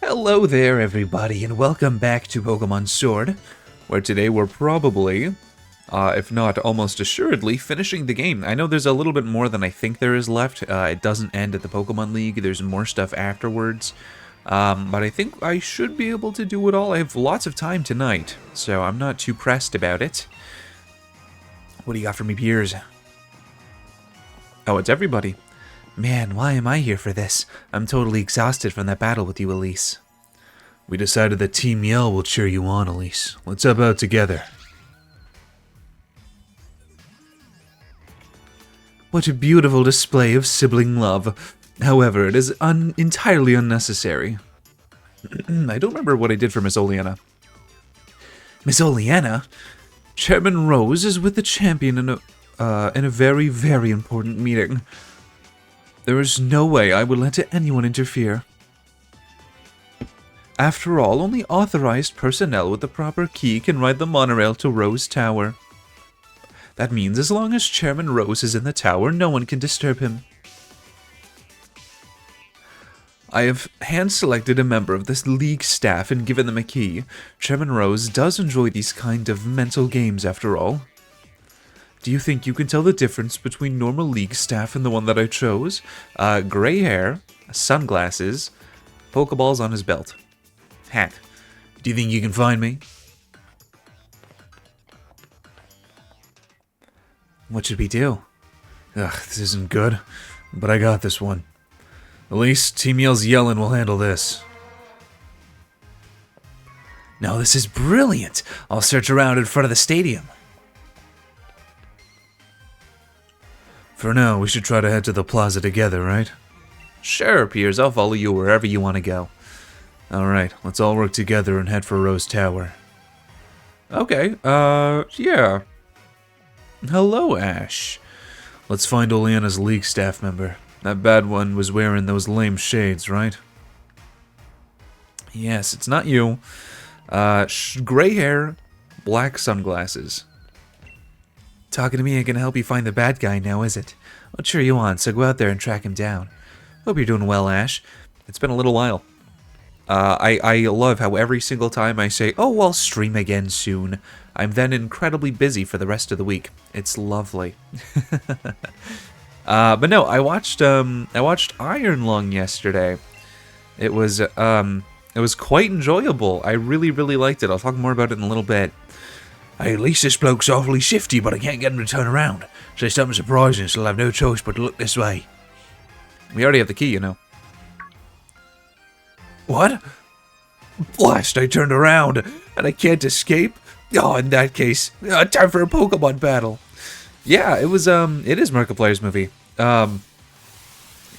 Hello there, everybody, and welcome back to Pokemon Sword, where today we're probably, if not almost assuredly, finishing the game. I know there's a little bit more than I think there is left. It doesn't end at the Pokemon League. There's more stuff afterwards. But I think I should be able to do it all. I have lots of time tonight, so I'm not too pressed about it. What do you got for me, Piers? Oh, it's everybody. Man, why am I here for this? I'm totally exhausted from that battle with you, Elise. We decided that Team Yell will cheer you on, Elise. Let's help out together. What a beautiful display of sibling love. However, it is entirely unnecessary. I don't remember what I did for Miss Oleana. Miss Oleana? Chairman Rose is with the champion in a very, very important meeting. There is no way I would let anyone interfere. After all, only authorized personnel with the proper key can ride the monorail to Rose Tower. That means as long as Chairman Rose is in the tower, no one can disturb him. I have hand-selected a member of this league staff and given them a key. Chairman Rose does enjoy these kind of mental games after all. Do you think you can tell the difference between normal league staff and the one that I chose? Gray hair, sunglasses, Pokeballs on his belt. Hat. Do you think you can find me? What should we do? Ugh, this isn't good, but I got this one. At least Team Yell's Yellin will handle this. No, this is brilliant. I'll search around in front of the stadium. For now, we should try to head to the plaza together, right? Sure, Piers, I'll follow you wherever you want to go. Alright, let's all work together and head for Rose Tower. Okay, yeah. Hello, Ash. Let's find Oleana's league staff member. That bad one was wearing those lame shades, right? Yes, it's not you. Gray hair, black sunglasses. Talking to me ain't gonna help you find the bad guy now, is it? I'll cheer you on, so go out there and track him down. Hope you're doing well, Ash. It's been a little while. I love how every single time I say, oh, I'll stream again soon, I'm then incredibly busy for the rest of the week. It's lovely. But no, I watched Iron Lung yesterday. It was quite enjoyable. I really, really liked it. I'll talk more about it in a little bit. Hey, at least this bloke's awfully shifty, but I can't get him to turn around. Say something surprising, so I'll have no choice but to look this way. We already have the key, you know. What? Blast, I turned around, and I can't escape? Oh, in that case, time for a Pokemon battle. Yeah, it is Markiplier's movie.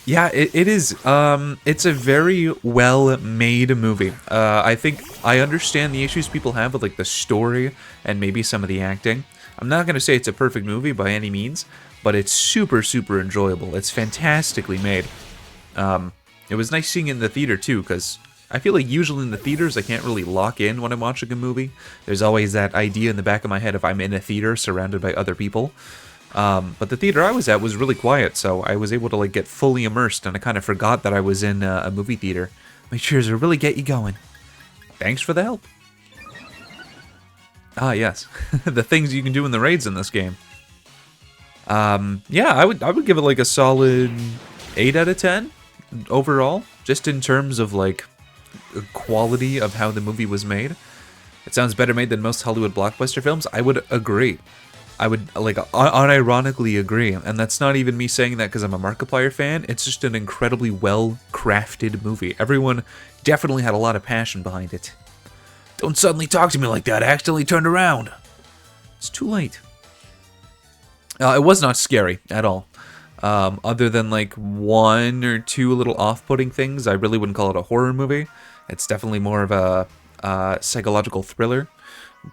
Yeah, it is. It's a very well-made movie. I think I understand the issues people have with like the story and maybe some of the acting. I'm not gonna say it's a perfect movie by any means, but it's super, super enjoyable. It's fantastically made. It was nice seeing it in the theater too, because I feel like usually in the theaters I can't really lock in when I'm watching a movie. There's always that idea in the back of my head if I'm in a theater surrounded by other people. But the theater I was at was really quiet, so I was able to like get fully immersed, and I kind of forgot that I was in a movie theater. My cheers will really get you going. Thanks for the help. Ah, yes. The things you can do in the raids in this game. Yeah, I would give it like a solid 8 out of 10 overall, just in terms of like quality of how the movie was made. It sounds better made than most Hollywood blockbuster films. I would agree. I would, like, unironically agree, and that's not even me saying that because I'm a Markiplier fan, it's just an incredibly well-crafted movie. Everyone definitely had a lot of passion behind it. Don't suddenly talk to me like that, I accidentally turned around. It's too late. It was not scary at all. Other than, like, one or two little off-putting things, I really wouldn't call it a horror movie. It's definitely more of a psychological thriller.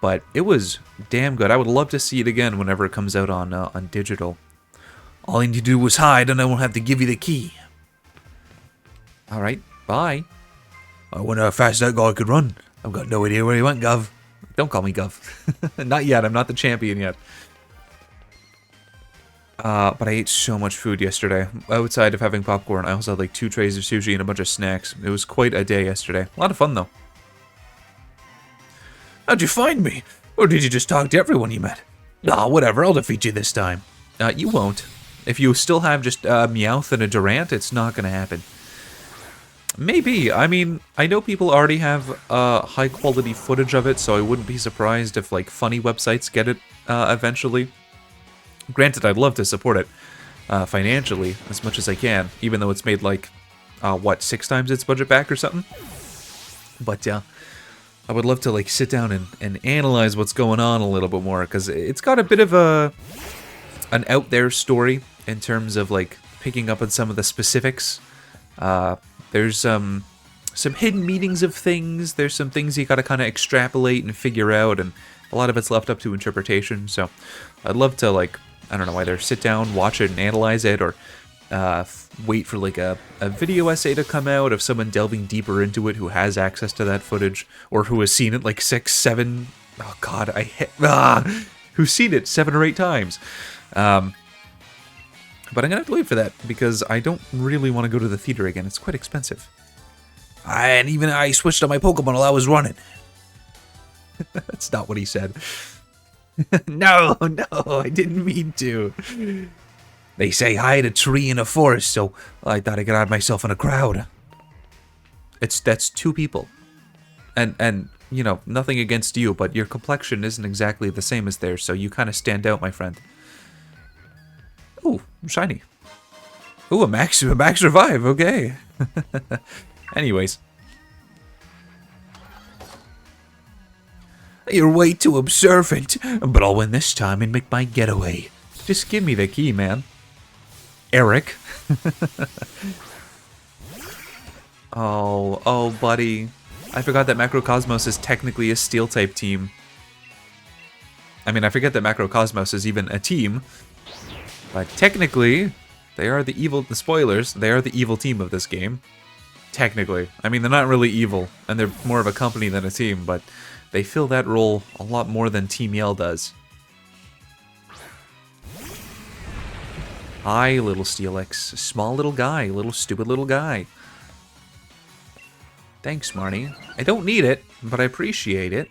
But it was damn good. I would love to see it again whenever it comes out on digital. All you need to do was hide, and I won't have to give you the key. Alright, bye. I wonder how fast that guy could run. I've got no idea where he went, Gov. Don't call me Gov. Not yet, I'm not the champion yet. But I ate so much food yesterday. Outside of having popcorn, I also had like 2 trays of sushi and a bunch of snacks. It was quite a day yesterday. A lot of fun, though. How'd you find me? Or did you just talk to everyone you met? Nah, whatever, I'll defeat you this time. You won't. If you still have just a Meowth and a Durant, it's not gonna happen. Maybe. I mean, I know people already have high-quality footage of it, so I wouldn't be surprised if, like, funny websites get it eventually. Granted, I'd love to support it financially as much as I can, even though it's made, like, what, 6 times its budget back or something? But, I would love to, like, sit down and analyze what's going on a little bit more, because it's got a bit of an out-there story in terms of, like, picking up on some of the specifics. There's some hidden meanings of things. There's some things you gotta kind of extrapolate and figure out, and a lot of it's left up to interpretation. So I'd love to, like, I don't know, either sit down, watch it, and analyze it, or wait for, like, a video essay to come out of someone delving deeper into it who has access to that footage, or who has seen it, like, 6, 7... Oh, God, who's seen it 7 or 8 times. But I'm gonna have to wait for that, because I don't really want to go to the theater again. It's quite expensive. And even I switched on my Pokemon while I was running. That's not what he said. No, I didn't mean to. They say hide a tree in a forest, so I thought I could hide myself in a crowd. That's 2 people. And you know, nothing against you, but your complexion isn't exactly the same as theirs, so you kind of stand out, my friend. Ooh, shiny. Ooh, a max revive, okay. Anyways. You're way too observant, but I'll win this time and make my getaway. Just give me the key, man. Eric. Oh, buddy. I forgot that Macrocosmos is technically a Steel-type team. I mean, I forget that Macrocosmos is even a team. But technically, they are the evil... The spoilers, they are the evil team of this game. Technically. I mean, they're not really evil, and they're more of a company than a team, but they fill that role a lot more than Team Yell does. Hi, little Steelix. Small little guy. Little stupid little guy. Thanks, Marnie. I don't need it, but I appreciate it.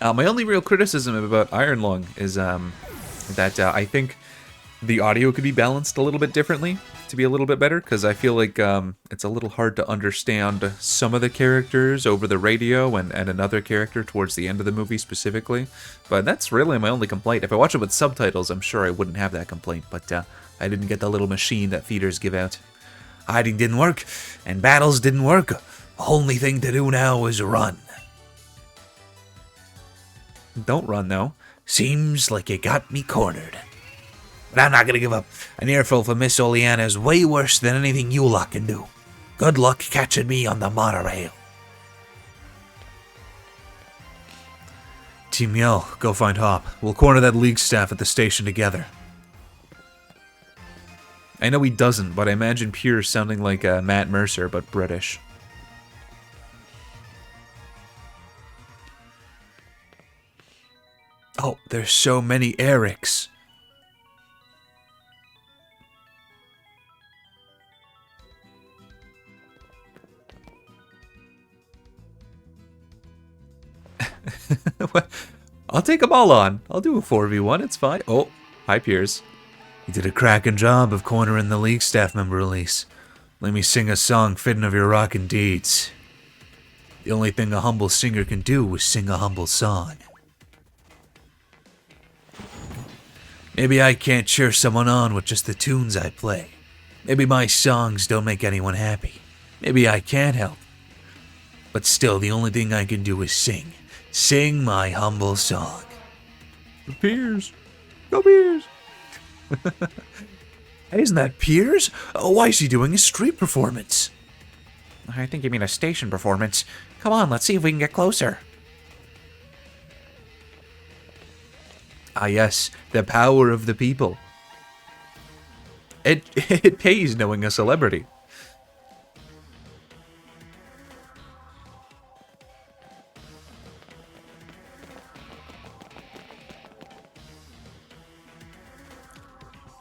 My only real criticism about Iron Lung is that I think the audio could be balanced a little bit differently to be a little bit better, because I feel like it's a little hard to understand some of the characters over the radio and another character towards the end of the movie specifically. But that's really my only complaint. If I watch it with subtitles, I'm sure I wouldn't have that complaint, but I didn't get the little machine that theaters give out. Hiding didn't work, and battles didn't work. Only thing to do now is run. Don't run, though. Seems like you got me cornered. But I'm not gonna give up. An earful from Miss Oleana is way worse than anything you lot can do. Good luck catching me on the monorail. Team Yell, go find Hop. We'll corner that league staff at the station together. I know he doesn't, but I imagine Pierce sounding like Matt Mercer, but British. Oh, there's so many Erics. I'll take them all on. I'll do a 4v1, it's fine. Oh, hi Piers. You did a cracking job of cornering the league staff member release. Let me sing a song fitting of your rockin' deeds. The only thing a humble singer can do is sing a humble song. Maybe I can't cheer someone on with just the tunes I play. Maybe my songs don't make anyone happy. Maybe I can't help. But still, the only thing I can do is sing. Sing my humble song. Piers. Go Piers. Hey, isn't that Piers? Why is he doing a street performance? I think you mean a station performance. Come on, let's see if we can get closer. Ah yes, the power of the people. It pays knowing a celebrity.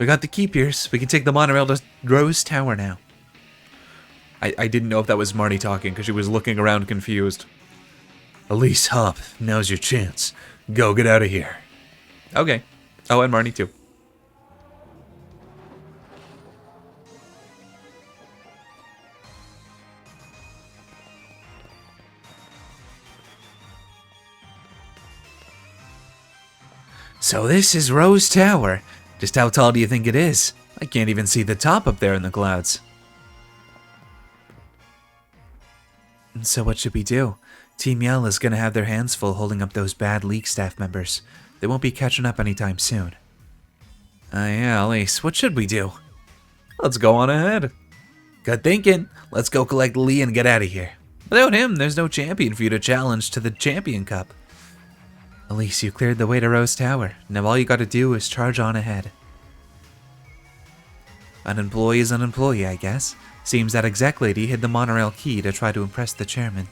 We got the key, Pierce. We can take the monorail to Rose Tower now. I didn't know if that was Marty talking because she was looking around confused. Elise, hop. Now's your chance. Go, get out of here. Okay. Oh, and Marty too. So this is Rose Tower. Just how tall do you think it is? I can't even see the top up there in the clouds. And so what should we do? Team Yell is gonna have their hands full holding up those bad League staff members. They won't be catching up anytime soon. Yeah, Elise, what should we do? Let's go on ahead. Good thinking. Let's go collect Lee and get out of here. Without him, there's no champion for you to challenge to the Champion Cup. Elise, you cleared the way to Rose Tower. Now all you gotta do is charge on ahead. An employee is an employee, I guess. Seems that exec lady hid the monorail key to try to impress the chairman.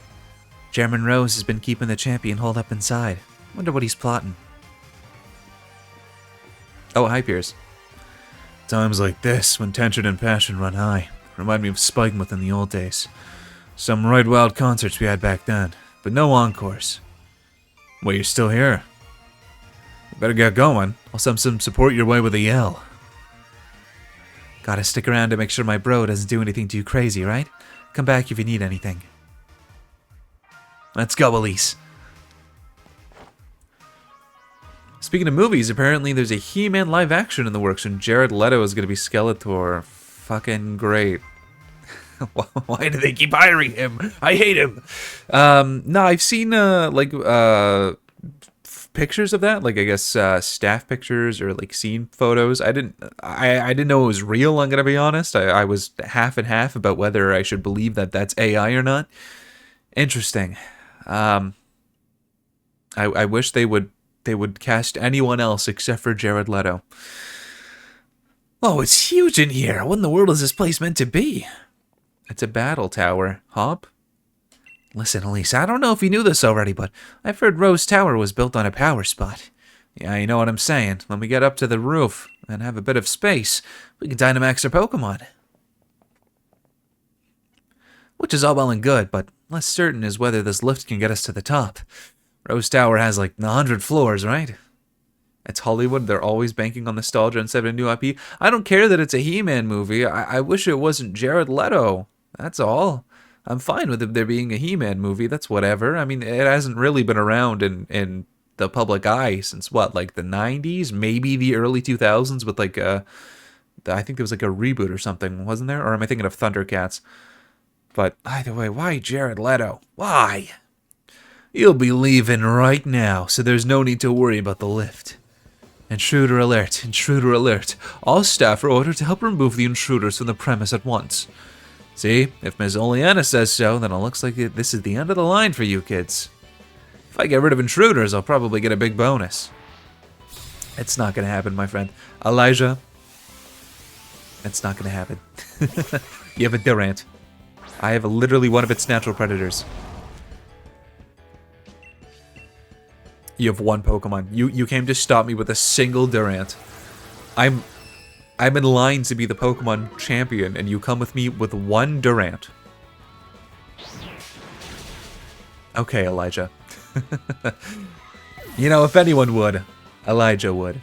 Chairman Rose has been keeping the champion holed up inside. Wonder what he's plotting. Oh, hi, Pierce. Times like this, when tension and passion run high, remind me of Spikemuth in the old days. Some right wild concerts we had back then, but no encores. Well, you're still here. You better get going. I'll send some support your way with a yell. Gotta stick around to make sure my bro doesn't do anything too crazy, right? Come back if you need anything. Let's go, Elise. Speaking of movies, apparently there's a He-Man live action in the works and Jared Leto is gonna be Skeletor. Fucking great. Why do they keep hiring him? I hate him. No, I've seen pictures of that, like I guess staff pictures or like scene photos. I didn't know it was real. I'm gonna be honest. I was half and half about whether I should believe that that's AI or not. Interesting. I wish they would cast anyone else except for Jared Leto. Oh, it's huge in here. What in the world is this place meant to be? It's a battle tower. Hop? Listen, Elise, I don't know if you knew this already, but I've heard Rose Tower was built on a power spot. Yeah, you know what I'm saying. When we get up to the roof and have a bit of space, we can Dynamax our Pokemon. Which is all well and good, but less certain is whether this lift can get us to the top. Rose Tower has like 100 floors, right? It's Hollywood. They're always banking on nostalgia instead of a new IP. I don't care that it's a He-Man movie. I wish it wasn't Jared Leto. That's all. I'm fine with there being a He-Man movie. That's whatever. I mean, it hasn't really been around in the public eye since what, like the 90s? Maybe the early 2000s with like I think there was like a reboot or something, wasn't there? Or am I thinking of Thundercats? But either way, why Jared Leto? Why? You'll be leaving right now, so there's no need to worry about the lift. Intruder alert, intruder alert. All staff are ordered to help remove the intruders from the premise at once. See, if Ms. Oleana says so, then it looks like this is the end of the line for you kids. If I get rid of intruders, I'll probably get a big bonus. It's not gonna happen, my friend. Elijah, it's not gonna happen. You have a Durant. I have literally one of its natural predators. You have one Pokemon. You came to stop me with a single Durant. I'm in line to be the Pokemon champion, and you come with me with one Durant. Okay, Elijah. You know, if anyone would, Elijah would.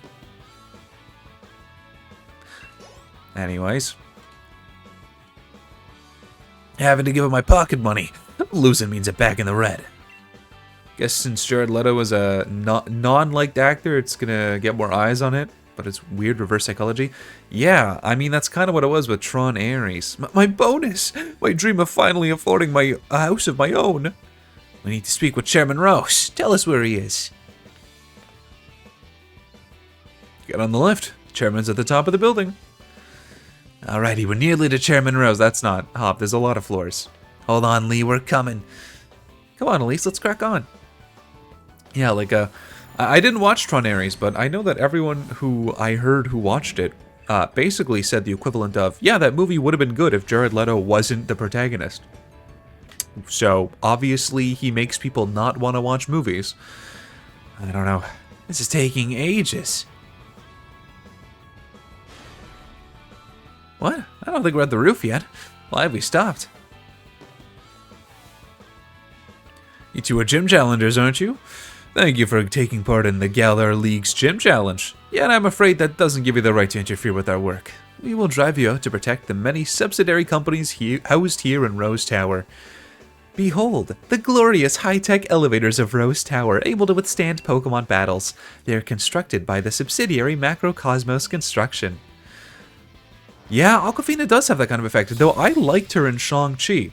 Anyways. Having to give up my pocket money. Losing means a back in the red. Guess since Jared Leto is a non-liked actor, it's gonna get more eyes on it. But it's weird reverse psychology. Yeah, I mean, that's kind of what it was with Tron Ares. My bonus! My dream of finally affording a house of my own. We need to speak with Chairman Rose. Tell us where he is. Get on the lift. Chairman's at the top of the building. Alrighty, we're nearly to Chairman Rose. That's not Hop. There's a lot of floors. Hold on, Lee. We're coming. Come on, Elise. Let's crack on. Yeah, like, I didn't watch Tron Ares, but I know that everyone who I heard who watched it basically said the equivalent of, yeah, that movie would have been good if Jared Leto wasn't the protagonist. So, obviously, he makes people not want to watch movies. I don't know. This is taking ages. What? I don't think we're at the roof yet. Why have we stopped? You two are gym challengers, aren't you? Thank you for taking part in the Galar League's gym challenge. Yet I'm afraid that doesn't give you the right to interfere with our work. We will drive you out to protect the many subsidiary companies housed here in Rose Tower. Behold, the glorious high-tech elevators of Rose Tower, able to withstand Pokemon battles. They are constructed by the subsidiary Macrocosmos Construction. Yeah, Aquafina does have that kind of effect, though I liked her in Shang-Chi.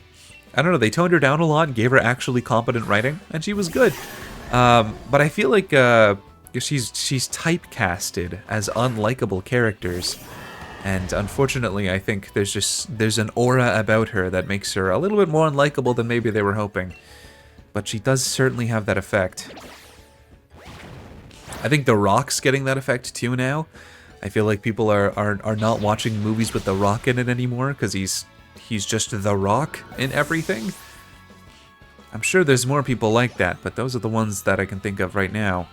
I don't know, they toned her down a lot, gave her actually competent writing, and she was good. But I feel like she's typecasted as unlikable characters. And unfortunately, I think there's an aura about her that makes her a little bit more unlikable than maybe they were hoping. But she does certainly have that effect. I think The Rock's getting that effect too now. I feel like people are not watching movies with The Rock in it anymore because he's just The Rock in everything. I'm sure there's more people like that, but those are the ones that I can think of right now.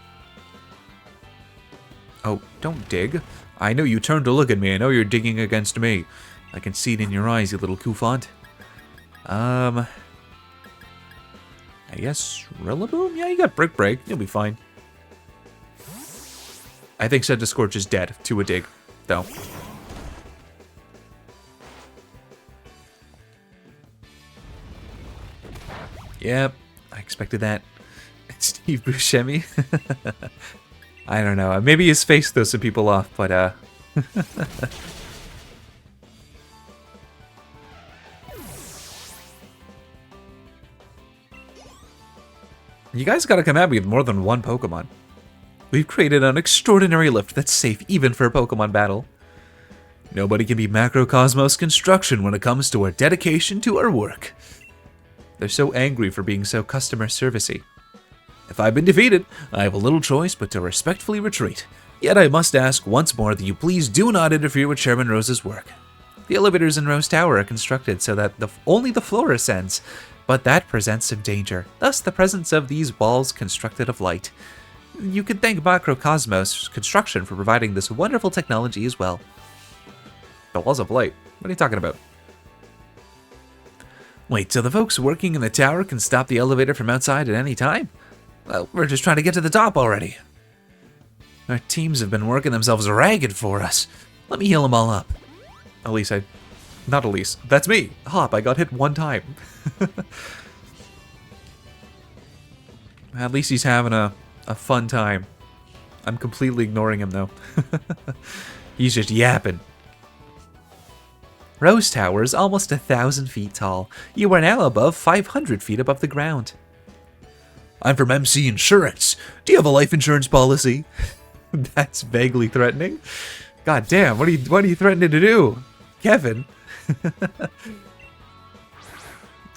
Oh, don't dig. I know you turned to look at me. I know you're digging against me. I can see it in your eyes, you little koufant. I guess Rillaboom? Yeah, you got Brick Break. You'll be fine. I think Scorch is dead to a dig, though. Yep, I expected that. Steve Buscemi? I don't know. Maybe his face throws some people off, but you guys gotta come at me with more than one Pokemon. We've created an extraordinary lift that's safe even for a Pokemon battle. Nobody can beat Macrocosmos Construction when it comes to our dedication to our work. They're so angry for being so customer servicey. If I've been defeated, I have a little choice but to respectfully retreat. Yet I must ask once more that you please do not interfere with Chairman Rose's work. The elevators in Rose Tower are constructed so that only the floor ascends, but that presents some danger, thus the presence of these walls constructed of light. You can thank Macrocosmos Construction for providing this wonderful technology as well. The walls of light? What are you talking about? Wait, so the folks working in the tower can stop the elevator from outside at any time? Well, we're just trying to get to the top already. Our teams have been working themselves ragged for us. Let me heal them all up. Elise, not Elise. That's me. Hop, I got hit one time. At least he's having a fun time. I'm completely ignoring him, though. He's just yapping. Rose Tower is almost 1,000 feet tall. You are now above 500 feet above the ground. I'm from MC Insurance. Do you have a life insurance policy? That's vaguely threatening. God damn, what are you threatening to do? Kevin?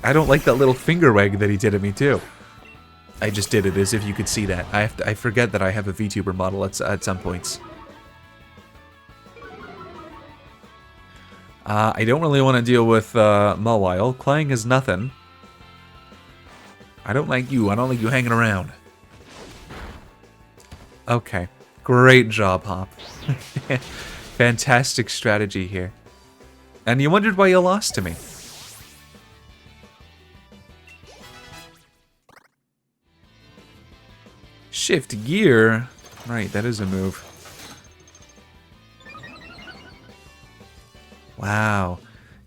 I don't like that little finger wag that he did at me too. I just did it as if you could see that. I forget that I have a VTuber model at some points. I don't really want to deal with Mawile. Clang is nothing. I don't like you. I don't like you hanging around. Okay. Great job, Hop. Fantastic strategy here. And you wondered why you lost to me. Shift gear? Right, that is a move. Wow.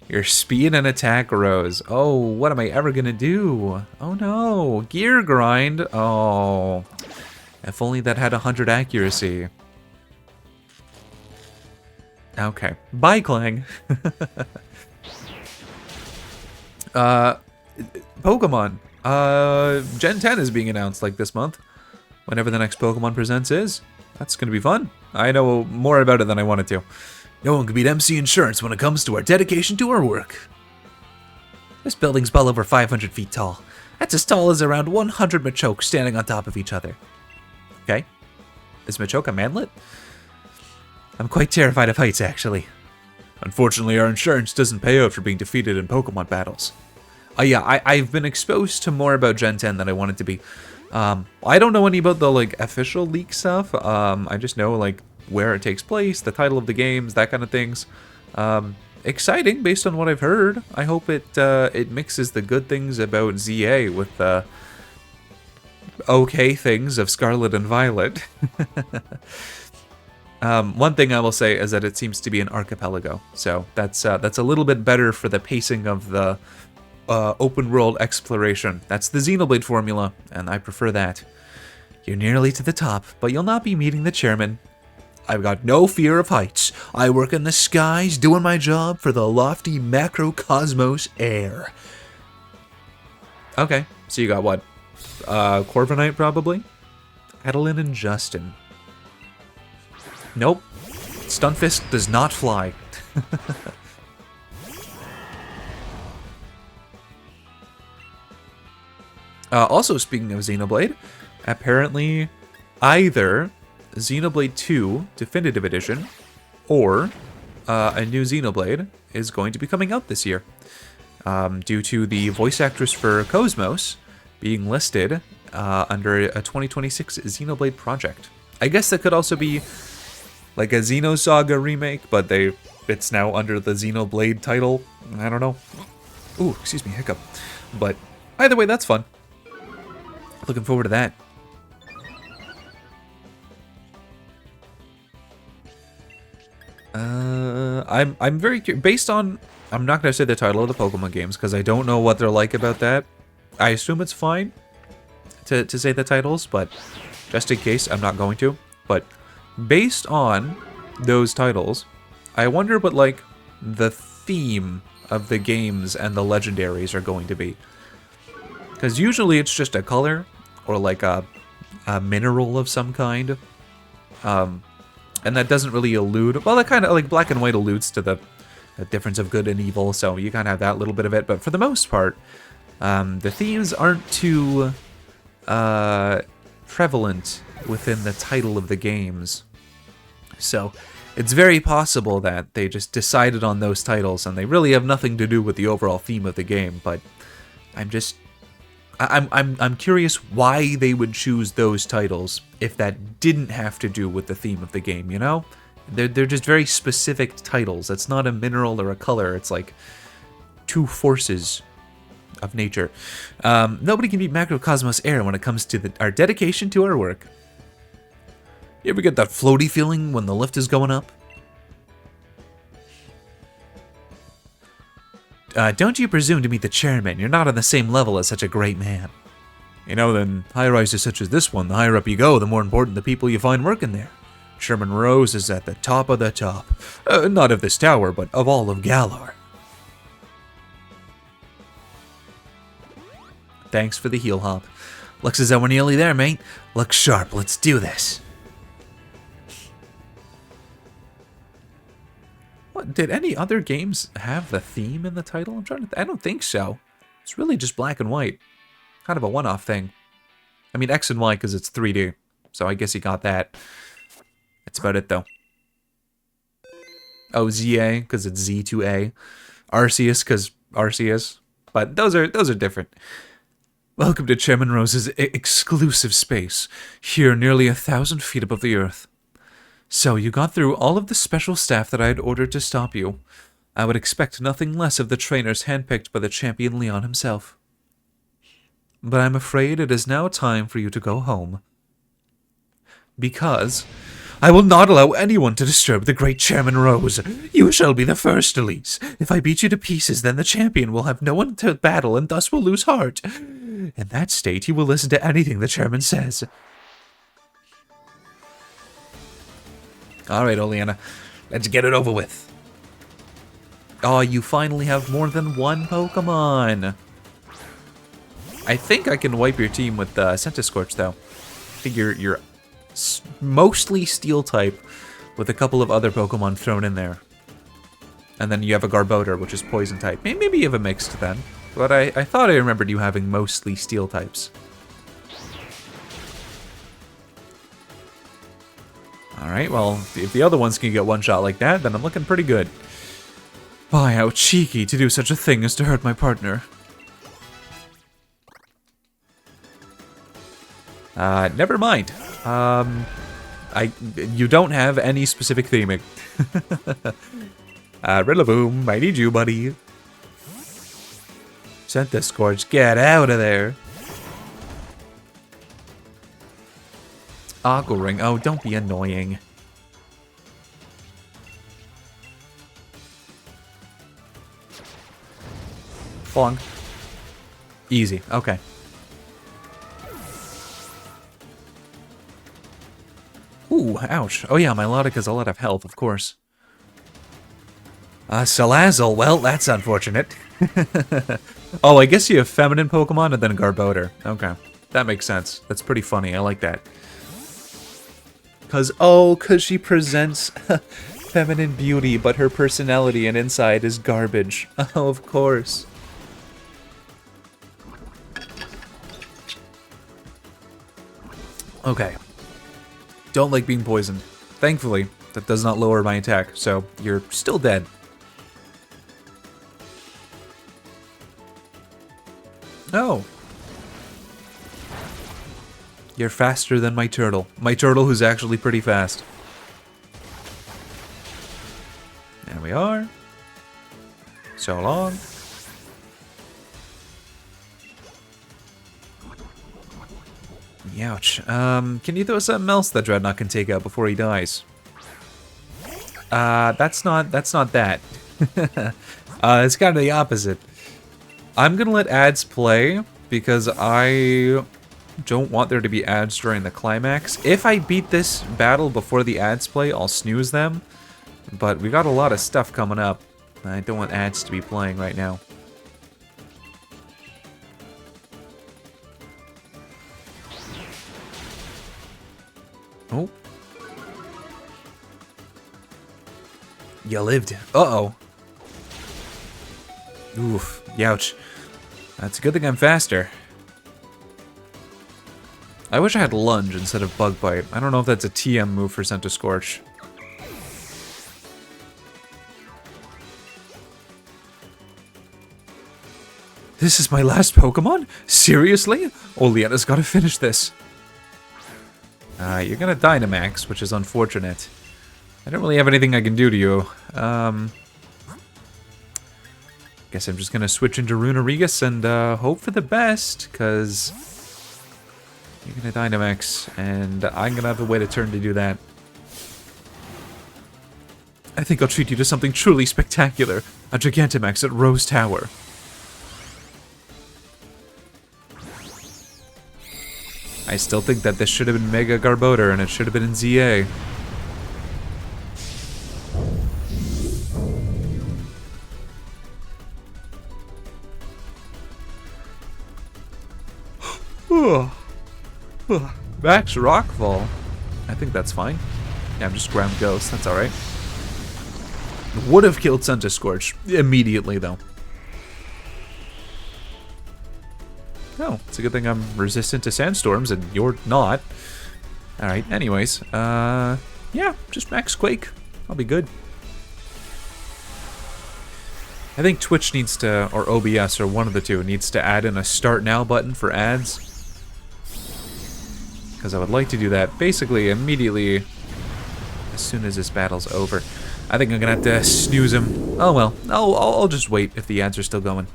Your speed and attack rose. Oh, what am I ever gonna do? Oh no. Gear grind. Oh. If only that had 100 accuracy. Okay. Bye, Clang. Pokemon. Gen 10 is being announced like this month. Whenever the next Pokemon Presents is. That's gonna be fun. I know more about it than I wanted to. No one can beat MC Insurance when it comes to our dedication to our work. This building's well over 500 feet tall. That's as tall as around 100 Machoke standing on top of each other. Okay. Is Machoke a manlet? I'm quite terrified of heights, actually. Unfortunately, our insurance doesn't pay out for being defeated in Pokemon battles. Yeah, I've been exposed to more about Gen 10 than I wanted to be. I don't know any about the, official leak stuff. I just know, where it takes place, the title of the games, that kind of things. exciting based on what I've heard. I hope it mixes the good things about ZA with the okay things of Scarlet and Violet. One thing I will say is that it seems to be an archipelago, so that's a little bit better for the pacing of the open world exploration. That's the Xenoblade formula, and I prefer that. You're nearly to the top, but you'll not be meeting the chairman. I've got no fear of heights. I work in the skies, doing my job for the lofty macrocosmos air. Okay, so you got what? Corviknight, probably? Adeline and Justin. Nope. Stunfisk does not fly. Also, speaking of Xenoblade, apparently either Xenoblade 2 Definitive Edition or a new Xenoblade is going to be coming out this year. Due to the voice actress for Cosmos being listed under a 2026 Xenoblade project. I guess that could also be like a Xenosaga remake, but it's now under the Xenoblade title. I don't know. Ooh, excuse me, hiccup. But either way, that's fun. Looking forward to that. I'm very curious. Based on, I'm not going to say the title of the Pokemon games because I don't know what they're like about that. I assume it's fine to say the titles, but just in case, I'm not going to. But based on those titles, I wonder what like the theme of the games and the legendaries are going to be. Because usually it's just a color or like a mineral of some kind. And that doesn't really allude... Well, that kind of, like, black and white alludes to the difference of good and evil, so you kind of have that little bit of it. But for the most part, the themes aren't too prevalent within the title of the games. So it's very possible that they just decided on those titles, and they really have nothing to do with the overall theme of the game. But I'm curious why they would choose those titles if that didn't have to do with the theme of the game, you know? They're just very specific titles. It's not a mineral or a color. It's like two forces of nature. Nobody can beat Macrocosmos Air when it comes to our dedication to our work. You ever get that floaty feeling when the lift is going up? Don't you presume to meet the chairman. You're not on the same level as such a great man. You know, then high-rises such as this one, the higher up you go, the more important the people you find working there. Chairman Rose is at the top of the top. Not of this tower, but of all of Galar. Thanks for the heel hop. Looks as though we're nearly there, mate. Look sharp, let's do this. What, did any other games have the theme in the title? I don't think so. It's really just black and white. Kind of a one-off thing. I mean, X and Y because it's 3D, so I guess you got that. That's about it, though. Oh, ZA because it's Z2A. Arceus because Arceus. But those are different. Welcome to Chairman Rose's exclusive space, here nearly 1,000 feet above the earth. So, you got through all of the special staff that I had ordered to stop you. I would expect nothing less of the trainers handpicked by the champion Leon himself. But I'm afraid it is now time for you to go home. Because I will not allow anyone to disturb the great Chairman Rose. You shall be the first, Elise. If I beat you to pieces, then the champion will have no one to battle and thus will lose heart. In that state, he will listen to anything the chairman says. Alright, Oleana, let's get it over with. Oh, you finally have more than one Pokemon. I think I can wipe your team with Centiskorch, though. I think you're mostly Steel-type, with a couple of other Pokemon thrown in there. And then you have a Garbodor, which is Poison-type. Maybe you have a mixed then. But I thought I remembered you having mostly Steel-types. Alright, well, if the other ones can get one shot like that, then I'm looking pretty good. Why, how cheeky to do such a thing as to hurt my partner. Never mind. You don't have any specific theming. Rillaboom, I need you, buddy. Centiskorch, get out of there. Aqua Ring, oh, don't be annoying. Bonk. Easy, okay. Ooh, ouch. Oh yeah, Milotic has a lot of health, of course. Salazzle, well, that's unfortunate. Oh, I guess you have feminine Pokemon and then Garbodor. Okay, that makes sense. That's pretty funny, I like that. Cause she presents feminine beauty, but her personality and inside is garbage. Oh, of course. Okay. Don't like being poisoned. Thankfully, that does not lower my attack, so you're still dead. Oh. You're faster than my turtle. My turtle who's actually pretty fast. There we are. So long. Ouch. Can you throw something else that Dreadnought can take out before he dies? That's not that. It's kind of the opposite. I'm gonna let ads play because I don't want there to be ads during the climax. If I beat this battle before the ads play, I'll snooze them. But we got a lot of stuff coming up. I don't want ads to be playing right now. Oh. You lived. Uh-oh. Oof. Youch. That's a good thing I'm faster. I wish I had Lunge instead of Bug Bite. I don't know if that's a TM move for Centiskorch. This is my last Pokemon? Seriously? Oleana's gotta finish this. You're gonna Dynamax, which is unfortunate. I don't really have anything I can do to you. Guess I'm just gonna switch into Runerigus and hope for the best, because you're gonna Dynamax, and I'm gonna have to wait a turn to do that. I think I'll treat you to something truly spectacular. A Gigantamax at Rose Tower. I still think that this should have been Mega Garbodor, and it should have been in ZA. Max Rockfall. I think that's fine. Yeah, I'm just Ground Ghost, that's alright. Would have killed Centiskorch immediately, though. Oh, it's a good thing I'm resistant to sandstorms and you're not. Alright, anyways. Yeah, just Max Quake. I'll be good. I think Twitch needs to, or OBS, or one of the two, needs to add in a Start Now button for ads. Because I would like to do that basically immediately as soon as this battle's over. I think I'm gonna have to snooze him. Oh well, I'll just wait if the ads are still going.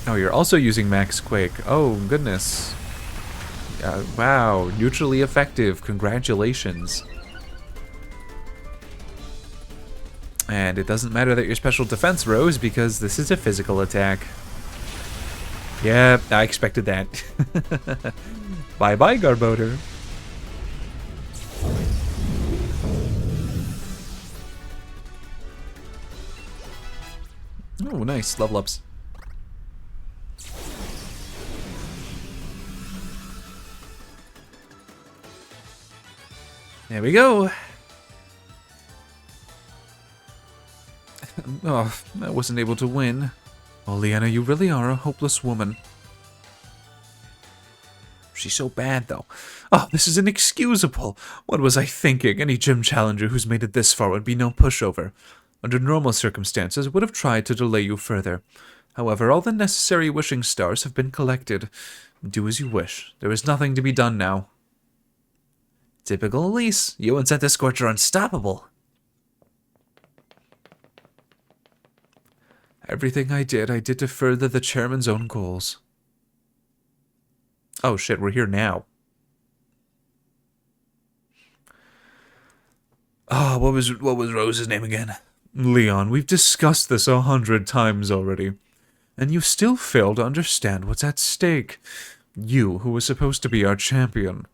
Oh, you're also using Max Quake. Oh, goodness. Wow, neutrally effective. Congratulations. And it doesn't matter that your special defense rose because this is a physical attack. Yeah, I expected that. Bye-bye, Garbodor. Oh, nice. Level ups. There we go. Oh, I wasn't able to win. Oleana, you really are a hopeless woman. She's so bad, though. Oh, this is inexcusable. What was I thinking? Any gym challenger who's made it this far would be no pushover. Under normal circumstances, would have tried to delay you further. However, all the necessary wishing stars have been collected. Do as you wish. There is nothing to be done now. Typical Elise. You and Santa Scorch are unstoppable. Everything I did to further the chairman's own goals. Oh shit, we're here now. Ah, what was Rose's name again? Leon, we've discussed this 100 times already. And you still fail to understand what's at stake. You, who was supposed to be our champion.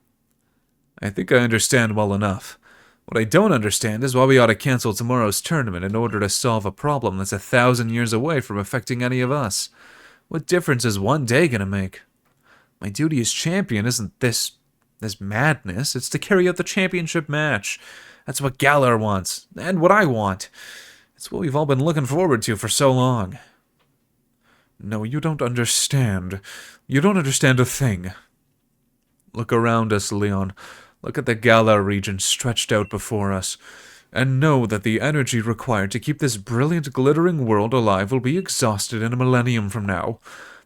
I think I understand well enough. What I don't understand is why we ought to cancel tomorrow's tournament in order to solve a problem that's 1,000 years away from affecting any of us. What difference is one day gonna make? My duty as champion isn't this madness. It's to carry out the championship match. That's what Galar wants, and what I want. It's what we've all been looking forward to for so long. No, you don't understand. You don't understand a thing. Look around us, Leon. Look at the Galar region stretched out before us, and know that the energy required to keep this brilliant, glittering world alive will be exhausted in a millennium from now.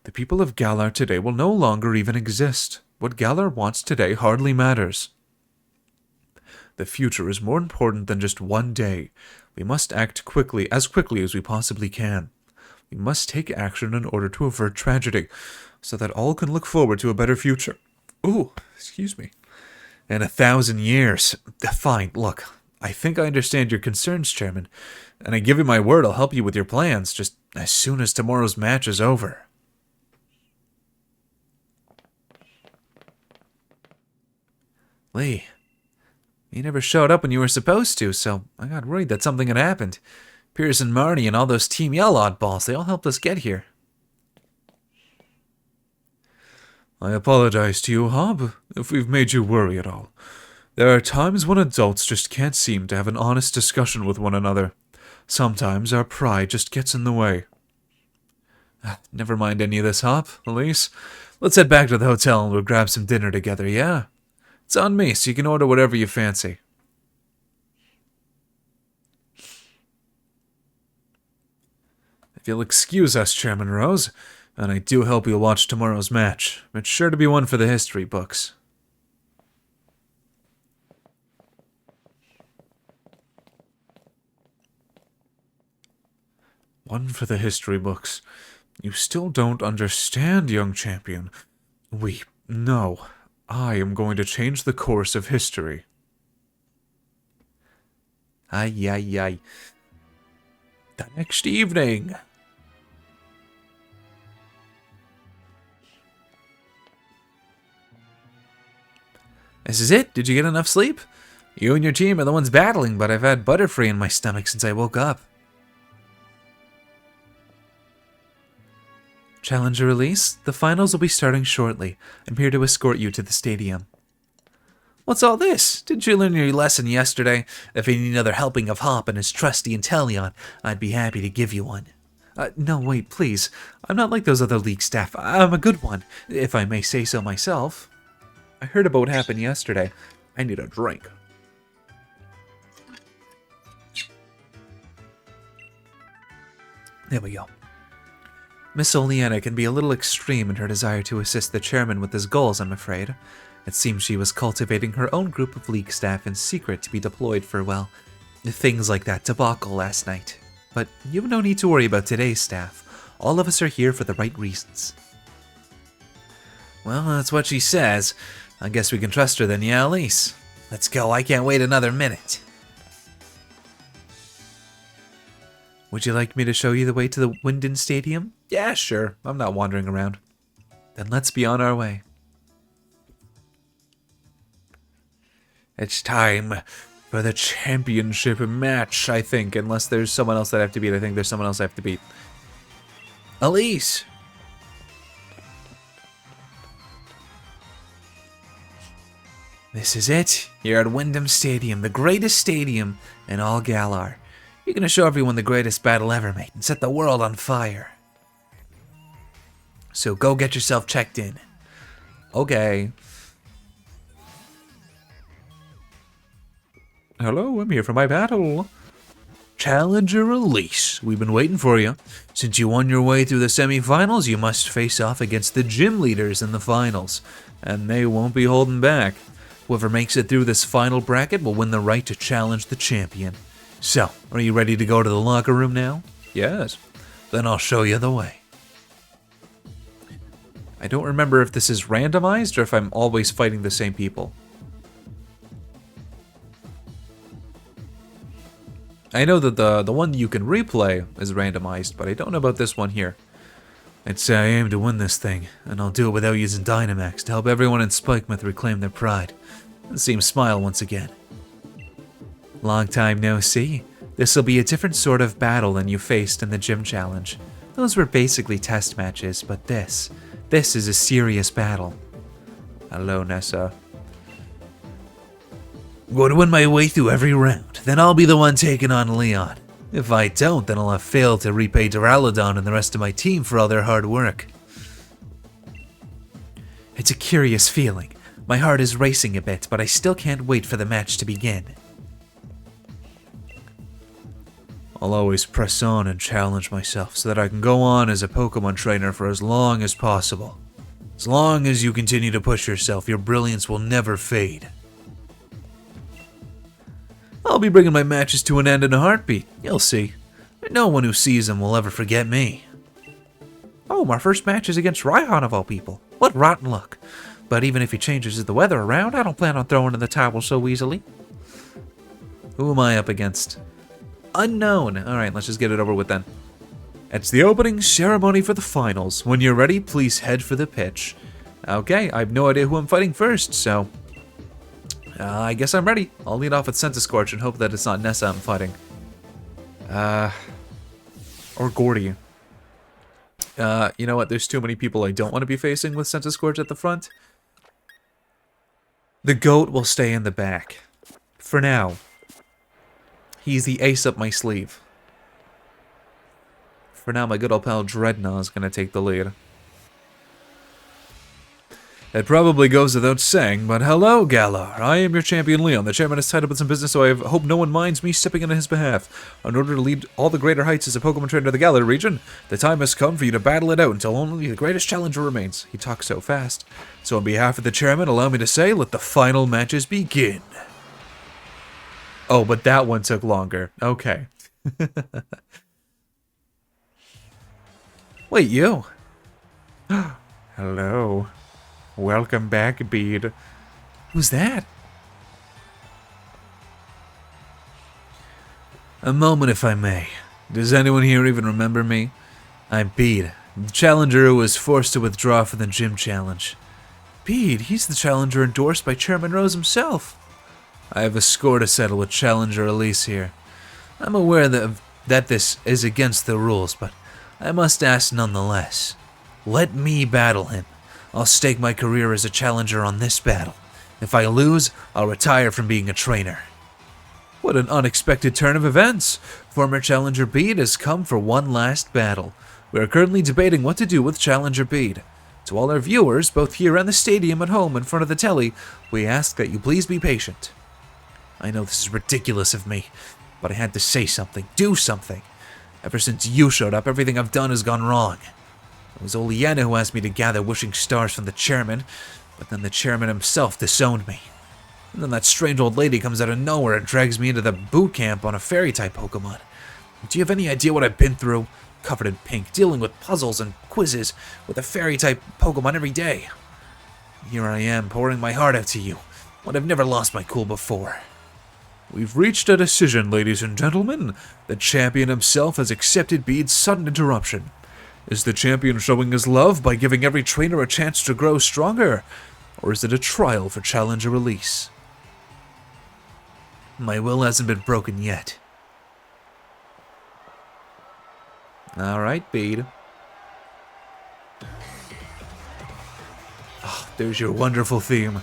The people of Galar today will no longer even exist. What Galar wants today hardly matters. The future is more important than just one day. We must act quickly as we possibly can. We must take action in order to avert tragedy, so that all can look forward to a better future. Ooh, excuse me. In 1,000 years. Fine, look, I think I understand your concerns, Chairman, and I give you my word I'll help you with your plans just as soon as tomorrow's match is over. Lee, you never showed up when you were supposed to, so I got worried that something had happened. Pierce and Marty and all those Team Yell oddballs, they all helped us get here. I apologize to you, Hob, if we've made you worry at all. There are times when adults just can't seem to have an honest discussion with one another. Sometimes our pride just gets in the way. Never mind any of this, Hob, Elise. Let's head back to the hotel and we'll grab some dinner together, yeah? It's on me, so you can order whatever you fancy. If you'll excuse us, Chairman Rose, and I do hope you'll watch tomorrow's match. It's sure to be one for the history books. One for the history books. You still don't understand, young champion. No. I am going to change the course of history. Ay. The next evening. This is it? Did you get enough sleep? You and your team are the ones battling, but I've had Butterfree in my stomach since I woke up. Challenger release. The finals will be starting shortly. I'm here to escort you to the stadium. What's all this? Didn't you learn your lesson yesterday? If you need another helping of Hop and his trusty Inteleon, I'd be happy to give you one. No, wait, please. I'm not like those other League staff. I'm a good one, if I may say so myself. I heard about what happened yesterday. I need a drink. There we go. Miss Oleana can be a little extreme in her desire to assist the chairman with his goals, I'm afraid. It seems she was cultivating her own group of League staff in secret to be deployed for, well, things like that debacle last night. But you've no need to worry about today's staff. All of us are here for the right reasons. Well, that's what she says. I guess we can trust her then, yeah, Elise? Let's go, I can't wait another minute. Would you like me to show you the way to the Winden Stadium? Yeah, sure. I'm not wandering around. Then let's be on our way. It's time for the championship match, I think. Unless there's someone else that I have to beat. I think there's someone else I have to beat. Elise! This is it. Here at Wyndham Stadium, the greatest stadium in all Galar. You're gonna show everyone the greatest battle ever made and set the world on fire. So go get yourself checked in. Okay. Hello, I'm here for my battle. Challenger release. We've been waiting for you. Since you won your way through the semifinals, you must face off against the gym leaders in the finals. And they won't be holding back. Whoever makes it through this final bracket will win the right to challenge the champion. So, are you ready to go to the locker room now? Yes. Then I'll show you the way. I don't remember if this is randomized or if I'm always fighting the same people. I know that the one you can replay is randomized, but I don't know about this one here. I'd say I aim to win this thing, and I'll do it without using Dynamax to help everyone in Spikemouth reclaim their pride. And see him smile once again. Long time no see. This'll be a different sort of battle than you faced in the gym challenge. Those were basically test matches, but this is a serious battle. Hello, Nessa. I'm going to win my way through every round, then I'll be the one taking on Leon. If I don't, then I'll have failed to repay Duraludon and the rest of my team for all their hard work. It's a curious feeling. My heart is racing a bit, but I still can't wait for the match to begin. I'll always press on and challenge myself so that I can go on as a Pokémon trainer for as long as possible. As long as you continue to push yourself, your brilliance will never fade. I'll be bringing my matches to an end in a heartbeat, you'll see. No one who sees them will ever forget me. Oh, my first match is against Raihan of all people. What rotten luck. But even if he changes the weather around, I don't plan on throwing in the towel so easily. Who am I up against? Unknown. Alright, let's just get it over with then. It's the opening ceremony for the finals. When you're ready, please head for the pitch. Okay, I have no idea who I'm fighting first, so... I guess I'm ready. I'll lead off with Scorch and hope that it's not Nessa I'm fighting. Or Gordy. You know what? There's too many people I don't want to be facing with Scorch at the front. The goat will stay in the back. For now. He's the ace up my sleeve. For now, my good old pal Dreadnought is going to take the lead. It probably goes without saying, but hello, Galar. I am your champion, Leon. The chairman is tied up with some business, so I hope no one minds me stepping in on his behalf. In order to lead all the greater heights as a Pokemon trainer of the Galar region, the time has come for you to battle it out until only the greatest challenger remains. He talks so fast. So on behalf of the chairman, allow me to say, let the final matches begin. Oh, but that one took longer. Okay. Wait, you? Hello. Welcome back, Bede. Who's that? A moment, if I may. Does anyone here even remember me? I'm Bede, the challenger who was forced to withdraw from the gym challenge. Bede, he's the challenger endorsed by Chairman Rose himself. I have a score to settle with Challenger Elise here. I'm aware that this is against the rules, but I must ask nonetheless. Let me battle him. I'll stake my career as a challenger on this battle. If I lose, I'll retire from being a trainer. What an unexpected turn of events! Former Challenger Bede has come for one last battle. We are currently debating what to do with Challenger Bede. To all our viewers, both here and the stadium at home in front of the telly, we ask that you please be patient. I know this is ridiculous of me, but I had to say something, do something. Ever since you showed up, everything I've done has gone wrong. It was Oleana who asked me to gather wishing stars from the chairman, but then the chairman himself disowned me. And then that strange old lady comes out of nowhere and drags me into the boot camp on a fairy-type Pokemon. Do you have any idea what I've been through? Covered in pink, dealing with puzzles and quizzes with a fairy-type Pokemon every day. Here I am, pouring my heart out to you, when I've never lost my cool before. We've reached a decision, ladies and gentlemen. The champion himself has accepted Bede's sudden interruption. Is the champion showing his love by giving every trainer a chance to grow stronger? Or is it a trial for Challenger release? My will hasn't been broken yet. Alright, Bede. Oh, there's your wonderful theme.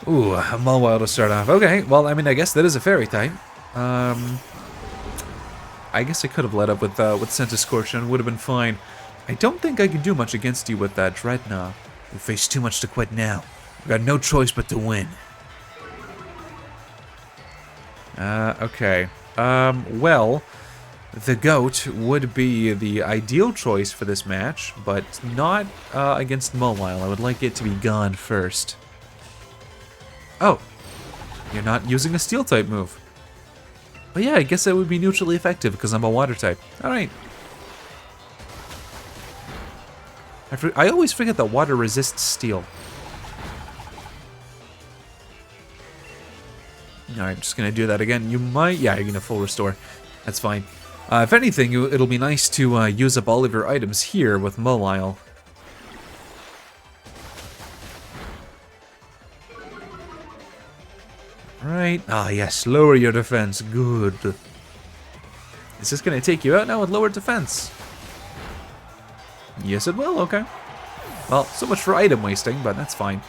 Ooh, a Mawile to start off. Okay, well, I mean, I guess that is a fairy type. I guess I could have led up with Scorch and it would have been fine. I don't think I can do much against you with that Dreadnought. We face too much to quit now. We've got no choice but to win. Okay. Well, the goat would be the ideal choice for this match, but not against Mawile. I would like it to be gone first. Oh, you're not using a steel type move. But yeah, I guess that would be neutrally effective because I'm a water type. Alright. I always forget that water resists steel. Alright, I'm just going to do that again. You might... Yeah, you're going to full restore. That's fine. If anything, it'll be nice to use up all of your items here with Molile. Right. Ah, yes. Lower your defense. Good. Is this going to take you out now with lower defense? Yes, it will. Okay. Well, so much for item wasting, but that's fine.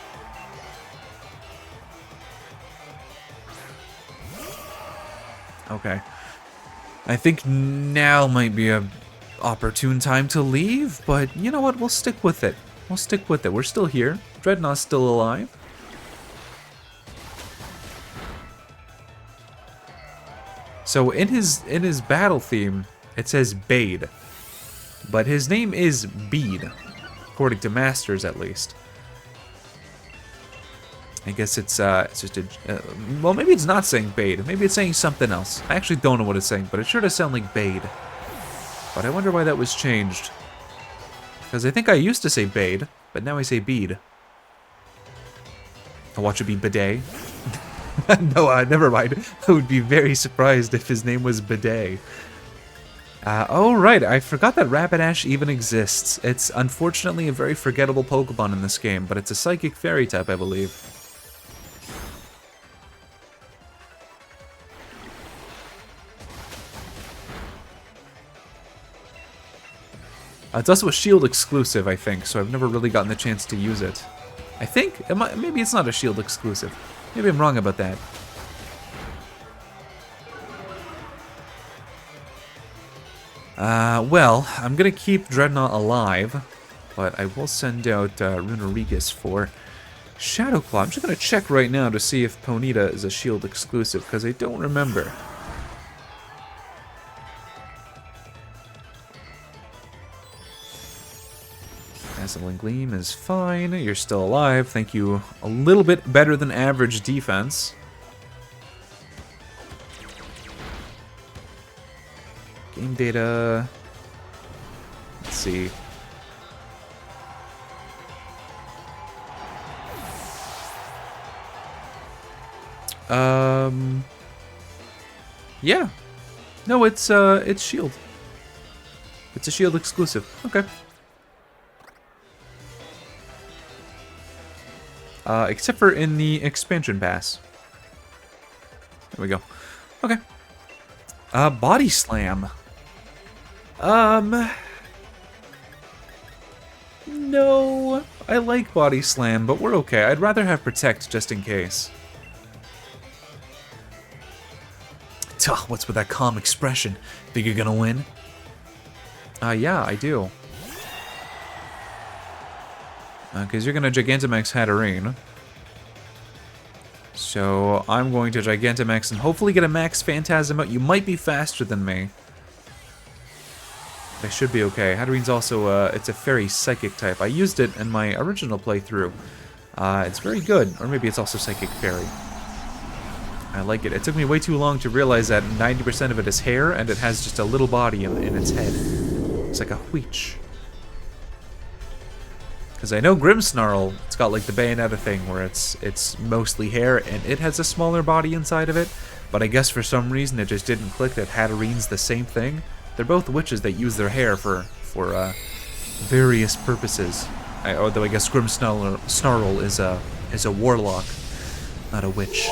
Okay. I think now might be a opportune time to leave, but you know what? We'll stick with it. We'll stick with it. We're still here. Dreadnought's still alive. So in his battle theme, it says Bade, but his name is Bede, according to Masters at least. I guess it's just a... well, maybe it's not saying Bade. Maybe it's saying something else. I actually don't know what it's saying, but it sure does sound like Bade. But I wonder why that was changed. Because I think I used to say Bade, but now I say Bede. I'll watch it be Bidet. No, never mind. I would be very surprised if his name was Bidet. Oh, right. I forgot that Rapidash even exists. It's unfortunately a very forgettable Pokemon in this game, but it's a Psychic Fairy type, I believe. It's also a Shield exclusive, I think, so I've never really gotten the chance to use it. I think? Maybe it's not a Shield exclusive. Maybe I'm wrong about that. Well, I'm gonna keep Dreadnought alive, but I will send out Runerigus for Shadow Claw. I'm just gonna check right now to see if Ponyta is a Shield exclusive, because I don't remember. Dazzling Gleam is fine. You're still alive. Thank you. A little bit better than average defense. Game data. Let's see. Yeah. No, it's Shield. It's a Shield exclusive. Okay. Except for in the expansion pass. There we go. Okay. Body Slam. No. I like Body Slam, but we're okay. I'd rather have Protect just in case. Tuh, what's with that calm expression? Think you're gonna win? Yeah, I do. Because you're going to Gigantamax Hatterene. So I'm going to Gigantamax and hopefully get a Max Phantasm out. You might be faster than me. I should be okay. Hatterene's also, it's a Fairy Psychic type. I used it in my original playthrough. It's very good. Or maybe it's also Psychic Fairy. I like it. It took me way too long to realize that 90% of it is hair and it has just a little body in its head. It's like a wheech. Because I know Grimmsnarl, it's got like the Bayonetta thing where it's mostly hair and it has a smaller body inside of it, but I guess for some reason it just didn't click that Hatterene's the same thing. They're both witches that use their hair for various purposes. Although I guess Grimmsnarl is a warlock, not a witch.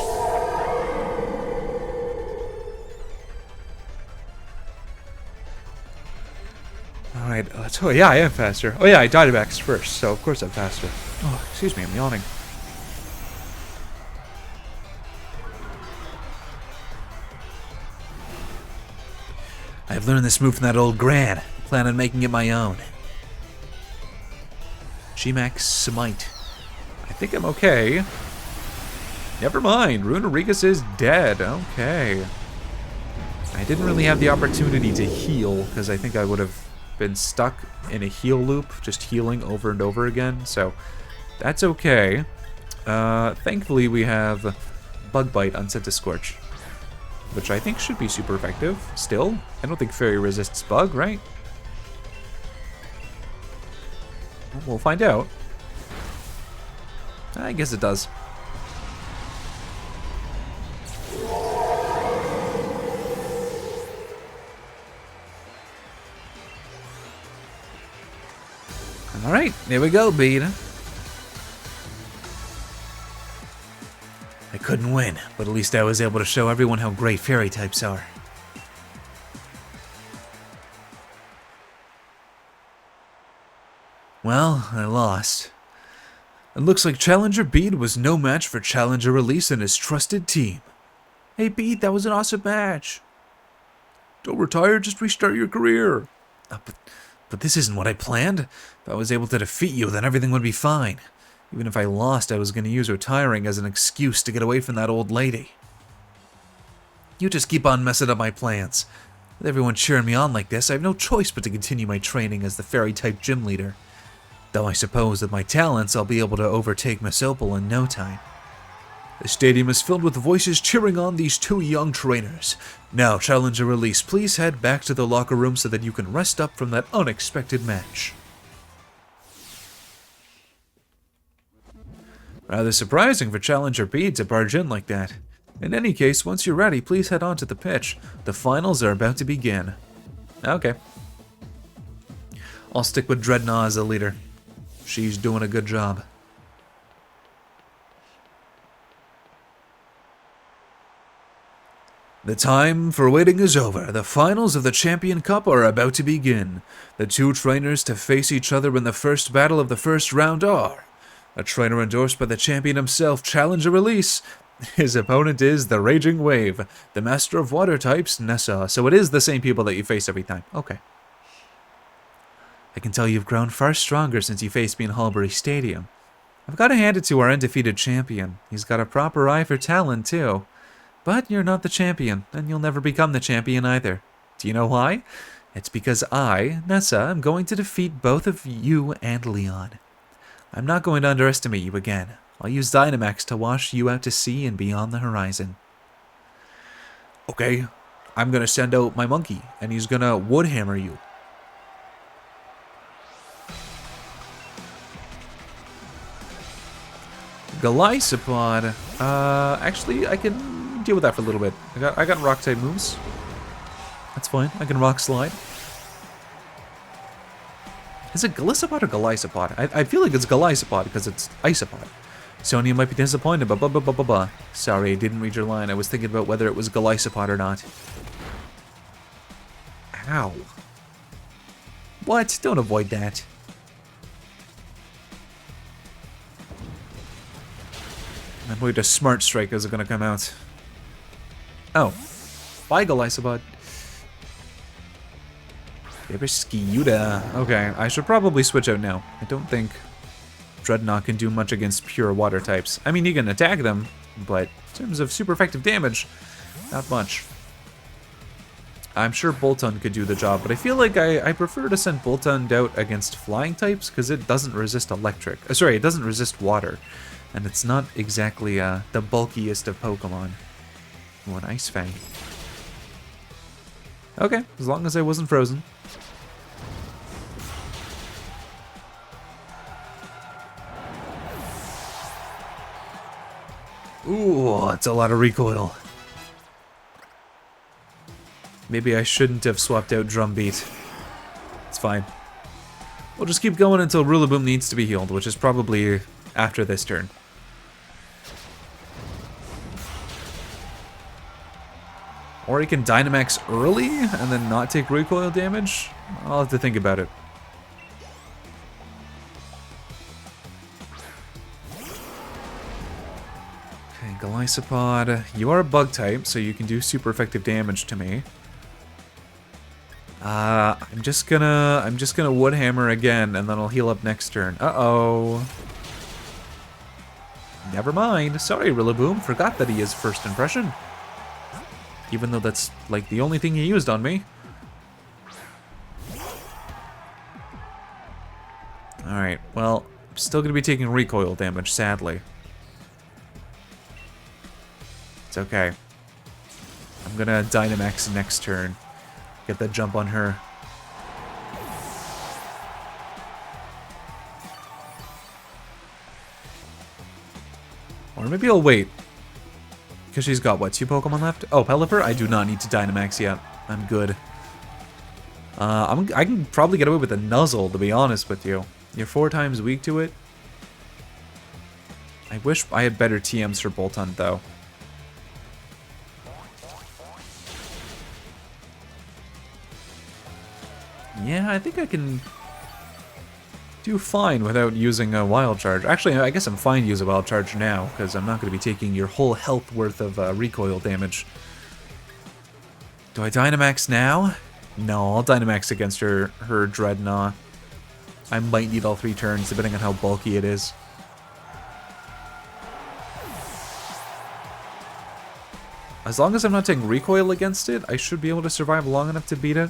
Alright, oh yeah, I am faster. Oh yeah, I Dynamax first, so of course I'm faster. Oh, excuse me, I'm yawning. I've learned this move from that old Gran. Plan on making it my own. G-Max Smite. I think I'm okay. Never mind, Runerigus is dead. Okay. I didn't really have the opportunity to heal, because I think I would have been stuck in a heal loop, just healing over and over again, so that's okay. Thankfully we have Bug Bite on set to Scorch, which I think should be super effective. Still, I don't think Fairy resists Bug, right? We'll find out. I guess it does. Alright, here we go, Beat. I couldn't win, but at least I was able to show everyone how great fairy types are. Well, I lost. It looks like Challenger Beat was no match for Challenger Release and his trusted team. Hey Beat, that was an awesome match. Don't retire, just restart your career. But this isn't what I planned. If I was able to defeat you, then everything would be fine. Even if I lost, I was going to use retiring as an excuse to get away from that old lady. You just keep on messing up my plans. With everyone cheering me on like this, I have no choice but to continue my training as the fairy-type gym leader. Though I suppose with my talents, I'll be able to overtake Miss Opal in no time. The stadium is filled with voices cheering on these two young trainers. Now, Challenger Release, please head back to the locker room so that you can rest up from that unexpected match. Rather surprising for Challenger Beat to barge in like that. In any case, once you're ready, please head on to the pitch. The finals are about to begin. Okay. I'll stick with Dreadnought as a leader. She's doing a good job. The time for waiting is over. The finals of the Champion Cup are about to begin. The two trainers to face each other in the first battle of the first round are a trainer endorsed by the champion himself, Challenger Release. His opponent is the Raging Wave, the master of water types, Nessa. So it is the same people that you face every time. Okay. I can tell you've grown far stronger since you faced me in Hallbury Stadium. I've got to hand it to our undefeated champion. He's got a proper eye for talent, too. But you're not the champion, and you'll never become the champion either. Do you know why? It's because I, Nessa, am going to defeat both of you and Leon. I'm not going to underestimate you again. I'll use Dynamax to wash you out to sea and beyond the horizon. Okay, I'm going to send out my monkey, and he's going to wood hammer you. Galisapod. Actually, I can deal with that for a little bit. I got rock type moves. That's fine. I can rock slide. Is it Galisapod or Galisapod? I feel like it's Galisapod because it's Isopod. Sonia might be disappointed, but Sorry, I didn't read your line. I was thinking about whether it was Galisapod or not. Ow. What? Don't avoid that. I'm worried a Smart Strike is going to come out. Oh. Bye, Galisapod. Skiuda. Okay, I should probably switch out now. I don't think Dreadnought can do much against pure water types. I mean, he can attack them, but in terms of super effective damage, not much. I'm sure Boltund could do the job, but I feel like I prefer to send Boltund out against flying types because it doesn't resist electric. Sorry, it doesn't resist water. And it's not exactly the bulkiest of Pokemon. Oh, an Ice Fang. Okay, as long as I wasn't frozen. Ooh, it's a lot of recoil. Maybe I shouldn't have swapped out Drumbeat. It's fine. We'll just keep going until Rillaboom needs to be healed, which is probably after this turn. Or he can Dynamax early and then not take recoil damage? I'll have to think about it. Okay, Galisapod. You are a bug type, so you can do super effective damage to me. I'm just gonna Wood Hammer again, and then I'll heal up next turn. Uh-oh. Never mind. Sorry, Rillaboom. Forgot that he is first impression. Even though that's, like, the only thing he used on me. Alright, well, I'm still gonna be taking recoil damage, sadly. Okay. I'm gonna Dynamax next turn. Get that jump on her. Or maybe I'll wait. Because she's got, what, 2 Pokemon left? Oh, Pelipper? I do not need to Dynamax yet. I'm good. I can probably get away with a Nuzzle, to be honest with you. You're 4 times weak to it. I wish I had better TMs for Bolt Hunt, though. Yeah, I think I can do fine without using a Wild Charge. Actually, I guess I'm fine to use a Wild Charge now, because I'm not going to be taking your whole health worth of recoil damage. Do I Dynamax now? No, I'll Dynamax against her Dreadnought. I might need all 3 turns, depending on how bulky it is. As long as I'm not taking recoil against it, I should be able to survive long enough to beat it.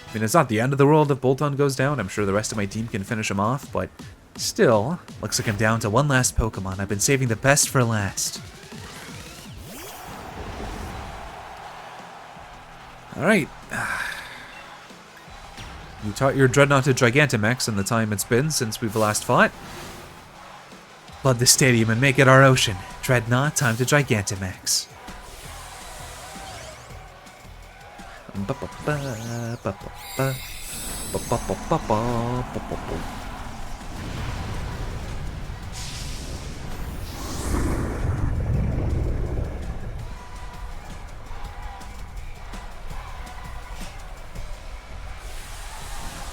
I mean, it's not the end of the world if Bolton goes down. I'm sure the rest of my team can finish him off, but still, looks like I'm down to one last Pokemon. I've been saving the best for last. Alright. You taught your Dreadnought to Gigantamax in the time it's been since we've last fought. Flood the stadium and make it our ocean. Dreadnought, time to Gigantamax.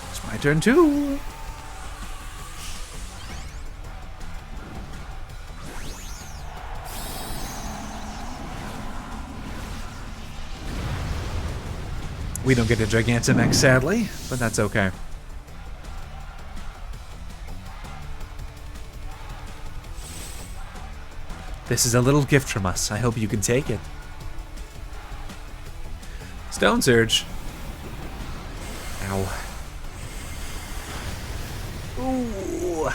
It's my turn too. We don't get a Gigantamax, sadly, but that's okay. This is a little gift from us. I hope you can take it. Stone Surge. Ow. Ooh.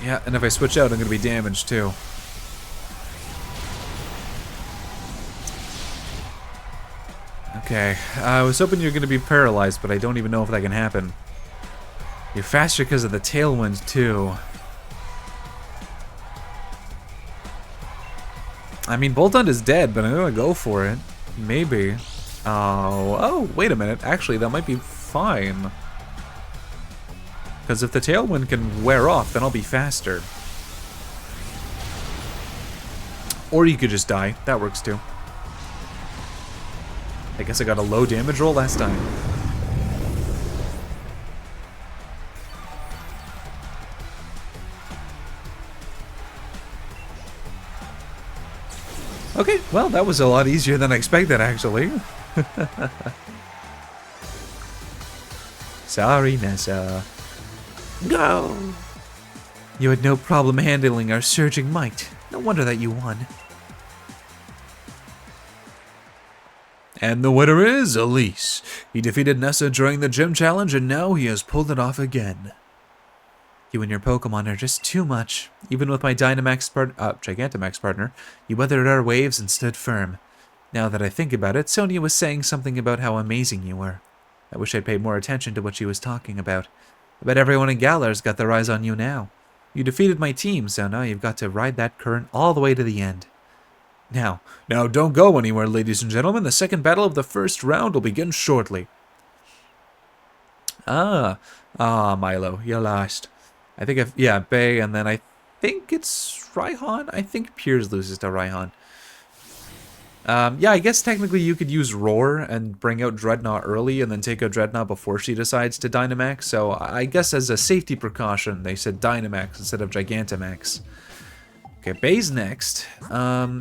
Yeah, and if I switch out, I'm going to be damaged too. Okay, I was hoping you're going to be paralyzed, but I don't even know if that can happen. You're faster because of the Tailwind, too. I mean, Boltund is dead, but I'm going to go for it. Maybe. Oh, wait a minute. Actually, that might be fine. Because if the Tailwind can wear off, then I'll be faster. Or you could just die. That works, too. I guess I got a low damage roll last time. Okay, well, that was a lot easier than I expected, actually. Sorry, Nessa. Go! You had no problem handling our surging might. No wonder that you won. And the winner is Elise. He defeated Nessa during the gym challenge, and now he has pulled it off again. You and your Pokemon are just too much. Even with my Gigantamax partner, you weathered our waves and stood firm. Now that I think about it, Sonia was saying something about how amazing you were. I wish I'd paid more attention to what she was talking about. I bet everyone in Galar's got their eyes on you now. You defeated my team, so now you've got to ride that current all the way to the end. Now don't go anywhere, ladies and gentlemen. The second battle of the first round will begin shortly. Milo, you lost. I think yeah, Bay, and then I think it's Raihan. I think Piers loses to Raihan. Yeah, I guess technically you could use Roar and bring out Dreadnought early and then take out Dreadnought before she decides to Dynamax. So I guess as a safety precaution, they said Dynamax instead of Gigantamax. Okay, Bay's next.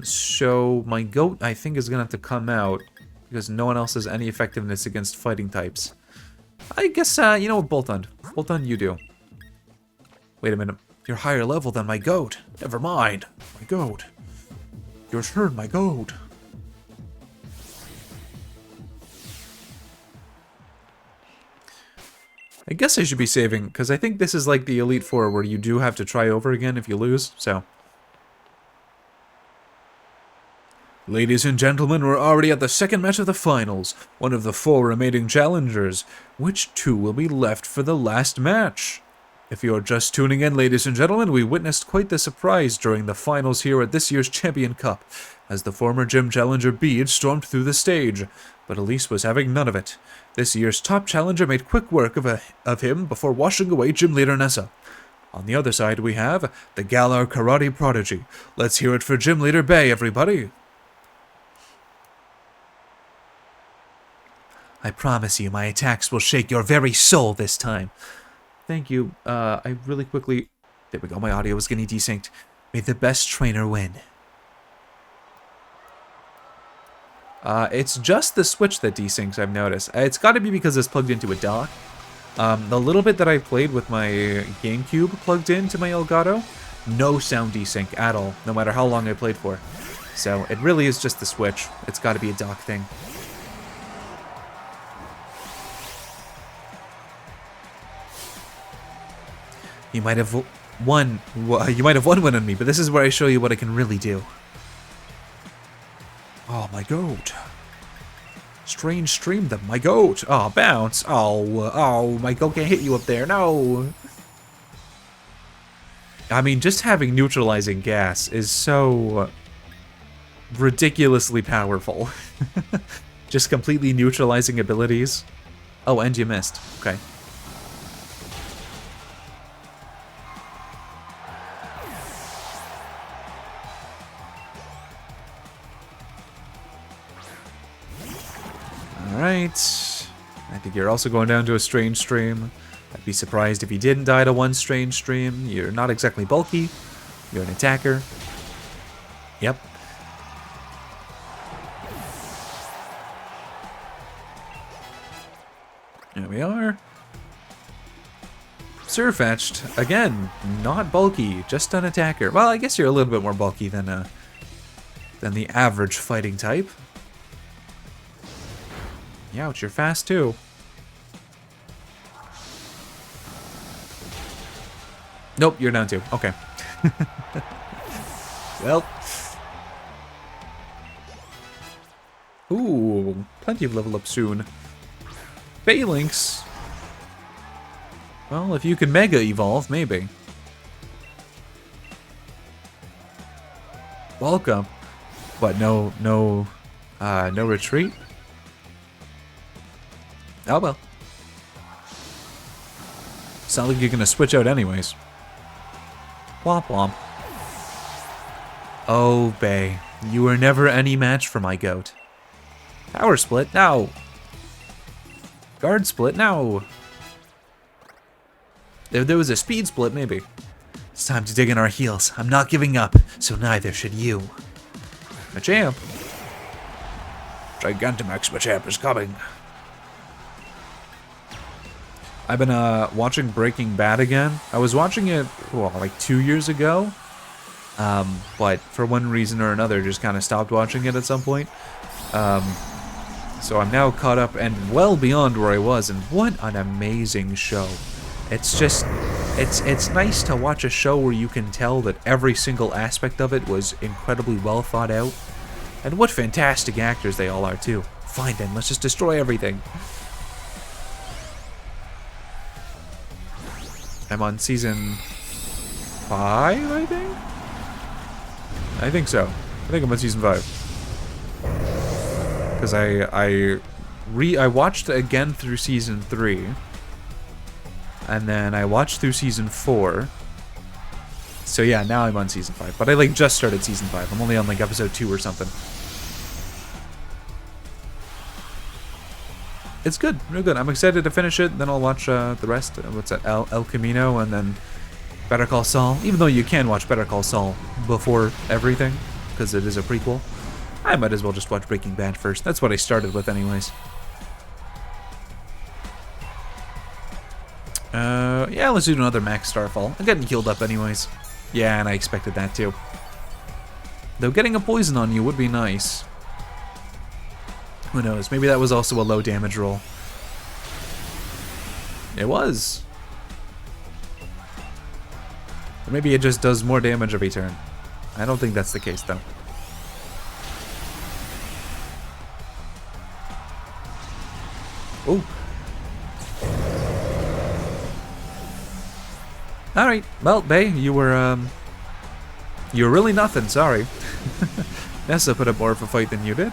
So my goat, I think, is going to have to come out because no one else has any effectiveness against fighting types. I guess, you know what, Boltund. Boltund, you do. Wait a minute. You're higher level than my goat. Never mind. My goat. Your turn, my goat. I guess I should be saving, because I think this is like the Elite Four, where you do have to try over again if you lose, so... Ladies and gentlemen, we're already at the second match of the finals, one of the 4 remaining challengers. Which 2 will be left for the last match? If you're just tuning in, ladies and gentlemen, we witnessed quite the surprise during the finals here at this year's Champion Cup, as the former gym challenger Bede stormed through the stage, but Elise was having none of it. This year's top challenger made quick work of him before washing away gym leader Nessa. On the other side, we have the Galar Karate Prodigy. Let's hear it for gym leader Bay, everybody! I promise you, my attacks will shake your very soul this time. Thank you. I really quickly... There we go, my audio was getting desynced. May the best trainer win. It's just the Switch that desyncs, I've noticed. It's got to be because it's plugged into a dock. The little bit that I played with my GameCube plugged into my Elgato, no sound desync at all, no matter how long I played for. So it really is just the Switch. It's got to be a dock thing. You might have won one on me, but this is where I show you what I can really do. Oh, my goat. Strange stream them, my goat. Oh, bounce. Oh, my goat can't hit you up there. No. I mean, just having neutralizing gas is so ridiculously powerful. Just completely neutralizing abilities. Oh, and you missed. Okay. Alright, I think you're also going down to a strange stream. I'd be surprised if you didn't die to one strange stream. You're not exactly bulky. You're an attacker. Yep. There we are. Surfetched, again, not bulky, just an attacker. Well, I guess you're a little bit more bulky than the average fighting type. Ouch, you're fast too. Nope, you're down too. Okay. Well. Ooh, plenty of level up soon. Phalanx. Well, if you can Mega Evolve, maybe. Welcome. But no retreat? Oh well. It's not like you're gonna switch out anyways. Womp womp. Oh, Bay. You were never any match for my goat. Power split? No. Guard split? No. If there was a speed split, maybe. It's time to dig in our heels. I'm not giving up, so neither should you. Machamp. Gigantamax Machamp is coming. I've been watching Breaking Bad again. I was watching it, well, like 2 years ago. But for one reason or another, just kind of stopped watching it at some point. So I'm now caught up and well beyond where I was, and what an amazing show. It's just, it's nice to watch a show where you can tell that every single aspect of it was incredibly well thought out. And what fantastic actors they all are too. Fine then, let's just destroy everything. I'm on season 5, I think? I think so. I think I'm on season 5. Because I watched again through season 3. And then I watched through season 4. So yeah, now I'm on season 5. But I like just started season 5. I'm only on like episode 2 or something. It's good, real good. I'm excited to finish it, then I'll watch the rest. What's that? El Camino, and then Better Call Saul. Even though you can watch Better Call Saul before everything, because it is a prequel, I might as well just watch Breaking Bad first. That's what I started with anyways. Yeah, let's do another Max Starfall. I'm getting healed up anyways. Yeah, and I expected that too. Though getting a poison on you would be nice. Who knows? Maybe that was also a low damage roll. It was. Or maybe it just does more damage every turn. I don't think that's the case, though. Oh. Alright, well, Bay, you were really nothing, sorry. Nessa put up more of a fight than you did.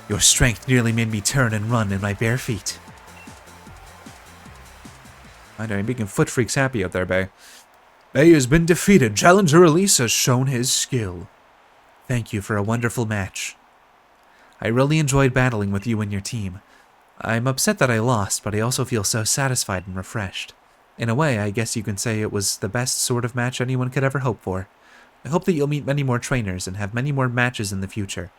Your strength nearly made me turn and run in my bare feet. I know, you're making foot freaks happy out there, Bay. Bay has been defeated. Challenger Elise has shown his skill. Thank you for a wonderful match. I really enjoyed battling with you and your team. I'm upset that I lost, but I also feel so satisfied and refreshed. In a way, I guess you can say it was the best sort of match anyone could ever hope for. I hope that you'll meet many more trainers and have many more matches in the future,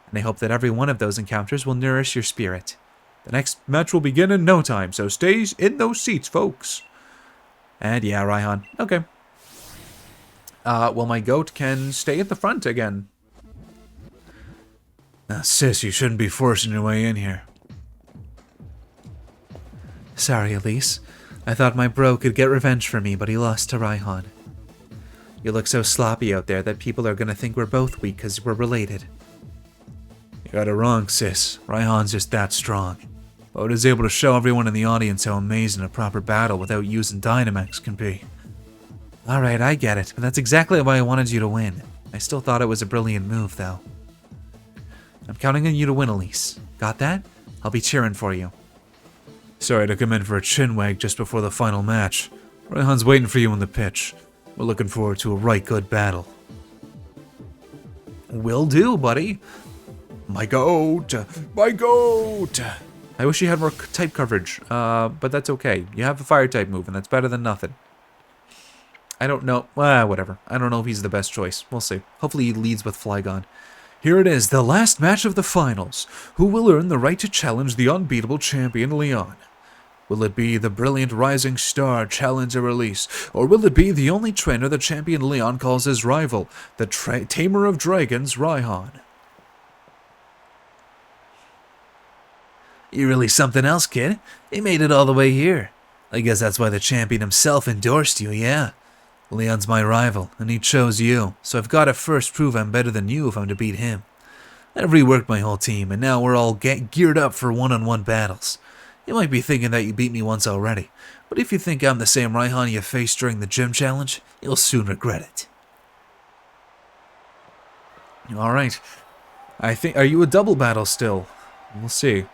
and I hope that every one of those encounters will nourish your spirit. The next match will begin in no time, so stay in those seats, folks. And yeah, Raihan. Okay. Well, my goat can stay at the front again. Sis, you shouldn't be forcing your way in here. Sorry, Elise. I thought my bro could get revenge for me, but he lost to Raihan. You look so sloppy out there that people are gonna think we're both weak because we're related. You got it wrong, sis. Raihan's just that strong. But is able to show everyone in the audience how amazing a proper battle without using Dynamax can be. Alright, I get it, but that's exactly why I wanted you to win. I still thought it was a brilliant move, though. I'm counting on you to win, Elise. Got that? I'll be cheering for you. Sorry to come in for a chinwag just before the final match. Raihan's waiting for you in the pitch. We're looking forward to a right good battle. Will do, buddy. My goat! My goat! I wish you had more type coverage, but that's okay. You have a fire type move, and that's better than nothing. I don't know. Whatever. I don't know if he's the best choice. We'll see. Hopefully he leads with Flygon. Here it is, the last match of the finals. Who will earn the right to challenge the unbeatable champion Leon? Will it be the brilliant rising star Challenger Elise, or will it be the only trainer the champion Leon calls his rival, the tamer of dragons, Raihan? You're really something else, kid. You made it all the way here. I guess that's why the champion himself endorsed you, yeah. Leon's my rival, and he chose you, so I've got to first prove I'm better than you if I'm to beat him. I've reworked my whole team, and now we're all geared up for one-on-one battles. You might be thinking that you beat me once already, but if you think I'm the same Raihan you faced during the gym challenge, you'll soon regret it. Alright. Are you a double battle still? We'll see.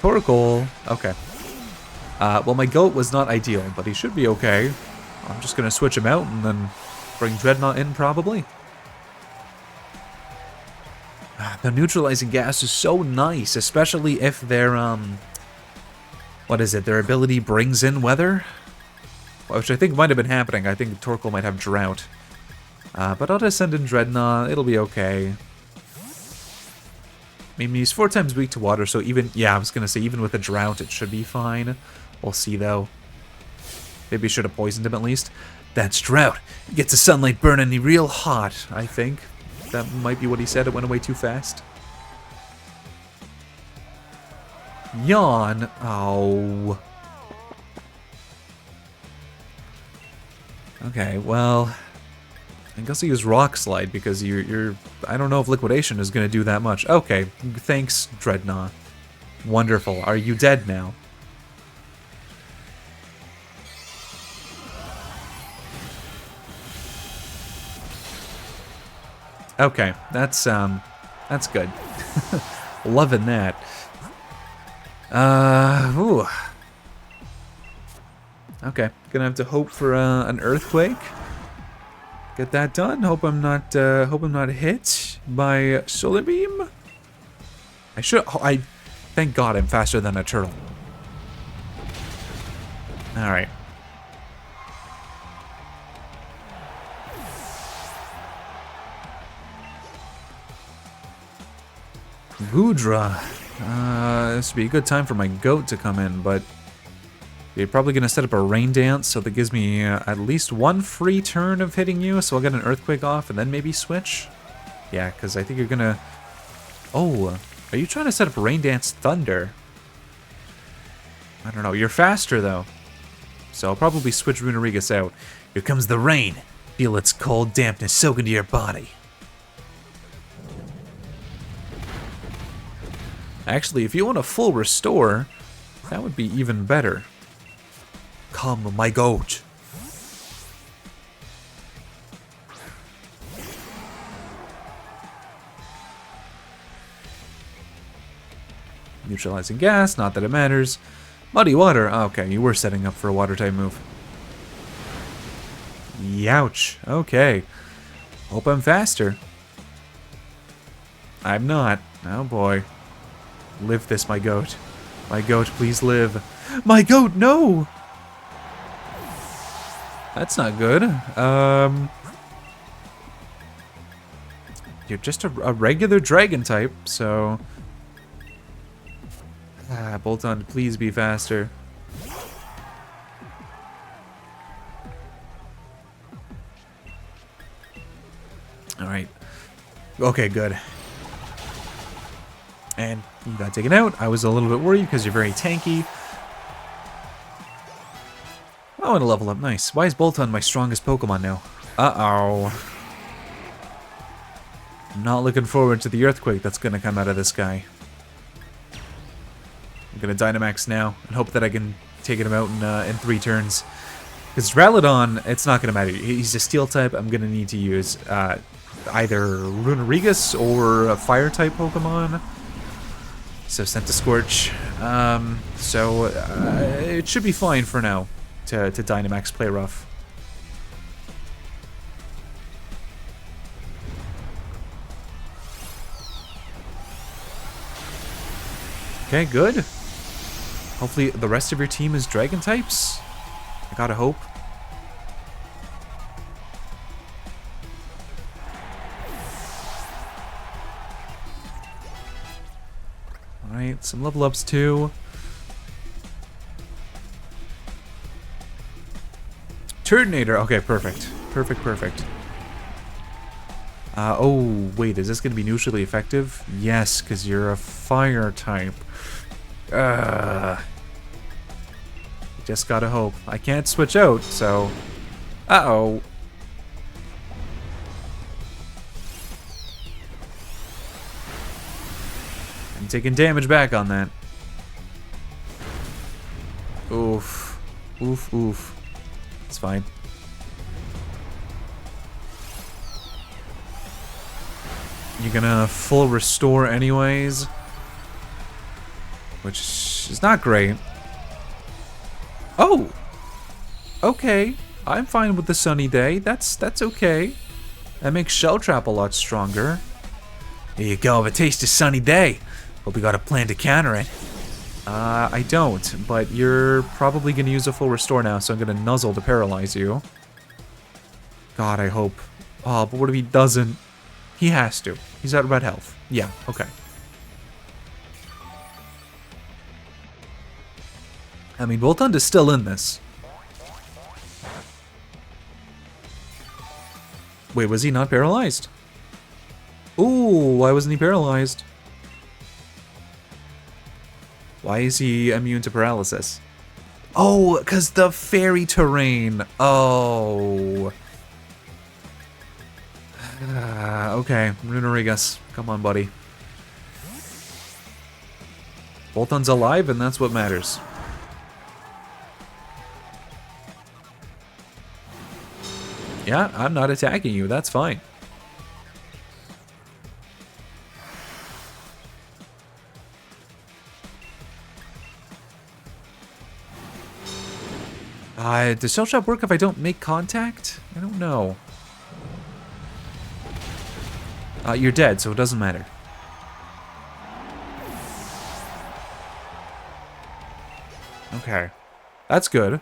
Torkoal. Okay. Well, my goat was not ideal, but he should be okay. I'm just gonna switch him out and then bring Dreadnought in, probably. The neutralizing gas is so nice, especially if their, what is it, their ability brings in weather? Which I think might have been happening. I think Torkoal might have drought. But I'll just send in Dreadnought, it'll be okay. I mean, he's 4 times weak to water, so even, yeah, I was gonna say, even with a drought, it should be fine. We'll see, though. Maybe I should have poisoned him at least. That's drought. It gets the sunlight burning real hot, I think. That might be what he said. It went away too fast. Yawn. Oh. Okay, well, I guess I'll use Rock Slide because you're I don't know if Liquidation is going to do that much. Okay, thanks, Dreadnought. Wonderful. Are you dead now? Okay, that's good. Loving that. Ooh. Okay, gonna have to hope for an earthquake. Get that done. Hope I'm not hit by Solar Beam. I thank God I'm faster than a turtle. All right. Goodra. This would be a good time for my goat to come in, but You're probably going to set up a rain dance, so that gives me at least one free turn of hitting you, so I'll get an earthquake off and then maybe switch. Yeah, because I think you're going to... Oh, are you trying to set up rain dance thunder? I don't know. You're faster, though. So I'll probably switch Runerigus out. Here comes the rain. Feel its cold dampness soak into your body. Actually, if you want a full restore, that would be even better. Come, my goat. Neutralizing gas, not that it matters. Muddy water. Oh, okay, you were setting up for a water type move. Youch. Okay. Hope I'm faster. I'm not. Oh boy. Live this, my goat. My goat, please live. My goat, no! That's not good. You're just a regular dragon type, so... Bolton, please be faster. Alright. Okay, good. And you got taken out. I was a little bit worried because you're very tanky. I want to level up. Nice. Why is Bolton my strongest Pokemon now? Uh-oh. I'm not looking forward to the earthquake that's going to come out of this guy. I'm going to Dynamax now and hope that I can take him out in 3 turns. Because Dralodon, it's not going to matter. He's a steel type. I'm going to need to use either Runerigus or a fire type Pokemon. So Scorch. It should be fine for now to Dynamax play rough. Okay, good. Hopefully the rest of your team is dragon types. I gotta hope. Alright, some level ups too. Turtonator. Okay, perfect. Perfect. Oh, wait, is this going to be neutrally effective? Yes, because you're a fire type. Just gotta hope. I can't switch out, so... Uh-oh. I'm taking damage back on that. Oof. Oof. It's fine. You're gonna full restore anyways, which is not great. Oh! Okay. I'm fine with the sunny day. That's okay. That makes Shell Trap a lot stronger. Here you go, have a taste of sunny day. Hope you got a plan to counter it. I don't, but you're probably gonna use a full restore now, so I'm gonna nuzzle to paralyze you. God, I hope. Oh, but what if he doesn't? He has to. He's at red health. Yeah, okay. I mean, Voltund is still in this. Wait, was he not paralyzed? Ooh, why wasn't he paralyzed? Why is he immune to paralysis? Oh, because the fairy terrain. Oh. Okay, Runerigus. Come on, buddy. Voltund's alive, and that's what matters. Yeah, I'm not attacking you. That's fine. Does Shell Shock work if I don't make contact? I don't know. You're dead, so it doesn't matter. Okay. That's good.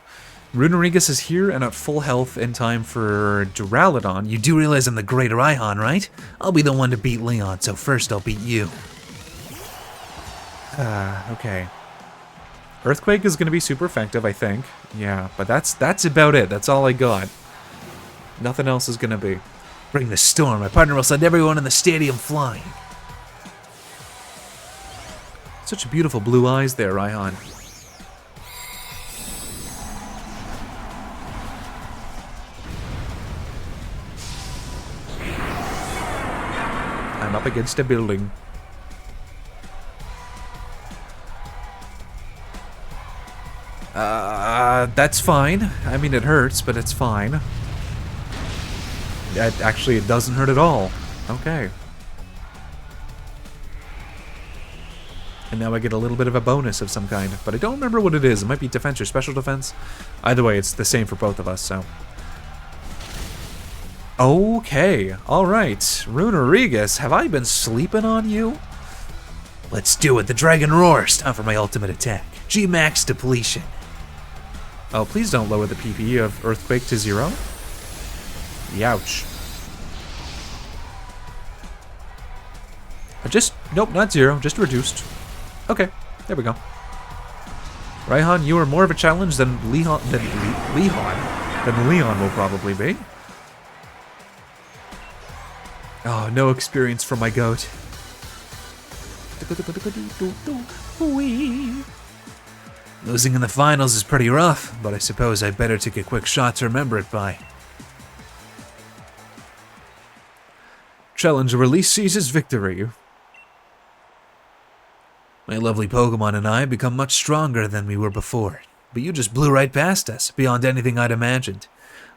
Runerigus is here and at full health in time for Duraludon. You do realize I'm the greater Ihon, right? I'll be the one to beat Leon, so first I'll beat you. Okay. Earthquake is going to be super effective, I think. Yeah, but that's about it. That's all I got. Nothing else is going to be. Bring the storm. My partner will send everyone in the stadium flying. Such beautiful blue eyes there, Raihan. I'm up against a building. That's fine. I mean, it hurts, but it's fine. Actually, it doesn't hurt at all. Okay. And now I get a little bit of a bonus of some kind, but I don't remember what it is. It might be defense or special defense. Either way, it's the same for both of us, so. Okay, alright. Rune Rodriguez, have I been sleeping on you? Let's do it. The dragon roars. Time for my ultimate attack. G-Max depletion. Oh, please don't lower the PP of Earthquake to 0. Youch. Nope, not 0, just reduced. Okay, there we go. Raihan, you are more of a challenge than Leon will probably be. Oh, no experience from my goat. Losing in the finals is pretty rough, but I suppose I better take a quick shot to remember it by. Challenge release seizes victory. My lovely Pokemon and I become much stronger than we were before, but you just blew right past us, beyond anything I'd imagined.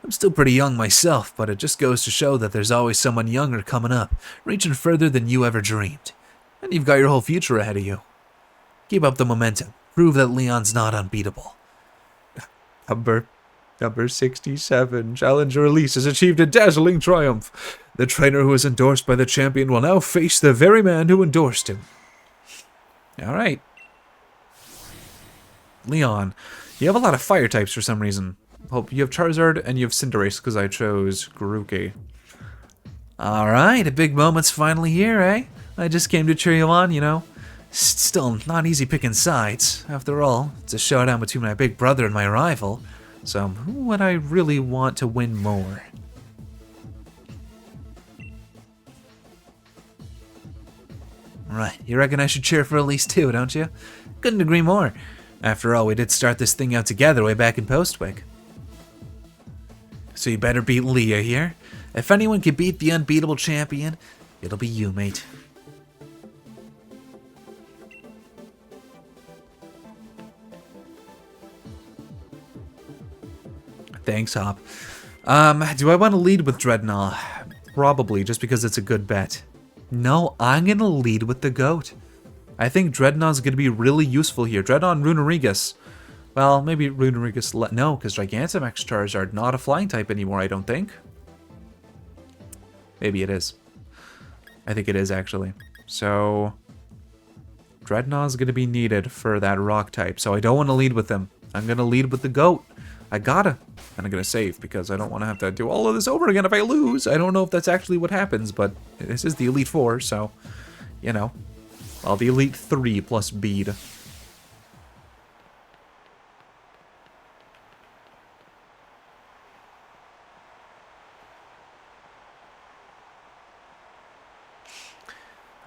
I'm still pretty young myself, but it just goes to show that there's always someone younger coming up, reaching further than you ever dreamed. And you've got your whole future ahead of you. Keep up the momentum. Prove that Leon's not unbeatable. Number 67. Challenger Release has achieved a dazzling triumph. The trainer who is endorsed by the champion will now face the very man who endorsed him. Alright. Leon, you have a lot of fire types for some reason. Hope you have Charizard and you have Cinderace because I chose Grookey. Alright, a big moment's finally here, eh? I just came to cheer you on, you know. Still not easy picking sides. After all, it's a showdown between my big brother and my rival. So, who would I really want to win more? Right, you reckon I should cheer for at least 2, don't you? Couldn't agree more. After all, we did start this thing out together way back in Postwick. So you better beat Leah here. If anyone can beat the unbeatable champion, it'll be you, mate. Thanks, Hop. Do I want to lead with Dreadnought? Probably, just because it's a good bet. No, I'm going to lead with the GOAT. I think Dreadnought's going to be really useful here. Dreadnought and Runerigus. Well, maybe Runerigus... No, because Gigantamax Charizard not a flying type anymore, I don't think. Maybe it is. I think it is, actually. So... Dreadnought's going to be needed for that rock type, so I don't want to lead with him. I'm going to lead with the GOAT. I gotta. And I'm going to save, because I don't want to have to do all of this over again if I lose. I don't know if that's actually what happens, but this is the Elite Four, so, you know. Well, the Elite 3 plus Bead.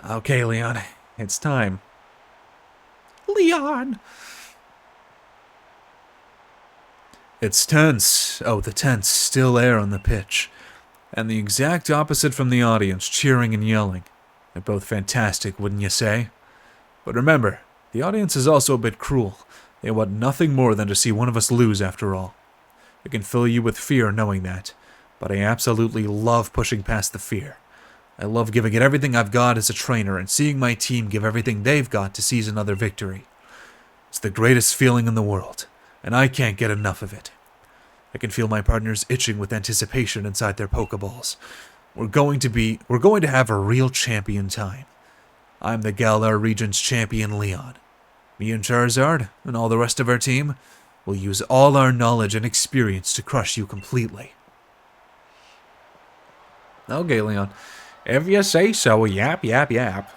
Okay, Leon. It's time. Leon! It's tense. Oh, the tense, still air on the pitch. And the exact opposite from the audience, cheering and yelling. They're both fantastic, wouldn't you say? But remember, the audience is also a bit cruel. They want nothing more than to see one of us lose, after all. It can fill you with fear knowing that, but I absolutely love pushing past the fear. I love giving it everything I've got as a trainer and seeing my team give everything they've got to seize another victory. It's the greatest feeling in the world, and I can't get enough of it. I can feel my partners itching with anticipation inside their Pokeballs. We're going to have a real champion time. I'm the Galar region's champion, Leon. Me and Charizard, and all the rest of our team, will use all our knowledge and experience to crush you completely. Okay, Leon. If you say so, yap, yap, yap.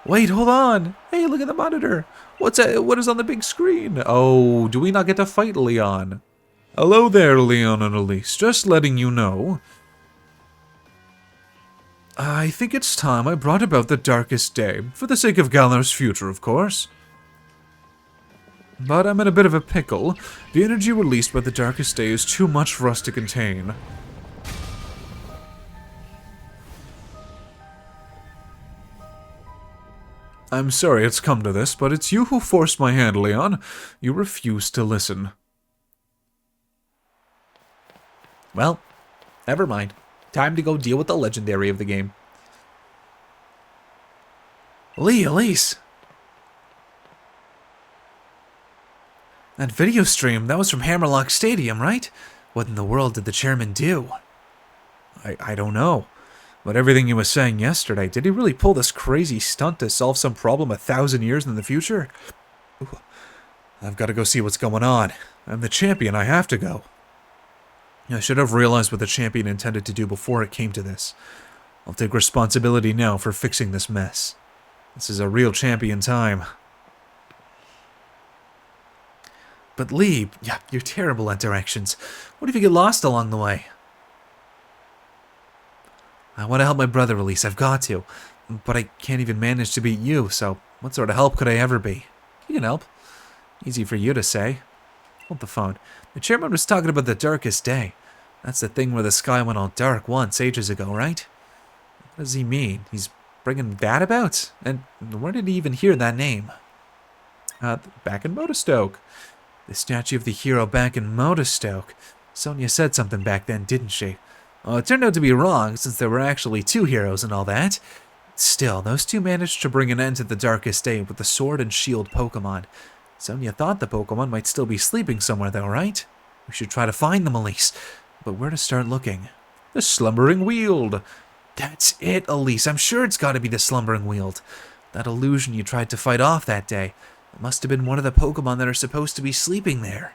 Wait, hold on. Hey, look at the monitor. What is on the big screen? Oh, do we not get to fight Leon? Hello there, Leon and Elise. Just letting you know. I think it's time I brought about the darkest day, for the sake of Galar's future, of course. But I'm in a bit of a pickle. The energy released by the darkest day is too much for us to contain. I'm sorry it's come to this, but it's you who forced my hand, Leon. You refused to listen. Well, never mind. Time to go deal with the legendary of the game. Elise! That video stream, that was from Hammerlock Stadium, right? What in the world did the chairman do? I don't know. But everything he was saying yesterday, did he really pull this crazy stunt to solve some problem 1,000 years in the future? Ooh, I've got to go see what's going on. I'm the champion, I have to go. I should have realized what the champion intended to do before it came to this. I'll take responsibility now for fixing this mess. This is a real champion time. But Lee, yeah, you're terrible at directions. What if you get lost along the way? I want to help my brother, Elise. I've got to. But I can't even manage to beat you, so what sort of help could I ever be? You can help. Easy for you to say. Hold the phone. The chairman was talking about the darkest day. That's the thing where the sky went all dark once, ages ago, right? What does he mean? He's bringing that about? And where did he even hear that name? Back in Modestoke. The statue of the hero back in Modestoke. Sonia said something back then, didn't she? Oh, it turned out to be wrong, since there were actually two heroes and all that. Still, those two managed to bring an end to the darkest day with the sword and shield Pokémon. Sonia thought the Pokémon might still be sleeping somewhere though, right? We should try to find them, Elise. But where to start looking? The Slumbering Weald. That's it, Elise. I'm sure it's got to be the Slumbering Weald. That illusion you tried to fight off that day. It must have been one of the Pokémon that are supposed to be sleeping there.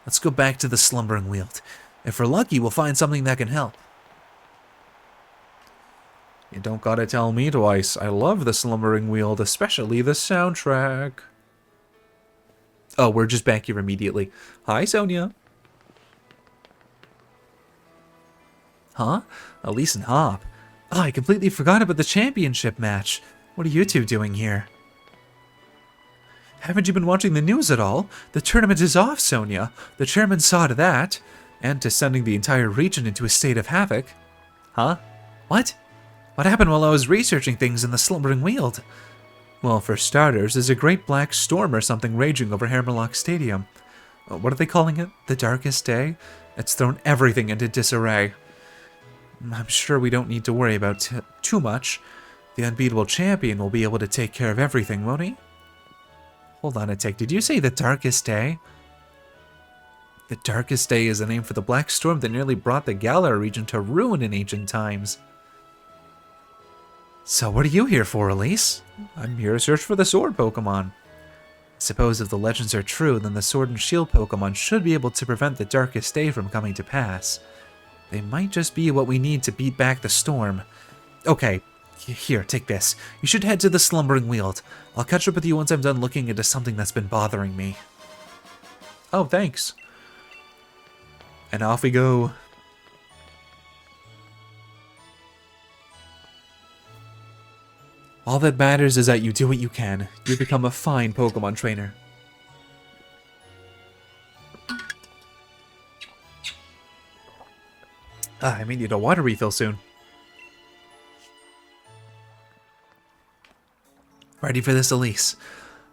Let's go back to the Slumbering Weald. If we're lucky, we'll find something that can help. You don't gotta tell me twice. I love the Slumbering Weald, especially the soundtrack. Oh, we're just back here immediately. Hi, Sonia. Huh? Elise and Hop. Oh, I completely forgot about the championship match. What are you two doing here? Haven't you been watching the news at all? The tournament is off, Sonia. The chairman saw to that. And to sending the entire region into a state of havoc. Huh? What? What happened while I was researching things in the Slumbering Weald? Well, for starters, there's a great black storm or something raging over Hammerlock Stadium. What are they calling it? The darkest day? It's thrown everything into disarray. I'm sure we don't need to worry about too much. The unbeatable champion will be able to take care of everything, won't he? Hold on a tick. Did you say the darkest day? The darkest day is the name for the black storm that nearly brought the Galar region to ruin in ancient times. So what are you here for, Elise? I'm here to search for the sword Pokemon. I suppose if the legends are true, then the sword and shield Pokemon should be able to prevent the darkest day from coming to pass. They might just be what we need to beat back the storm. Okay, here, take this. You should head to the Slumbering Weald. I'll catch up with you once I'm done looking into something that's been bothering me. Oh, thanks. And off we go. All that matters is that you do what you can. You become a fine Pokemon trainer. I may need a water refill soon. Ready for this, Elise?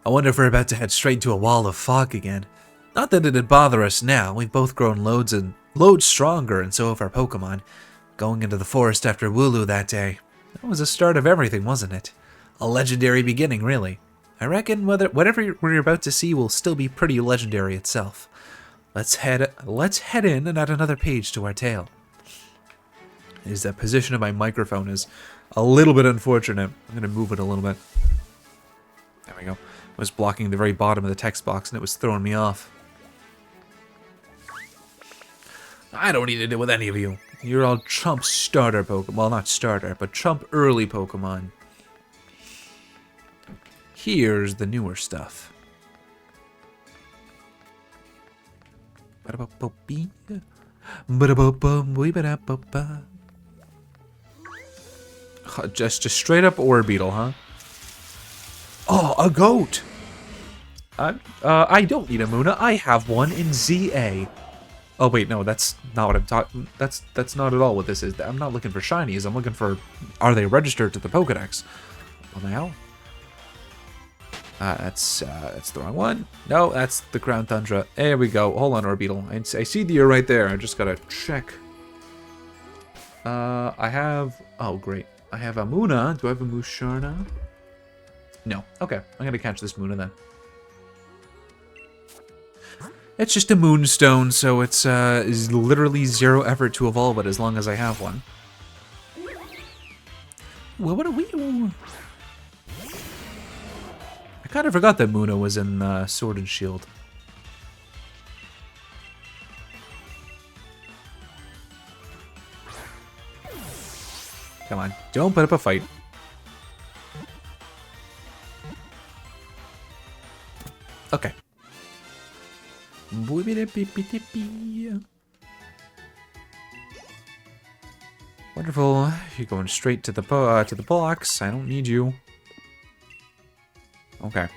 I wonder if we're about to head straight into a wall of fog again. Not that it'd bother us now. We've both grown loads stronger, and so have our Pokemon. Going into the forest after Wooloo that day. That was the start of everything, wasn't it? A legendary beginning, really. I reckon whatever we're about to see will still be pretty legendary itself. Let's head in and add another page to our tale. The position of my microphone is a little bit unfortunate. I'm going to move it a little bit. There we go. I was blocking the very bottom of the text box and it was throwing me off. I don't need to deal with any of you. You're all chump starter Pokemon. Well, not starter, but chump early Pokemon. Here's the newer stuff. Just straight up Orbeetle, huh? Oh, a goat! I don't need a Muna. I have one in ZA. Oh wait, no, that's not what I'm talking. That's not at all what this is. I'm not looking for shinies. I'm looking for, are they registered to the Pokedex? What the hell? That's the wrong one. No, that's the Ground Tundra. There we go. Hold on, Orbeetle. I see that you're right there. I just gotta check. I have. Oh great. I have a Muna. Do I have a Musharna? No. Okay, I'm gonna catch this Muna then. It's just a Moonstone, so it's is literally zero effort to evolve it as long as I have one. Well, what are we doing? I kind of forgot that Muna was in Sword and Shield. Come on, don't put up a fight. Okay. Wonderful. You're going straight to the box. I don't need you. Okay.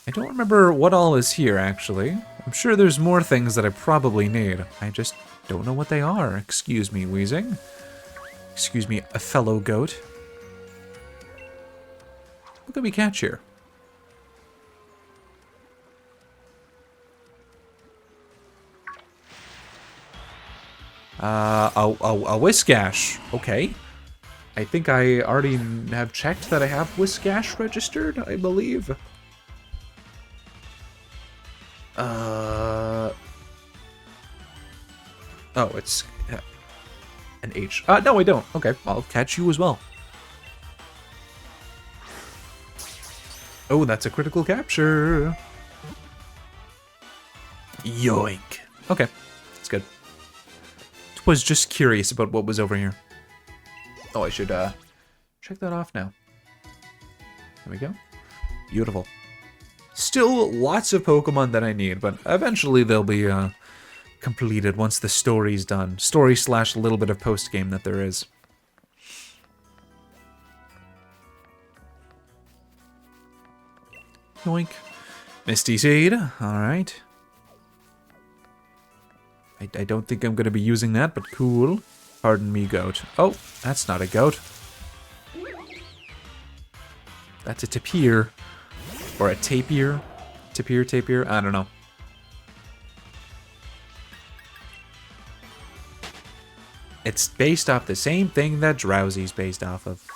I don't remember what all is here, actually. I'm sure there's more things that I probably need. I just don't know what they are. Excuse me, Weezing. Excuse me, a fellow goat. What can we catch here? A Whiscash. Okay. I think I already have checked that I have Whiscash registered, I believe. Oh, it's an H. No, I don't. Okay, I'll catch you as well. Oh, that's a critical capture. Yoink. Okay, that's good. Was just curious about what was over here. Oh, I should check that off now. There we go. Beautiful. Still lots of Pokemon that I need, but eventually they'll be completed once the story's done. Story / little bit of post-game that there is. Yoink. Misty Seed. Alright. I don't think I'm going to be using that, but cool. Pardon me, goat. Oh, that's not a goat. That's a tapir. Or a tapir. Tapir. I don't know. It's based off the same thing that Drowsy's based off of.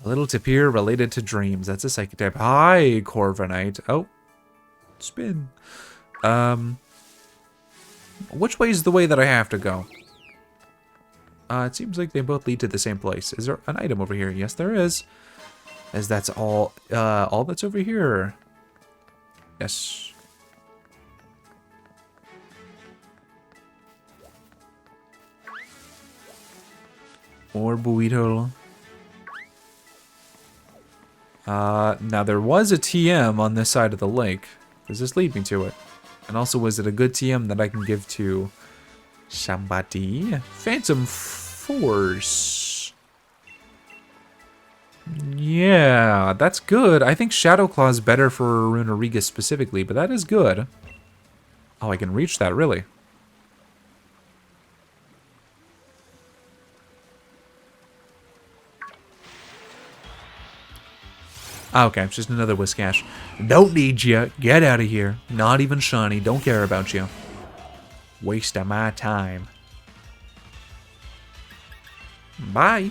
A little tapir related to dreams. That's a psychic type. Hi, Corviknight. Oh. Spin. Which way is the way that I have to go? It seems like they both lead to the same place. Is there an item over here? Yes, there is. As that's all that's over here. Yes. More Buito. Now there was a TM on this side of the lake. Does this lead me to it? And also, was it a good TM that I can give to somebody? Phantom Force. Yeah, that's good. I think Shadow Claw's better for Runeriga specifically, but that is good. Oh, I can reach that, really. Okay, it's just another Whiscash. Don't need you. Get out of here. Not even shiny. Don't care about you. Waste of my time. Bye.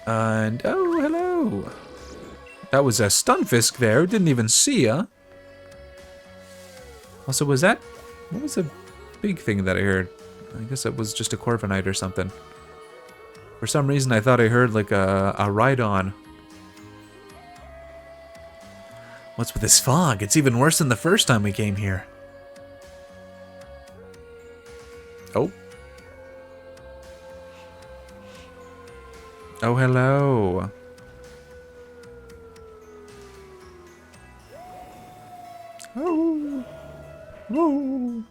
And oh, hello. That was a Stunfisk there. Didn't even see ya. Also, was that... What was the big thing that I heard? I guess it was just a Corviknight or something. For some reason, I thought I heard like a Rhydon. What's with this fog? It's even worse than the first time we came here. Oh. Oh, hello. Oh. Oh.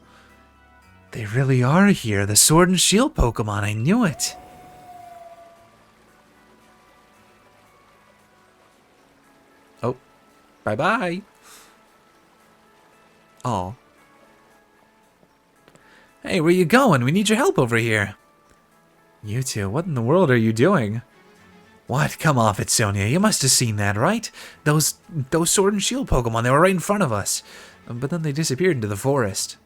They really are here. The Sword and Shield Pokemon. I knew it. Oh. Bye-bye. Oh. Hey, where you going? We need your help over here. You two, what in the world are you doing? What? Come off it, Sonia. You must have seen that, right? Those Sword and Shield Pokemon, they were right in front of us. But then they disappeared into the forest.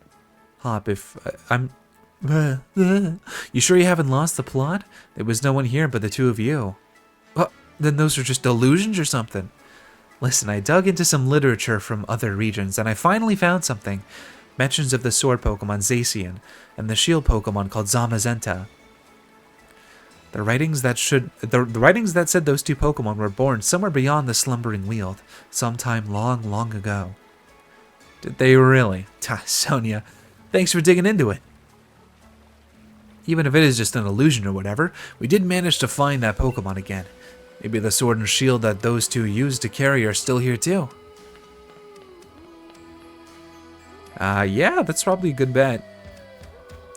Hop, if I'm... You sure you haven't lost the plot? There was no one here but the two of you. Oh, then those are just delusions or something. Listen, I dug into some literature from other regions, and I finally found something. Mentions of the sword Pokemon Zacian, and the shield Pokemon called Zamazenta. The writings that said those two Pokemon were born somewhere beyond the Slumbering Weald, sometime long, long ago. Did they really? Sonia, thanks for digging into it. Even if it is just an illusion or whatever, we did manage to find that Pokemon again. Maybe the sword and shield that those two used to carry are still here too. Yeah, that's probably a good bet.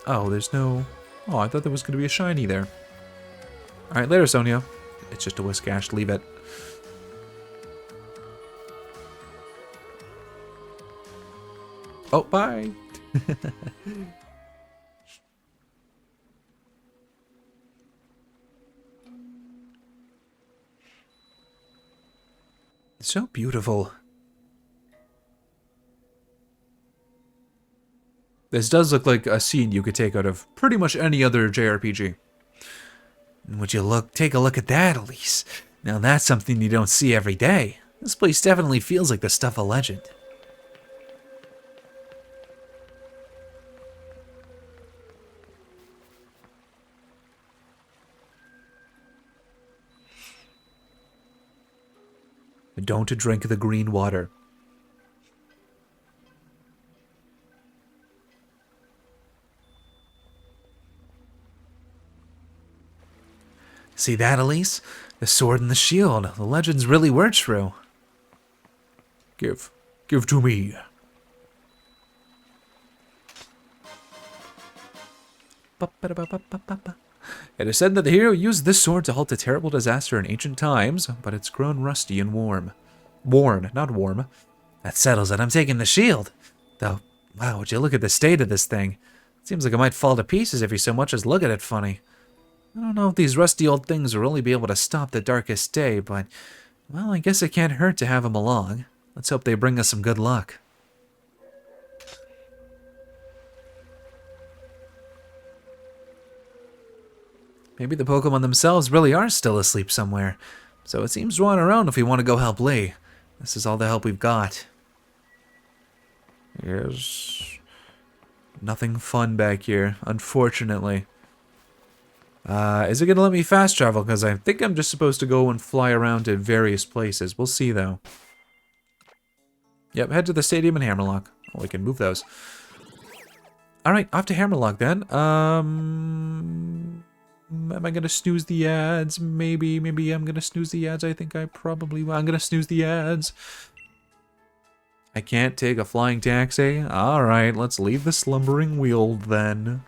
Oh, there's no... Oh, I thought there was going to be a shiny there. Alright, later, Sonia. It's just a Whiscash, leave it. Oh, bye! It's so beautiful. This does look like a scene you could take out of pretty much any other JRPG. Would you take a look at that, Elise? Now that's something you don't see every day. This place definitely feels like the stuff of legend. Don't drink the green water. See that, Elise? The sword and the shield. The legends really were true. Give to me. It is said that the hero used this sword to halt a terrible disaster in ancient times, but it's grown rusty and worn, not warm. That settles it. I'm taking the shield. Though, wow, would you look at the state of this thing? It seems like it might fall to pieces if you so much as look at it funny. I don't know if these rusty old things will really be able to stop the darkest day, but, well, I guess it can't hurt to have them along. Let's hope they bring us some good luck. Maybe the Pokemon themselves really are still asleep somewhere, so it seems we're on our own if we want to go help Lee. This is all the help we've got. Yes. Nothing fun back here, unfortunately. Is it going to let me fast travel? Because I think I'm just supposed to go and fly around to various places. We'll see, though. Yep, head to the stadium in Hammerlock. Oh, we can move those. Alright, off to Hammerlock, then. Am I going to snooze the ads? Maybe I'm going to snooze the ads. I think I probably will. I'm going to snooze the ads. I can't take a flying taxi? Alright, let's leave the Slumbering Weald, then.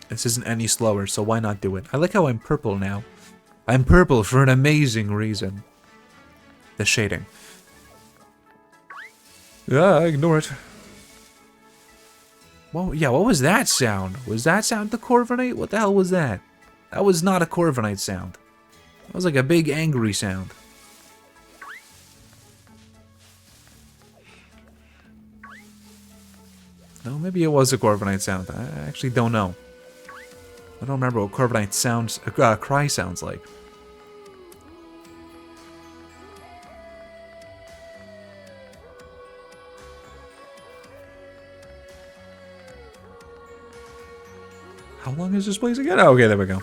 This isn't any slower, so why not do it? I like how I'm purple now. I'm purple for an amazing reason. The shading. Yeah, ignore it. Well, yeah, what was that sound? Was that sound the Corviknight? What the hell was that? That was not a Corviknight sound. That was like a big angry sound. No, maybe it was a Corviknight sound. I actually don't know. I don't remember what Corviknight sounds, cry sounds like. How long is this place again? Oh, okay, there we go.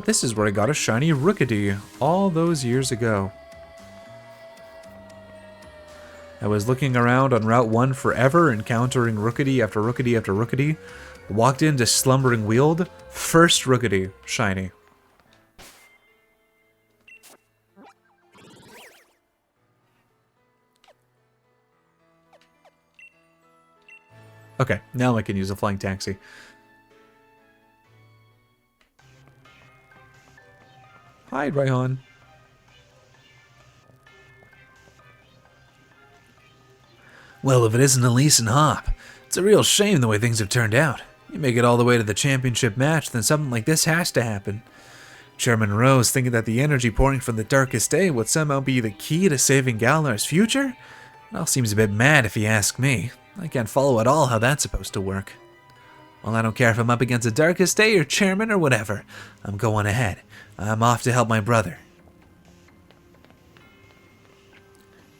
This is where I got a shiny Rookity all those years ago. I was looking around on Route 1 forever, encountering Rookity after Rookity after Rookity. Walked into Slumbering Weald, first Rookity, shiny. Okay, now I can use a flying taxi. Hi, Raihan. Well, if it isn't Elise and Hop, it's a real shame the way things have turned out. You make it all the way to the championship match, then something like this has to happen. Chairman Rose thinking that the energy pouring from the darkest day would somehow be the key to saving Galar's future? It all seems a bit mad if you ask me. I can't follow at all how that's supposed to work. Well, I don't care if I'm up against the darkest day or chairman or whatever. I'm going ahead. I'm off to help my brother.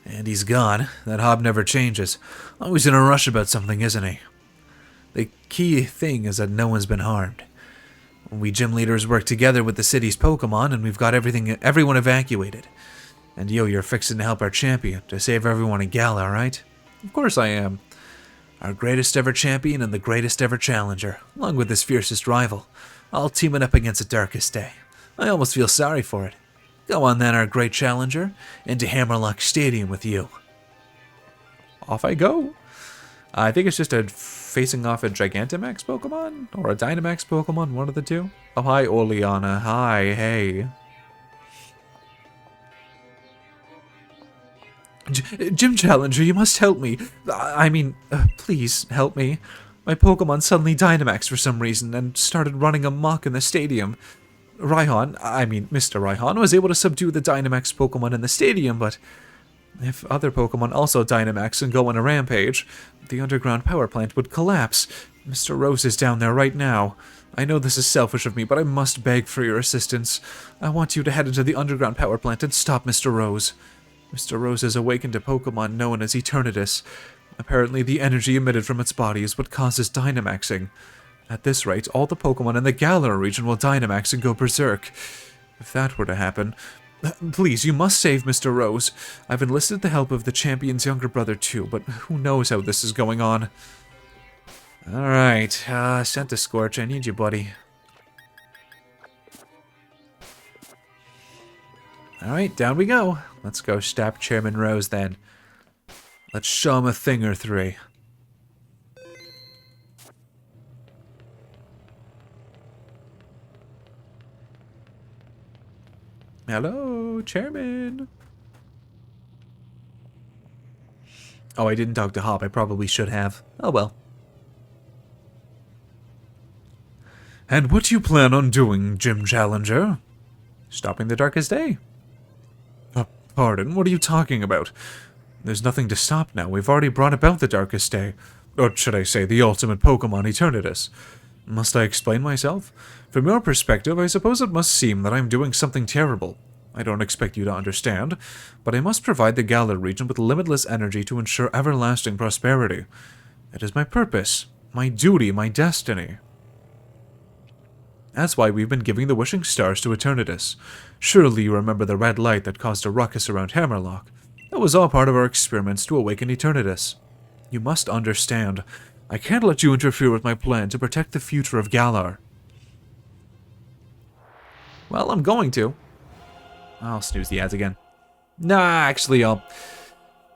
And he's gone. That Hob never changes. Always in a rush about something, isn't he? The key thing is that no one's been harmed. We gym leaders work together with the city's Pokémon, and we've got everyone evacuated. And you're fixing to help our champion, to save everyone in Galar, right? Of course I am. Our greatest ever champion and the greatest ever challenger, along with his fiercest rival, all teaming up against the darkest day. I almost feel sorry for it. Go on then, our great challenger, into Hammerlock Stadium with you. Off I go. I think it's just facing off a Gigantamax Pokemon, or a Dynamax Pokemon, one of the two. Oh, hi, Oleana. Hi, hey. Gym Challenger, you must help me. Please, help me. My Pokemon suddenly Dynamaxed for some reason, and started running amok in the stadium. Mr. Raihan, was able to subdue the Dynamax Pokemon in the stadium, but if other Pokemon also Dynamax and go on a rampage, the underground power plant would collapse. Mr. Rose is down there right now. I know this is selfish of me, but I must beg for your assistance. I want you to head into the underground power plant and stop Mr. Rose. Mr. Rose has awakened a Pokemon known as Eternatus. Apparently the energy emitted from its body is what causes Dynamaxing. At this rate, all the Pokemon in the Galar region will Dynamax and go berserk. If that were to happen... Please, you must save Mr. Rose. I've enlisted the help of the champion's younger brother too, but who knows how this is going on. Alright, Scentiscorch, I need you, buddy. Alright, down we go. Let's go stop Chairman Rose then. Let's show him a thing or three. Hello, Chairman. Oh, I didn't talk to Hop. I probably should have. Oh well. And what do you plan on doing, Gym Challenger? Stopping the darkest day. Pardon, what are you talking about? There's nothing to stop now. We've already brought about the darkest day. Or should I say, the ultimate Pokemon, Eternatus. Must I explain myself? From your perspective, I suppose it must seem that I'm doing something terrible. I don't expect you to understand, but I must provide the Galar region with limitless energy to ensure everlasting prosperity. It is my purpose, my duty, my destiny. That's why we've been giving the wishing stars to Eternatus. Surely you remember the red light that caused a ruckus around Hammerlock. That was all part of our experiments to awaken Eternatus. You must understand, I can't let you interfere with my plan to protect the future of Galar. Well, I'm going to. I'll snooze the ads again. Nah, actually,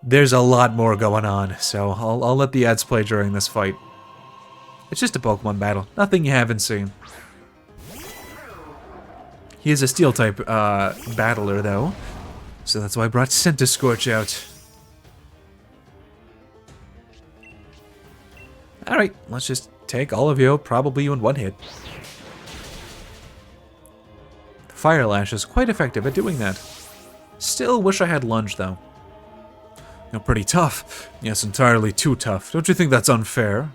there's a lot more going on, so I'll let the ads play during this fight. It's just a Pokemon battle, nothing you haven't seen. He is a Steel-type battler, though, so that's why I brought Scentiscorch out. Alright, let's just take all of you, probably you in one hit. Fire Lash is quite effective at doing that. Still wish I had Lunge, though. You're pretty tough. Yes, entirely too tough. Don't you think that's unfair?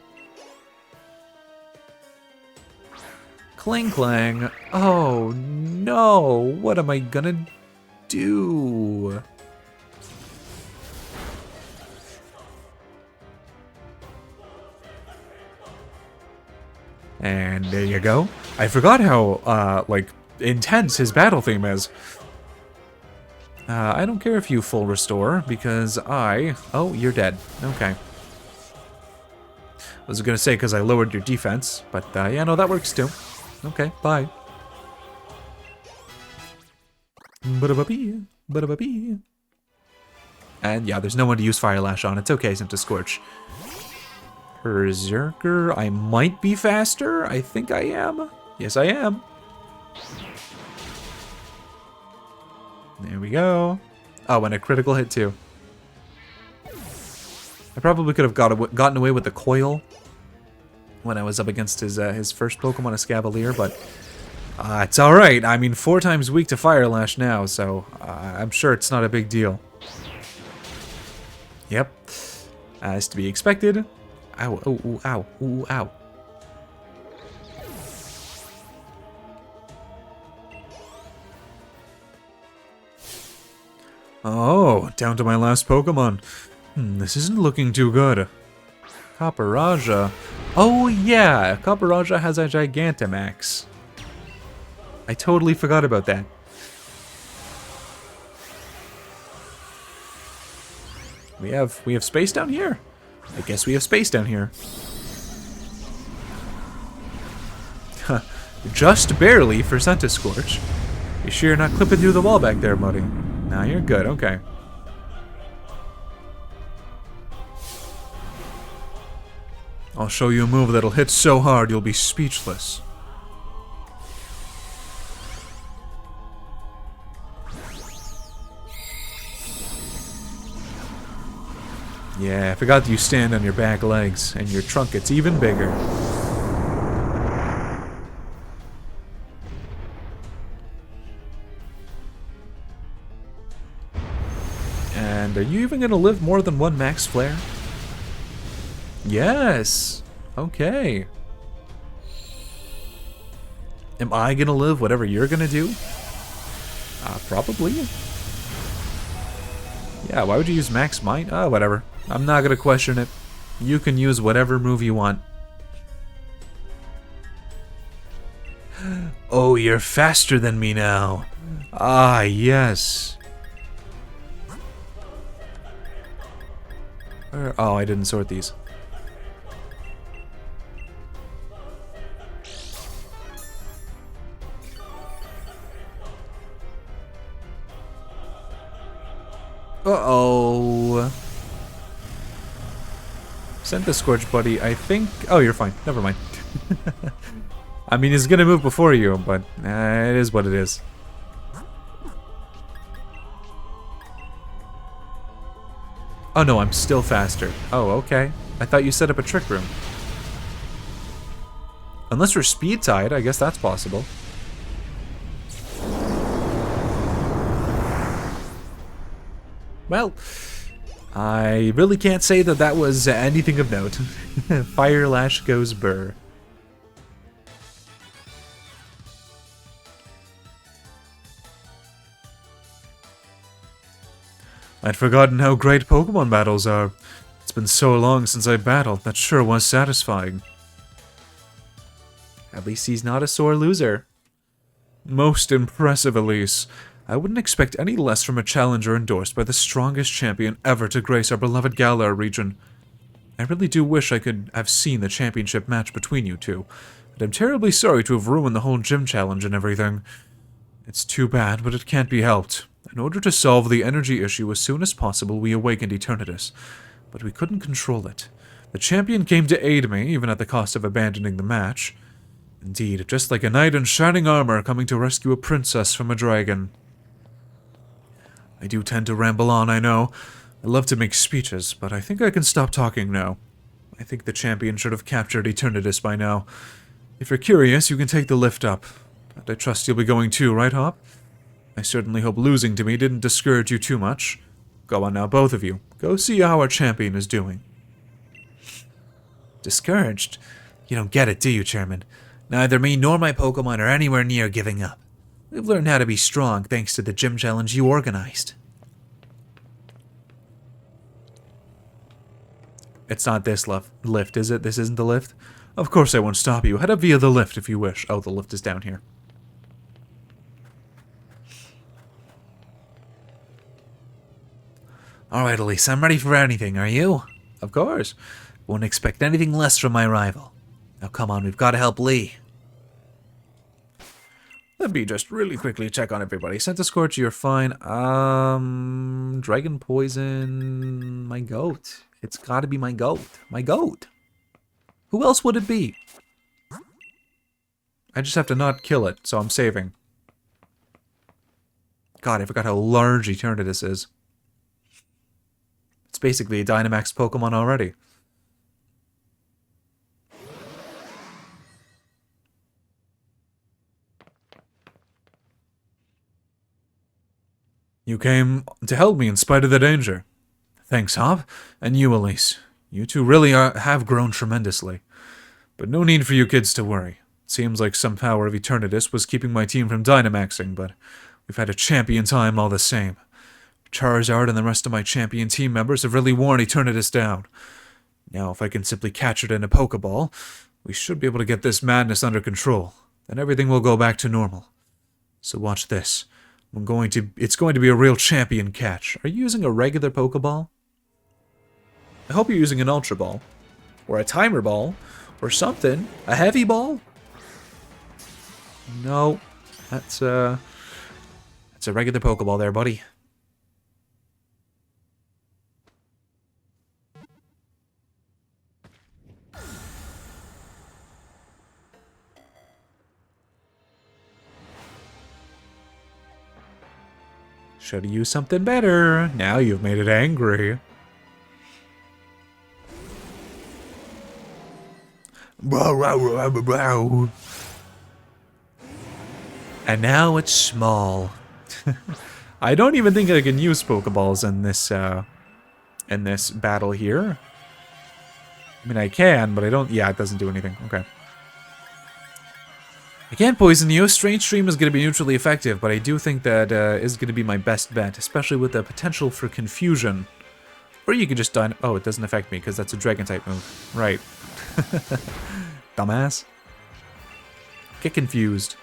Clang clang. Oh no, what am I gonna do? And there you go. I forgot how, intense his battle theme is. I don't care if you full restore, because I... Oh, you're dead. Okay. I was gonna say because I lowered your defense, but yeah, no, that works too. Okay, bye. And yeah, there's no one to use Fire Lash on. It's okay, since it's Scorch. Berserker, I might be faster. I think I am. Yes, I am. There we go. Oh, and a critical hit too. I probably could have gotten away with the coil when I was up against his first Pokemon, a Scavalier, but it's alright. I mean, 4 times weak to Fire Lash now, so I'm sure it's not a big deal. Yep. As to be expected. Ow, oh, ooh, ow, ooh, ow. Oh, down to my last Pokemon. This isn't looking too good. Copperajah. Oh yeah, Copperajah has a Gigantamax. I totally forgot about that. We have space down here. I guess we have space down here. Just barely for Centiskorch. You sure you're not clipping through the wall back there, buddy? Nah, you're good, okay. I'll show you a move that'll hit so hard you'll be speechless. Yeah, I forgot that you stand on your back legs, and your trunk gets even bigger. And are you even gonna live more than 1 max flare? Yes! Okay. Am I gonna live whatever you're gonna do? Probably. Yeah, why would you use max might? Whatever. I'm not gonna question it. You can use whatever move you want. Oh, you're faster than me now. Ah, yes. Oh, I didn't sort these. Uh-oh. Sent the Scorch, buddy. I think... Oh, you're fine. Never mind. I mean, he's gonna move before you, but it is what it is. Oh no, I'm still faster. Oh, okay. I thought you set up a trick room. Unless we're speed tied, I guess that's possible. Well, I really can't say that that was anything of note. Fire Lash goes burr. I'd forgotten how great Pokemon battles are. It's been so long since I battled, that sure was satisfying. At least he's not a sore loser. Most impressive, Elise. I wouldn't expect any less from a challenger endorsed by the strongest champion ever to grace our beloved Galar region. I really do wish I could have seen the championship match between you two, but I'm terribly sorry to have ruined the whole gym challenge and everything. It's too bad, but it can't be helped. In order to solve the energy issue as soon as possible, we awakened Eternatus, but we couldn't control it. The champion came to aid me, even at the cost of abandoning the match. Indeed, just like a knight in shining armor coming to rescue a princess from a dragon. I do tend to ramble on, I know. I love to make speeches, but I think I can stop talking now. I think the champion should have captured Eternatus by now. If you're curious, you can take the lift up. And I trust you'll be going too, right, Hop? I certainly hope losing to me didn't discourage you too much. Go on now, both of you. Go see how our champion is doing. Discouraged? You don't get it, do you, Chairman? Neither me nor my Pokemon are anywhere near giving up. We've learned how to be strong thanks to the gym challenge you organized. It's not this lift, is it? This isn't the lift? Of course I won't stop you. Head up via the lift if you wish. Oh, the lift is down here. Alright, Elise, I'm ready for anything, are you? Of course. Won't expect anything less from my rival. Now come on, we've got to help Lee. Let me just really quickly check on everybody. Santa Scorch, you're fine. Dragon Poison... My goat. It's gotta be my goat. My goat! Who else would it be? I just have to not kill it, so I'm saving. God, I forgot how large Eternatus is. It's basically a Dynamax Pokemon already. You came to help me in spite of the danger. Thanks, Hop. And you, Elise. You two really have grown tremendously. But no need for you kids to worry. It seems like some power of Eternatus was keeping my team from Dynamaxing, but we've had a champion time all the same. Charizard and the rest of my champion team members have really worn Eternatus down. Now, if I can simply catch it in a Pokeball, we should be able to get this madness under control. Then everything will go back to normal. So watch this. It's going to be a real champion catch. Are you using a regular Pokeball? I hope you're using an Ultra Ball. Or a Timer Ball. Or something. A Heavy Ball? No. That's a regular Pokeball there, buddy. Should have used something better. Now you've made it angry. And now it's small. I don't even think I can use Pokeballs in this battle here. I mean, I can, but I don't... Yeah, it doesn't do anything. Okay. I can't poison you. Strange Stream is going to be neutrally effective, but I do think that is going to be my best bet, especially with the potential for confusion. Or you can just die... Oh, it doesn't affect me, because that's a Dragon-type move. Right. Dumbass. Get confused.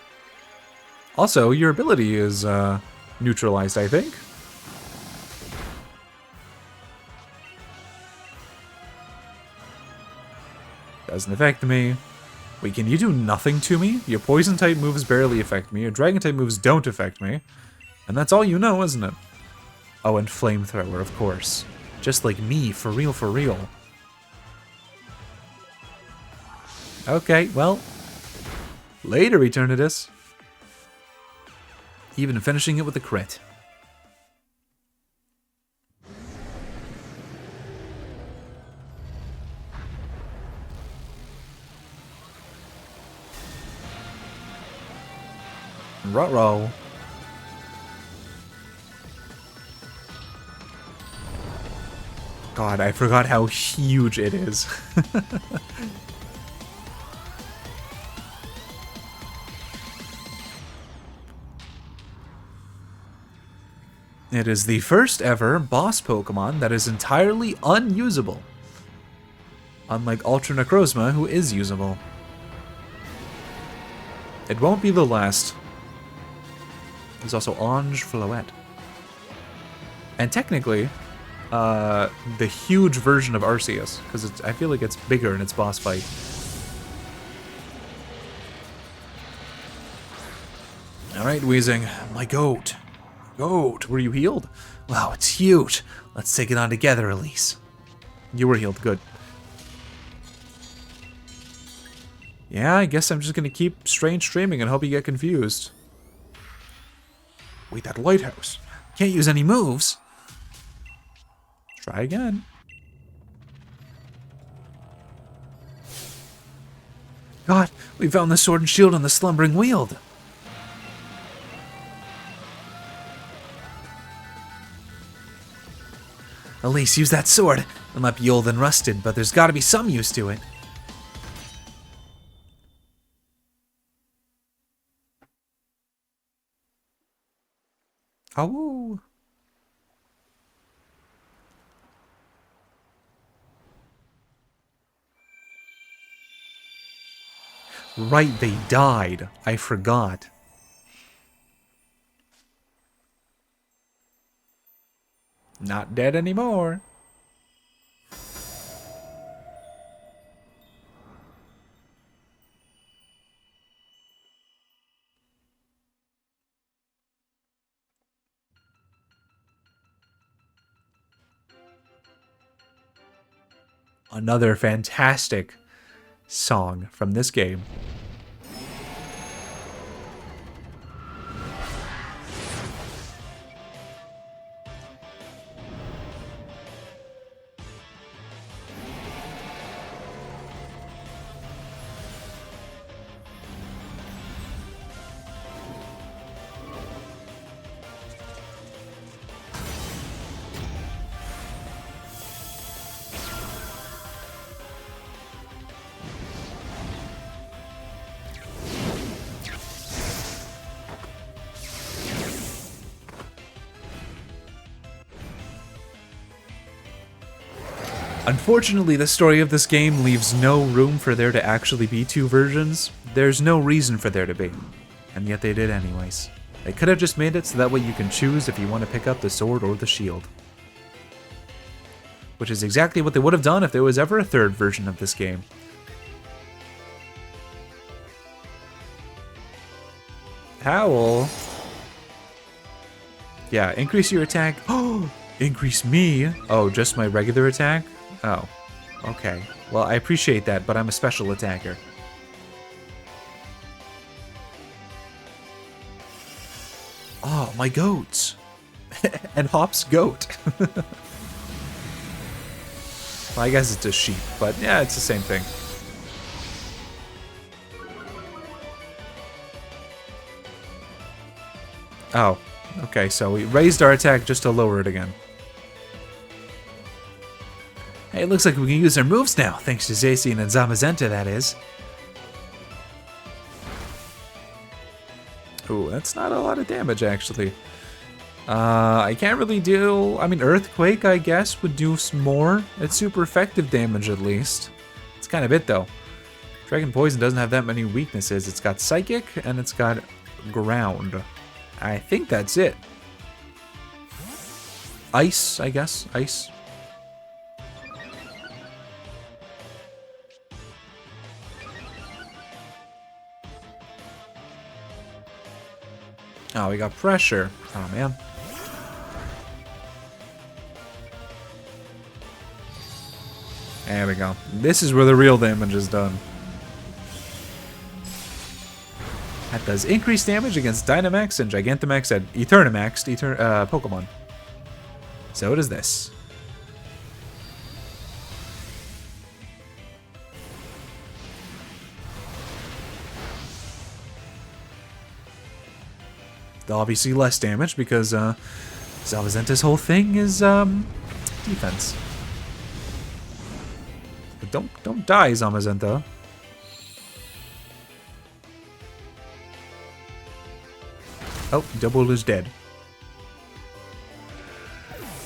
Also, your ability is neutralized, I think. Doesn't affect me. Wait, can you do nothing to me? Your Poison-type moves barely affect me, your Dragon-type moves don't affect me. And that's all you know, isn't it? Oh, and Flamethrower, of course. Just like me, for real, for real. Okay, well. Later, Eternatus. Even finishing it with a crit. Ruh-roh. God, I forgot how huge it is. It is the first ever boss Pokemon that is entirely unusable. Unlike Ultra Necrozma, who is usable. It won't be the last. There's also Ange Floette. And technically, the huge version of Arceus, because I feel like it's bigger in its boss fight. Alright, Weezing. My goat. Goat, were you healed? Wow, it's huge. Let's take it on together, Elise. You were healed, good. Yeah, I guess I'm just gonna keep Strange Streaming and hope you get confused. Wait, that lighthouse. Can't use any moves. Try again. God, we found the Sword and Shield on the Slumbering Weald. Elise, use that sword. It might be old and rusted, but there's gotta be some use to it. Oh. Right, they died. I forgot. Not dead anymore. Another fantastic song from this game. Unfortunately, the story of this game leaves no room for there to actually be two versions. There's no reason for there to be. And yet they did anyways. They could have just made it so that way you can choose if you want to pick up the sword or the shield. Which is exactly what they would have done if there was ever a third version of this game. Howl. Yeah, increase your attack. Oh, increase me. Oh, just my regular attack? Oh, okay. Well, I appreciate that, but I'm a special attacker. Oh, my goats. And Hop's goat. Well, I guess it's a sheep, but yeah, it's the same thing. Oh, okay, so we raised our attack just to lower it again. Hey, it looks like we can use our moves now, thanks to Zacian and Zamazenta, that is. Ooh, that's not a lot of damage, actually. I can't really do... I mean, Earthquake, I guess, would do some more. It's super effective damage, at least. It's kind of it, though. Dragon Poison doesn't have that many weaknesses. It's got Psychic, and it's got Ground. I think that's it. Ice, I guess. Ice. Oh, we got Pressure. Oh, man. There we go. This is where the real damage is done. That does increased damage against Dynamax and Gigantamax and Eternamax Pokemon. So does this. Obviously less damage because Zamazenta's whole thing is defense. But don't die, Zamazenta. Oh, Double is dead.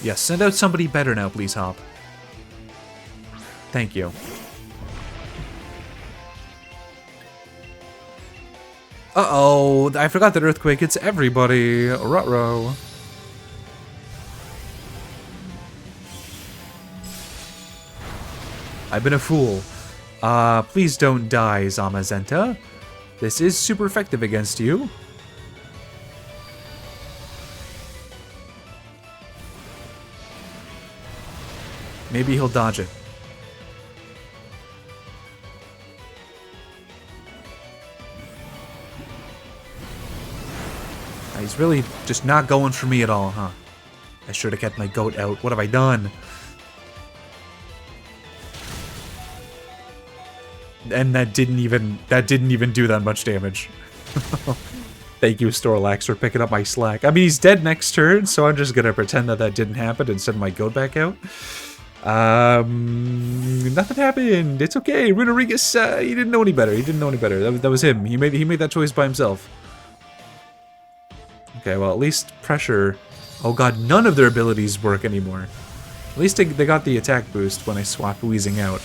Yes, send out somebody better now, please, Hop. Thank you. Uh-oh, I forgot that Earthquake hits everybody. Ruh-roh. I've been a fool. Please don't die, Zamazenta. This is super effective against you. Maybe he'll dodge it. He's really just not going for me at all, huh? I should have kept my goat out. What have I done? And that didn't even do that much damage. Thank you, Snorlax, for picking up my slack. I mean, he's dead next turn, so I'm just gonna pretend that that didn't happen and send my goat back out. Nothing happened. It's okay. Runarigus, he didn't know any better. That was him. He made that choice by himself. Okay, well, at least Pressure... Oh god, none of their abilities work anymore. At least they got the attack boost when I swapped Wheezing out.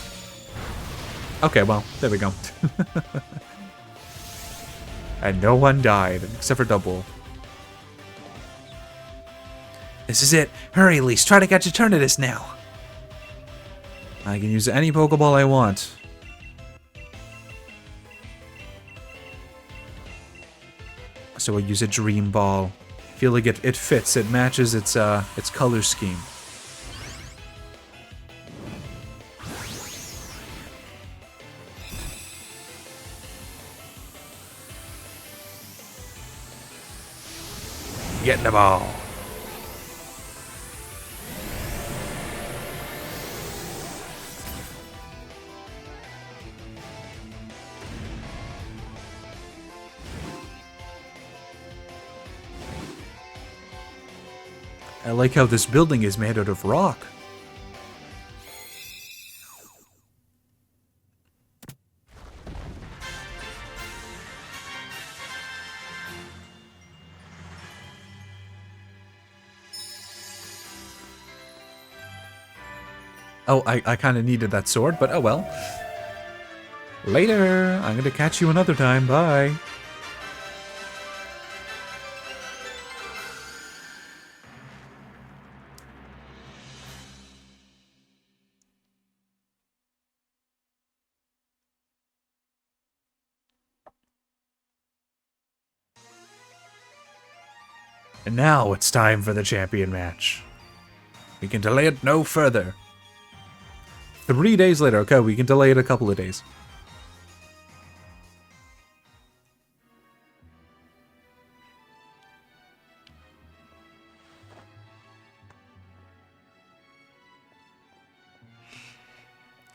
Okay, well, there we go. And no one died, except for Double. This is it. Hurry, Elise. Try to catch Eternatus now. I can use any Pokeball I want. So we'll use a Dream Ball. I feel like it fits. It matches its color scheme. Get the ball. I like how this building is made out of rock. Oh, I kind of needed that sword, but oh well. Later. I'm gonna catch you another time. Bye. And now it's time for the champion match. We can delay it no further. 3 days later. Okay, we can delay it a couple of days.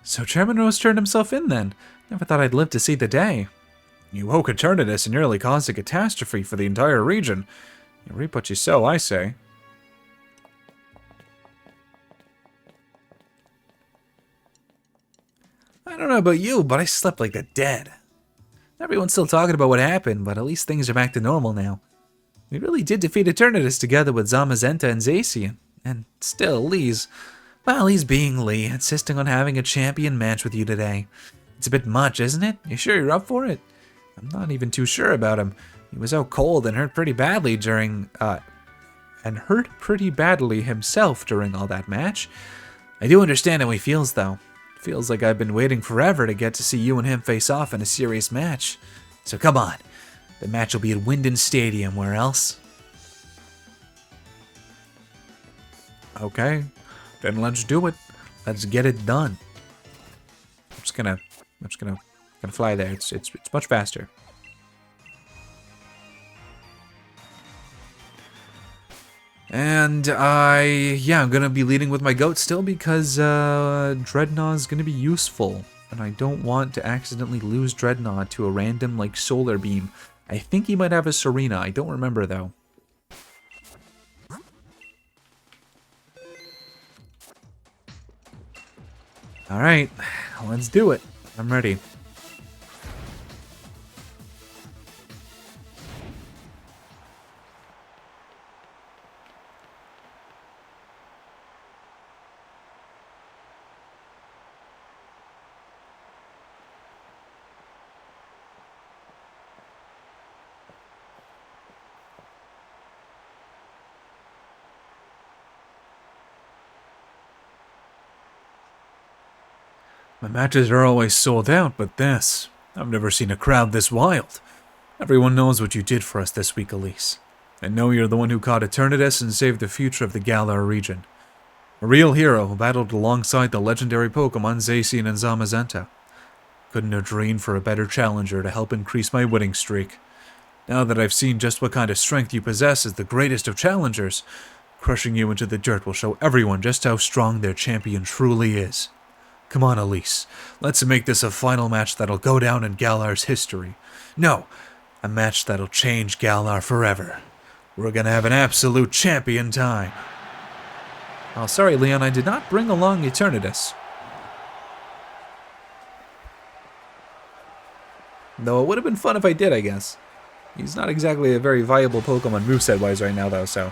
So Chairman Rose turned himself in then. Never thought I'd live to see the day. You woke Eternatus and nearly caused a catastrophe for the entire region. You reap what you sow, I say. I don't know about you, but I slept like the dead. Everyone's still talking about what happened, but at least things are back to normal now. We really did defeat Eternatus together with Zamazenta and Zacian. And still, Lee's being Lee, insisting on having a champion match with you today. It's a bit much, isn't it? You sure you're up for it? I'm not even too sure about him. He was out cold and hurt pretty badly himself during all that match. I do understand how he feels, though. It feels like I've been waiting forever to get to see you and him face off in a serious match. So come on. The match will be at Wyndon Stadium, where else? Okay, then let's do it. Let's get it done. I'm just gonna fly there. It's much faster. And I'm gonna be leading with my goat still because Dreadnought is gonna be useful, and I don't want to accidentally lose Dreadnought to a random like Solar Beam. I think he might have a Serena. I don't remember though. All right, let's do it. I'm ready. My matches are always sold out, but this, I've never seen a crowd this wild. Everyone knows what you did for us this week, Elise. I know you're the one who caught Eternatus and saved the future of the Galar region. A real hero who battled alongside the legendary Pokémon Zacian and Zamazenta. Couldn't have dreamed for a better challenger to help increase my winning streak. Now that I've seen just what kind of strength you possess as the greatest of challengers, crushing you into the dirt will show everyone just how strong their champion truly is. Come on, Elise. Let's make this a final match that'll go down in Galar's history. No, a match that'll change Galar forever. We're gonna have an absolute champion time. Oh, sorry, Leon, I did not bring along Eternatus. Though it would have been fun if I did, I guess. He's not exactly a very viable Pokemon moveset-wise right now, though, so...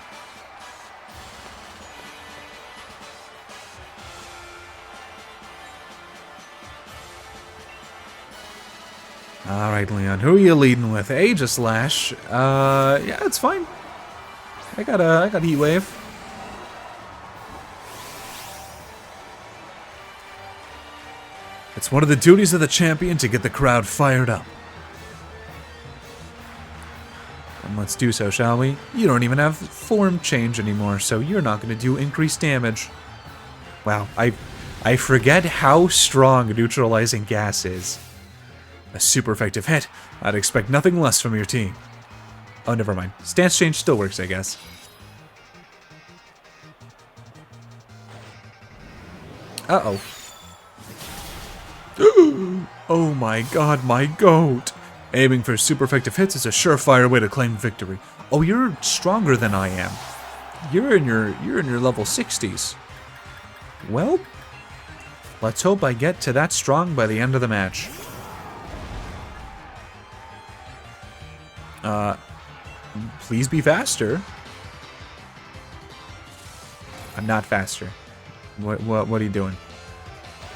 Alright, Leon, who are you leading with? Aegislash. Yeah, it's fine. I got Heat Wave. It's one of the duties of the champion to get the crowd fired up. And let's do so, shall we? You don't even have form change anymore, so you're not going to do increased damage. Wow, I forget how strong neutralizing gas is. A super effective hit. I'd expect nothing less from your team. Oh, never mind. Stance change still works, I guess. Uh-oh. Oh my god, my goat! Aiming for super effective hits is a surefire way to claim victory. Oh, you're stronger than I am. You're in your level 60s. Well, let's hope I get to that strong by the end of the match. Please be faster. I'm not faster. What are you doing?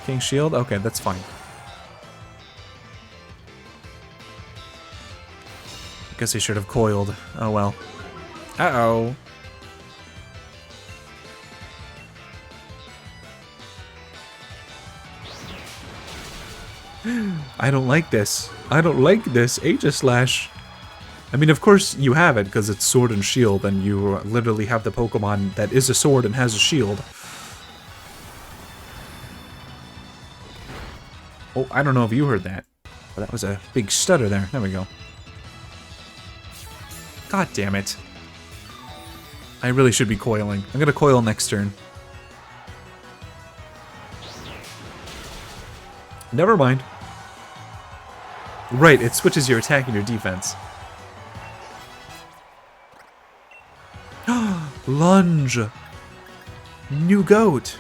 King Shield? Okay, that's fine. Guess I should have coiled. Oh well. Uh-oh. I don't like this. I don't like this. Aegislash. I mean, of course you have it because it's Sword and Shield, and you literally have the Pokemon that is a sword and has a shield. Oh, I don't know if you heard that, but that was a big stutter there. There we go. God damn it. I really should be coiling. I'm gonna coil next turn. Never mind. Right, it switches your attack and your defense. Lunge! New goat!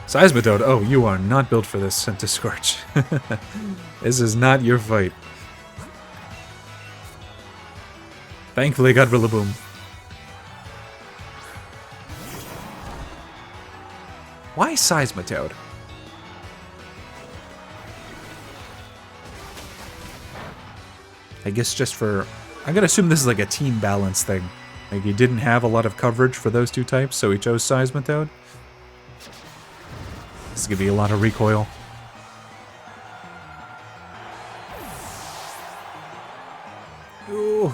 Seismitoad, oh, you are not built for this, Scent to Scorch. This is not your fight. Thankfully, I got Rillaboom. Why Seismitoad? I guess just for... I'm gonna assume this is like a team balance thing. Like, he didn't have a lot of coverage for those two types, so he chose Seismitoad. This is gonna be a lot of recoil. Ooh.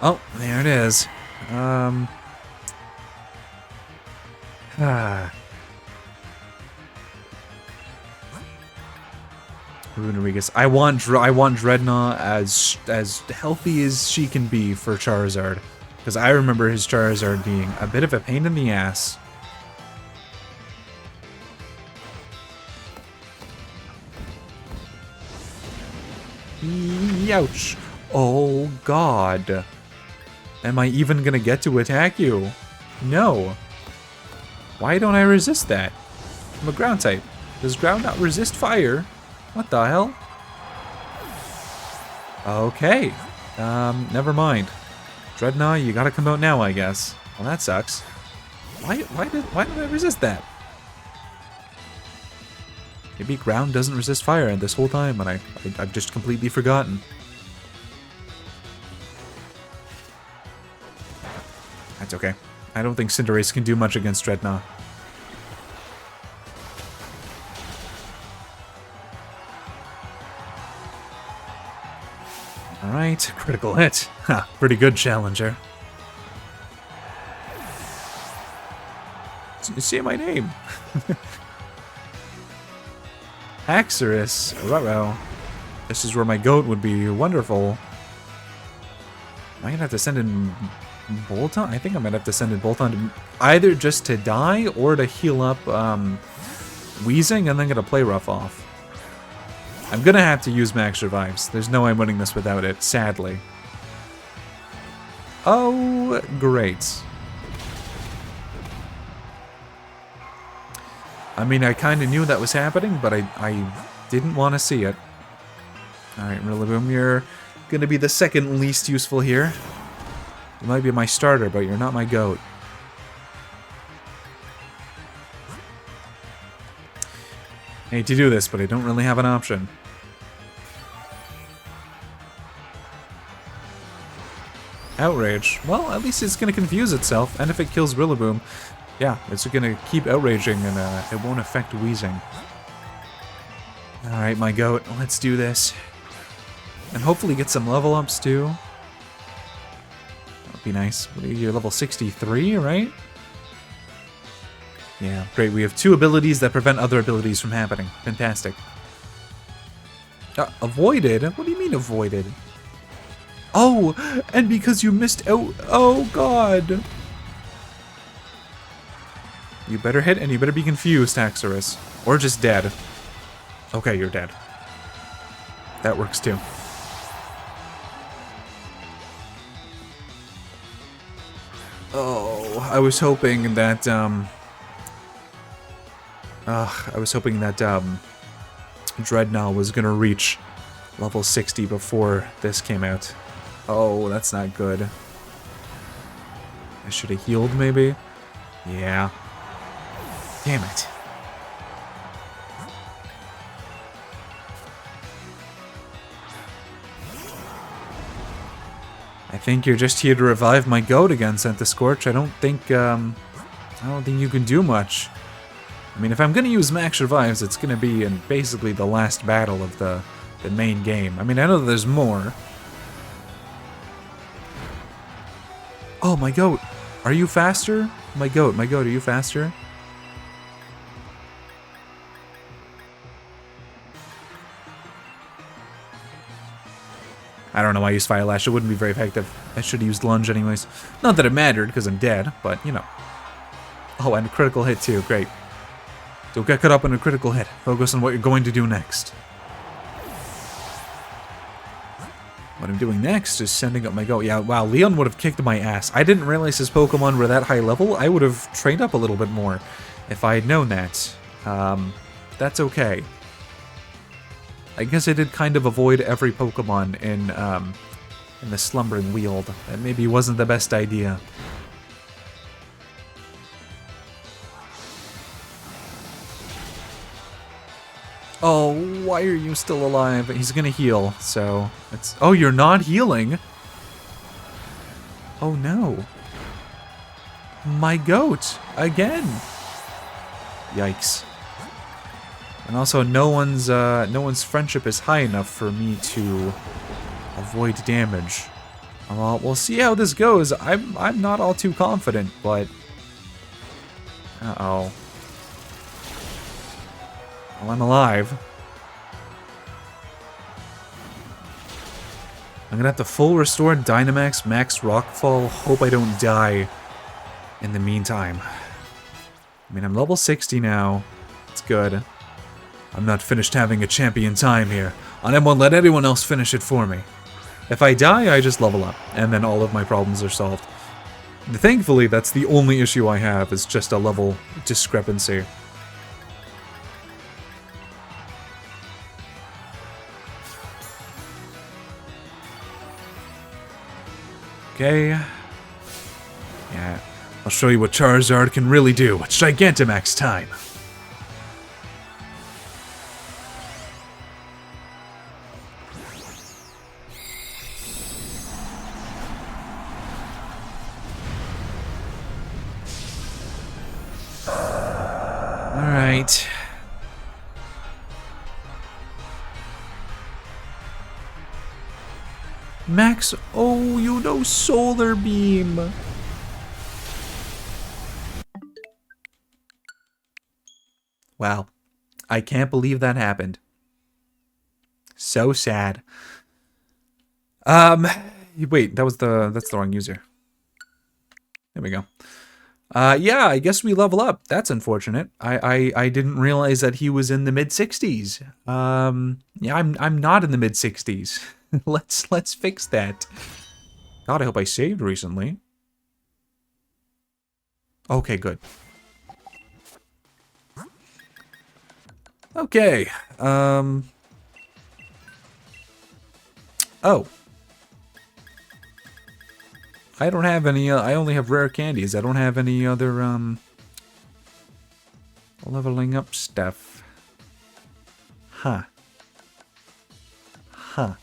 Oh, there it is. Rodriguez. I want Dreadnought as healthy as she can be for Charizard, because I remember his Charizard being a bit of a pain in the ass. Ouch! Oh God! Am I even gonna get to attack you? No. Why don't I resist that? I'm a ground type. Does ground not resist fire? What the hell? Okay. Never mind. Dreadnought, you gotta come out now, I guess. Well, that sucks. Why did I resist that? Maybe ground doesn't resist fire this whole time, and I've just completely forgotten. That's okay. I don't think Cinderace can do much against Dreadnought. Alright, critical hit. Ha, pretty good challenger. Say my name. Haxorus. Ruh-roh. This is where my goat would be wonderful. Am I gonna have to send in Bolton? I think I might have to send in Bolton to either just to die or to heal up Wheezing and then get a play rough off. I'm gonna have to use Max Revives. There's no way I'm winning this without it, sadly. Oh, great. I mean, I kind of knew that was happening, but I didn't want to see it. Alright, Rillaboom, you're gonna be the second least useful here. You might be my starter, but you're not my goat. I hate to do this, but I don't really have an option. Outrage. Well, at least it's going to confuse itself, and if it kills Rillaboom, yeah, it's going to keep outraging, and it won't affect wheezing. Alright, my goat, let's do this. And hopefully get some level ups, too. That would be nice. What are you, you're level 63, right? Yeah, great. We have 2 abilities that prevent other abilities from happening. Fantastic. Avoided? What do you mean avoided? Oh, and because you missed out. Oh, God. You better hit, and you better be confused, Haxorus. Or just dead. Okay, you're dead. That works, too. Oh, I was hoping that, Dreadnought was gonna reach level 60 before this came out. Oh, that's not good. I should have healed, maybe? Yeah. Damn it. I think you're just here to revive my goat again, Scentiscorch. I don't think you can do much. I mean, if I'm gonna use max revives, it's gonna be in basically the last battle of the main game. I mean, I know there's more. Oh, my goat. Are you faster? My goat, are you faster? I don't know why I used Fire Lash. It wouldn't be very effective. I should have used Lunge anyways. Not that it mattered, because I'm dead, but, you know. Oh, and a critical hit, too. Great. Don't get caught up in a critical hit. Focus on what you're going to do next. What I'm doing next is sending up my goat. Yeah, wow, Leon would have kicked my ass. I didn't realize his Pokemon were that high level. I would have trained up a little bit more if I had known that. That's okay. I guess I did kind of avoid every Pokemon in the Slumbering Weald. That maybe wasn't the best idea. Oh, why are you still alive? He's gonna heal, so it's... Oh, you're not healing? Oh no. My goat! Again! Yikes. And also, no one's friendship is high enough for me to avoid damage. Well, we'll see how this goes. I'm not all too confident, but... Uh-oh. Well, I'm alive. I'm gonna have to full restore Dynamax, Max Rockfall. Hope I don't die in the meantime. I mean, I'm level 60 now. It's good. I'm not finished having a champion time here, and I won't let anyone else finish it for me. If I die, I just level up, and then all of my problems are solved. Thankfully, that's the only issue I have, is just a level discrepancy. Okay. Yeah, I'll show you what Charizard can really do. It's Gigantamax time. Alright. Max, oh, you know Solar Beam. Wow. I can't believe that happened. So sad. Wait, that's the wrong user. There we go. Yeah, I guess we level up. That's unfortunate. I didn't realize that he was in the mid-60s. Yeah, I'm not in the mid-60s. let's fix that. God, I hope I saved recently. Okay, good. Okay. Oh. I don't have any, I only have rare candies. I don't have any other, leveling up stuff. Huh. Huh.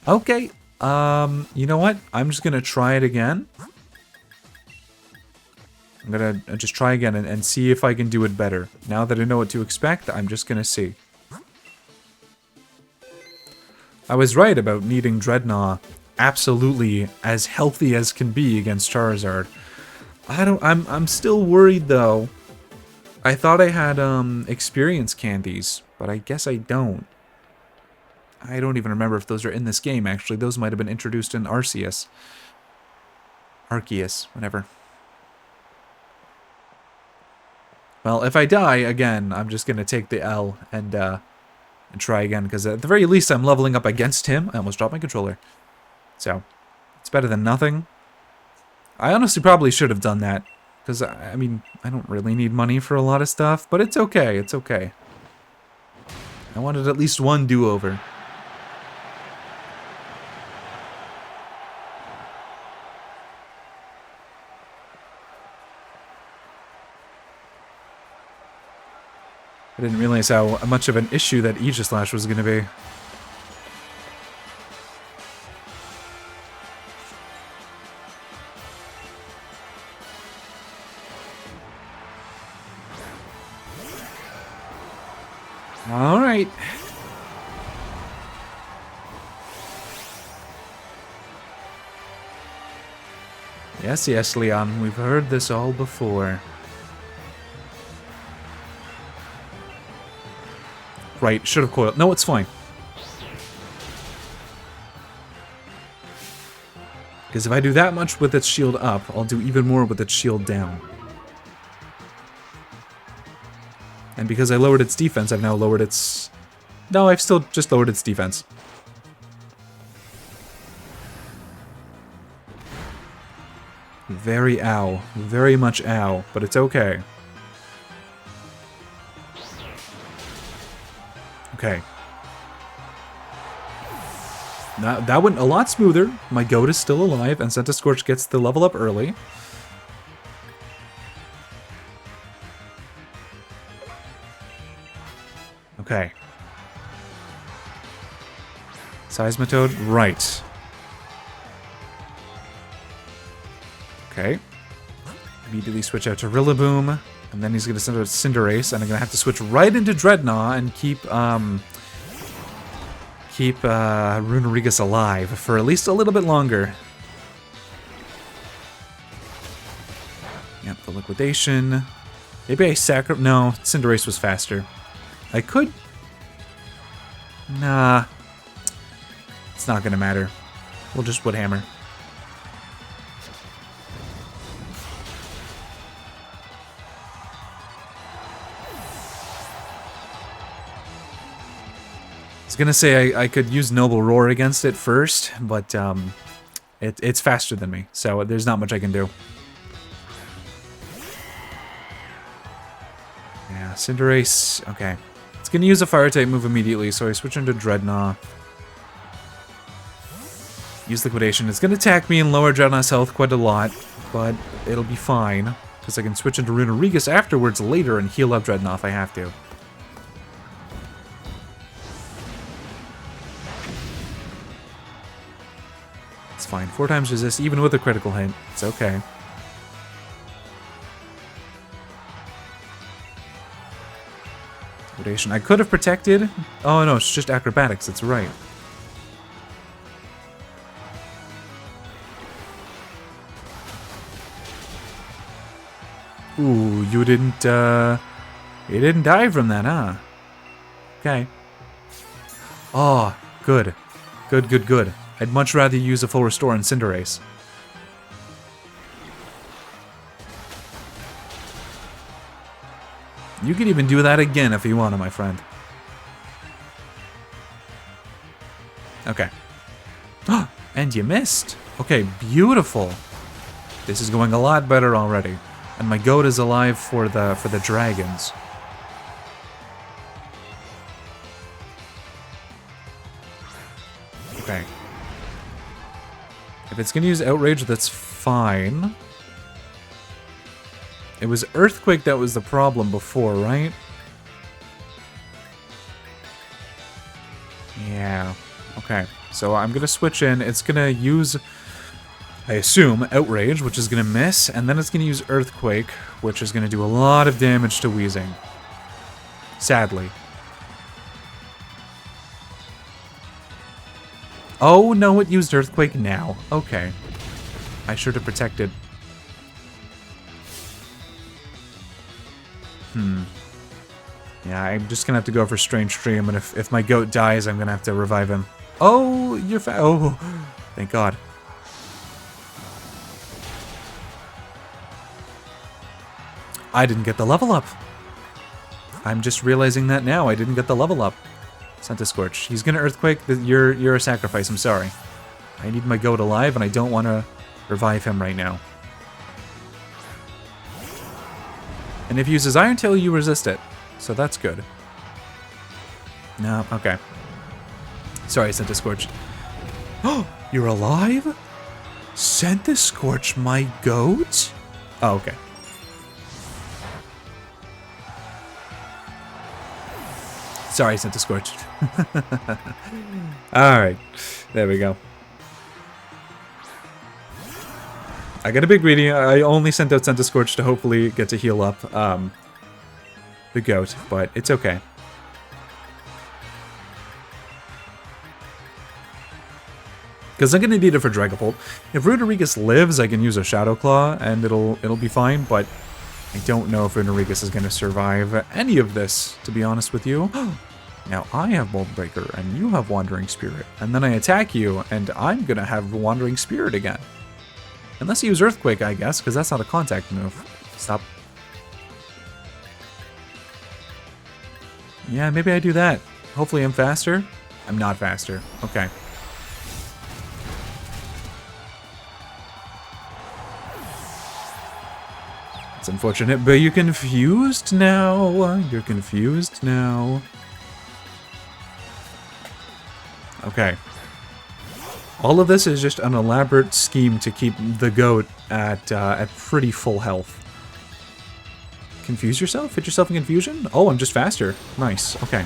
Okay. You know what? I'm just gonna try it again. I'm gonna just try again and see if I can do it better. Now that I know what to expect, I'm just gonna see. I was right about needing Dreadnought absolutely as healthy as can be against Charizard. I'm still worried though. I thought I had experience candies, but I guess I don't. I don't even remember if those are in this game actually. Those might have been introduced in Arceus. Arceus, whatever. Well, if I die again, I'm just gonna take the L and try again, because at the very least I'm leveling up against him. I almost dropped my controller. So, it's better than nothing. I honestly probably should have done that, because, I mean, I don't really need money for a lot of stuff, but it's okay, it's okay. I wanted at least one do-over. I didn't realize how much of an issue that Aegislash was going to be. Alright. Yes, yes, Leon. We've heard this all before. Right, should have coiled. No, it's fine. Because if I do that much with its shield up, I'll do even more with its shield down. And because I lowered its defense, I've now lowered its... No, I've still just lowered its defense. Very ow. Very much ow. But it's okay. Okay. That went a lot smoother. My goat is still alive, and Centiskorch gets the level up early. Okay. Seismitoad, right. Okay. Immediately switch out to Rillaboom, and then he's going to send out Cinderace, and I'm going to have to switch right into Dreadnought and keep Runerigus alive for at least a little bit longer. Yep, the liquidation. Maybe I No, Cinderace was faster. I could... Nah. It's not gonna matter. We'll just Wood Hammer. I was gonna say I could use Noble Roar against it first, but it's faster than me, so there's not much I can do. Yeah, Cinderace, okay. It's gonna use a Fire-type move immediately, so I switch into Dreadnought. Use Liquidation. It's gonna attack me and lower Dreadnought's health quite a lot, but it'll be fine, because I can switch into Runerigus afterwards later and heal up Dreadnought if I have to. It's fine. 4 times resist, even with a critical hit. It's okay. Liquidation. I could have protected. Oh no, it's just acrobatics. That's right. Ooh, you didn't die from that, huh? Okay. Oh, good. Good, good, good. I'd much rather use a full restore on Cinderace. You could even do that again if you want to, my friend. Okay. And you missed. Okay, beautiful. This is going a lot better already. And my goat is alive for the dragons. Okay. If it's gonna use Outrage, that's fine. It was Earthquake that was the problem before, right? So I'm going to switch in. It's going to use, I assume, Outrage, which is going to miss. And then it's going to use Earthquake, which is going to do a lot of damage to Weezing. Sadly. Oh, no, it used Earthquake now. Okay. I should have protected. Yeah, I'm just gonna have to go for Strange Stream, and if my goat dies, I'm gonna have to revive him. Oh, you're oh, thank God. I didn't get the level up. I'm just realizing that now. I didn't get the level up. Scorch. He's gonna Earthquake. You're a sacrifice. I'm sorry. I need my goat alive, and I don't want to revive him right now. And if he uses Iron Tail, you resist it. So that's good. No, okay. Sorry, Scorch. Oh, you're alive? Scorch, my goat? Oh, okay. Sorry, Scorch. Alright, there we go. I got a big reading. I only sent out Scorch to hopefully get to heal up the goat, but it's okay. Because I'm gonna need it for Dragapult. If Runerigus lives, I can use a Shadow Claw and it'll be fine, but I don't know if Runerigus is gonna survive any of this, to be honest with you. Now I have Mold Breaker and you have Wandering Spirit, and then I attack you and I'm gonna have Wandering Spirit again. Unless you use Earthquake, I guess, because that's not a contact move. Stop. Yeah, maybe I do that. Hopefully I'm faster. I'm not faster. Okay. It's unfortunate, but you're confused now. You're confused now. Okay. All of this is just an elaborate scheme to keep the goat at pretty full health. Confuse yourself? Hit yourself in confusion? Oh, I'm just faster. Nice. Okay.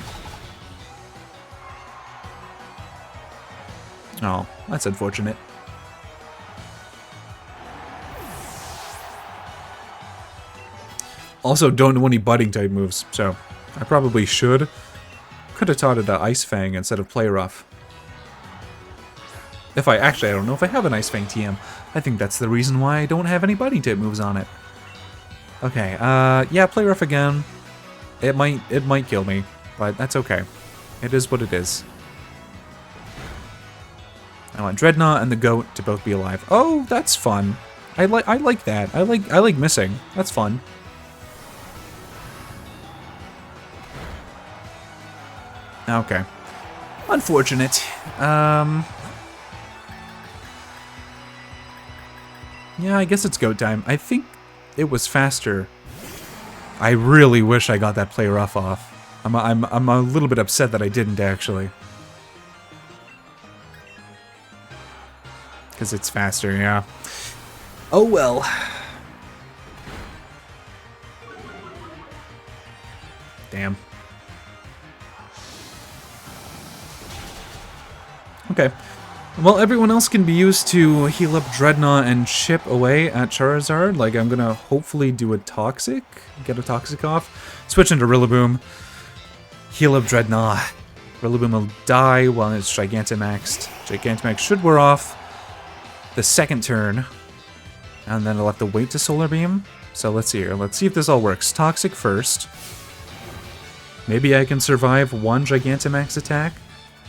Oh, that's unfortunate. Also, don't know any budding type moves, so I probably should. Could have taught it Ice Fang instead of Play Rough. I don't know if I have an Ice Fang TM. I think that's the reason why I don't have any budding type moves on it. Okay, yeah, Play Rough again. It might kill me, but that's okay. It is what it is. I want Dreadnought and the goat to both be alive. Oh, that's fun. I like that. I like missing. That's fun. Okay. Unfortunate. Yeah, I guess it's goat time. I think it was faster. I really wish I got that Play Rough off. I'm a little bit upset that I didn't, actually. Because it's faster, yeah. Oh well. Damn. Okay. Well, everyone else can be used to heal up Dreadnought and chip away at Charizard. Like, I'm gonna hopefully do a Toxic, get a Toxic off, switch into Rillaboom, heal up Dreadnought. Rillaboom will die while it's Gigantamaxed. Gigantamax should wear off the second turn, and then I'll have to wait to Solar Beam. So let's see here. Let's see if this all works. Toxic first. Maybe I can survive one Gigantamax attack.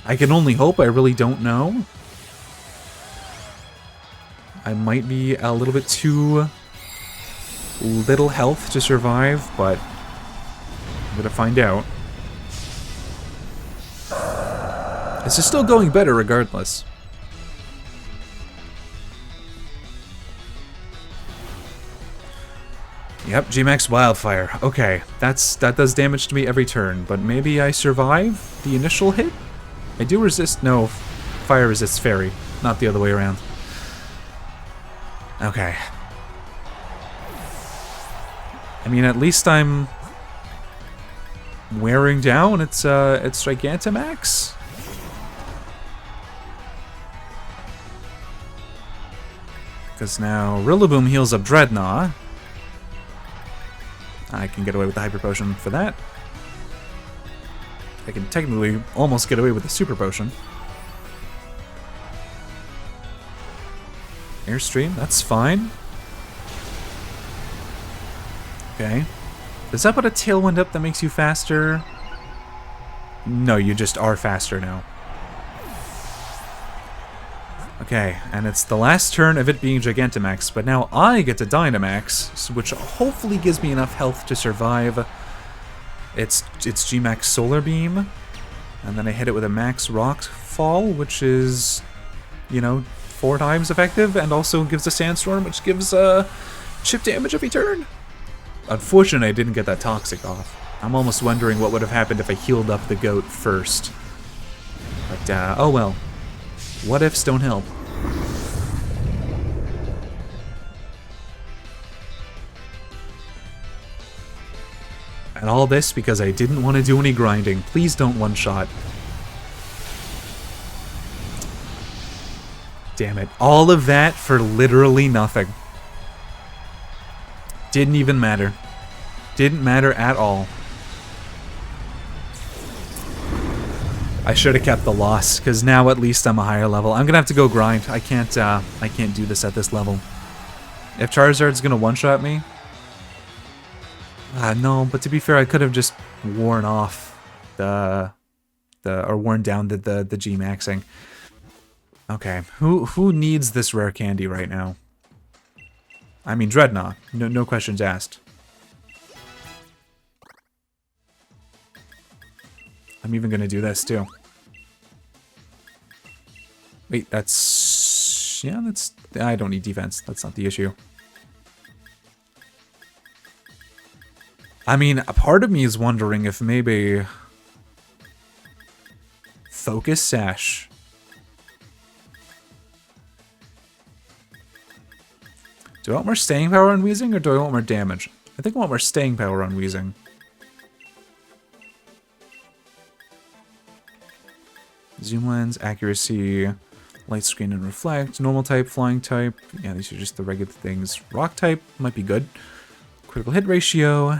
I can only hope. I really don't know. I might be a little bit too little health to survive, but I'm gonna find out. This is still going better regardless. Yep, G-Max Wildfire. Okay, that does damage to me every turn, but maybe I survive the initial hit? I do resist... No, fire resists Fairy, not the other way around. Okay. I mean, at least I'm wearing down its Gigantamax. Because now Rillaboom heals up Dreadnought. I can get away with the Hyper Potion for that. I can technically almost get away with the Super Potion. Airstream, that's fine. Okay. Does that put a Tailwind up that makes you faster? No, you just are faster now. Okay, and it's the last turn of it being Gigantamax, but now I get to Dynamax, which hopefully gives me enough health to survive. It's G-Max Solar Beam, and then I hit it with a Max Rock Fall, which is, you know, 4 times effective, and also gives a Sandstorm, which gives chip damage every turn. Unfortunately, I didn't get that Toxic off. I'm almost wondering what would have happened if I healed up the goat first. But, oh well. What ifs don't help. And all this because I didn't want to do any grinding. Please don't one-shot. Damn it. All of that for literally nothing. Didn't even matter. Didn't matter at all. I should have kept the loss, because now at least I'm a higher level. I'm gonna have to go grind. I can't do this at this level. If Charizard's gonna one-shot me... no, but to be fair, I could have just worn off or worn down the G-maxing. Okay, who needs this rare candy right now? I mean, Dreadnought. No questions asked. I'm even gonna do this too. Wait, that's... yeah, that's... I don't need defense. That's not the issue. I mean, a part of me is wondering if maybe... Focus Sash. Do I want more staying power on Weezing, or do I want more damage? I think I want more staying power on Weezing. Zoom lens, accuracy, light screen and reflect, normal type, flying type. Yeah, these are just the regular things. Rock type might be good. Critical hit ratio.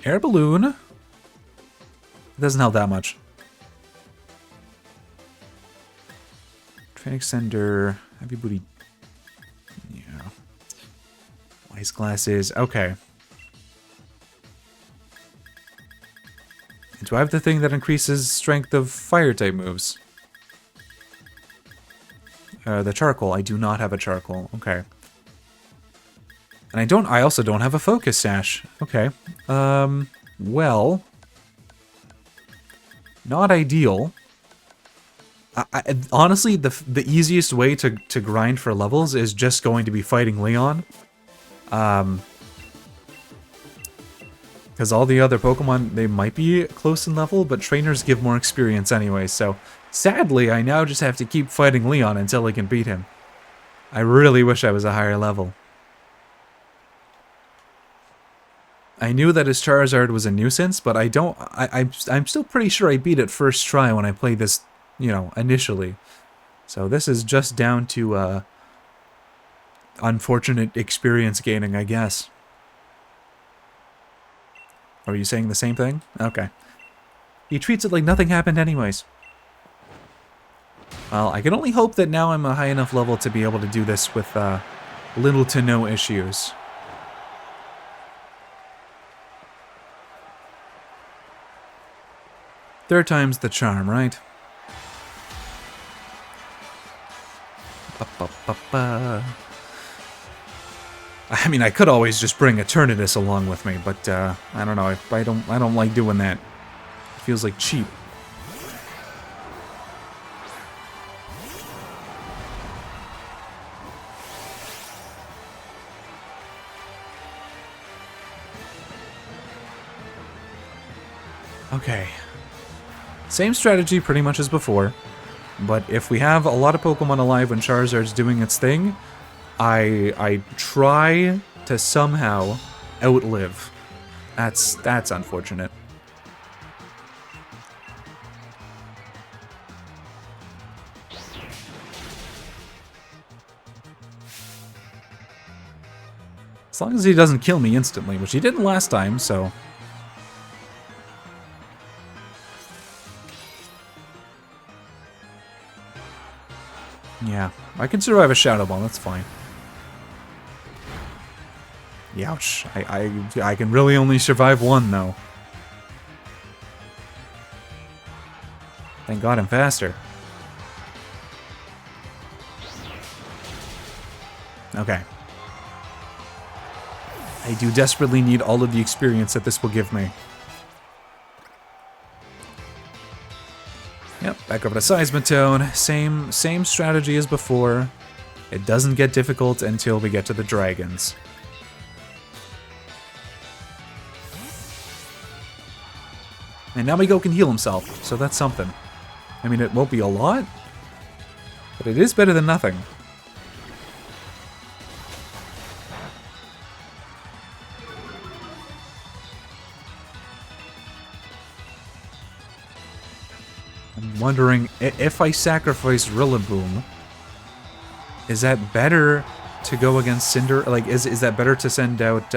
Air balloon. It doesn't help that much. Train extender, heavy booty. Yeah. Wise glasses. Okay. Do I have the thing that increases strength of fire type moves? The charcoal. I do not have a charcoal. Okay. And I also don't have a focus sash. Okay. Well. Not ideal. Honestly, the easiest way to grind for levels is just going to be fighting Leon. Because all the other Pokemon, they might be close in level, but trainers give more experience anyway, so... Sadly, I now just have to keep fighting Leon until I can beat him. I really wish I was a higher level. I knew that his Charizard was a nuisance, but I'm still pretty sure I beat it first try when I played this, you know, initially. So this is just down to, unfortunate experience gaining, I guess. Are you saying the same thing? Okay. He treats it like nothing happened anyways. Well, I can only hope that now I'm a high enough level to be able to do this with little to no issues. Third time's the charm, right? Ba-ba-ba-ba. I mean, I could always just bring Eternatus along with me, but I don't know. I don't like doing that. It feels like cheap. Okay. Same strategy pretty much as before, but if we have a lot of Pokemon alive when Charizard's doing its thing, I try to somehow outlive. That's unfortunate. As long as he doesn't kill me instantly, which he didn't last time, so... Yeah, I can survive a Shadow Ball, that's fine. Youch. I can really only survive one, though. Thank God I'm faster. Okay. I do desperately need all of the experience that this will give me. Yep, back over to Seismitoad. Same strategy as before. It doesn't get difficult until we get to the dragons. And Namigo can heal himself, so that's something. I mean, it won't be a lot, but it is better than nothing. I'm wondering if I sacrifice Rillaboom, is that better to go against Cinder? Like, is that better to send out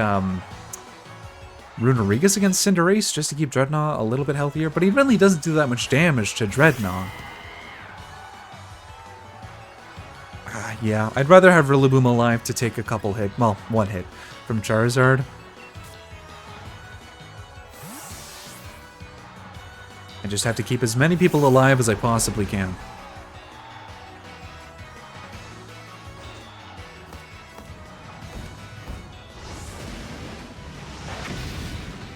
Runerigus against Cinderace just to keep Dreadnought a little bit healthier? But he really doesn't do that much damage to Dreadnought. Yeah, I'd rather have Rillaboom alive to take a couple hit, well, one hit from Charizard. I just have to keep as many people alive as I possibly can.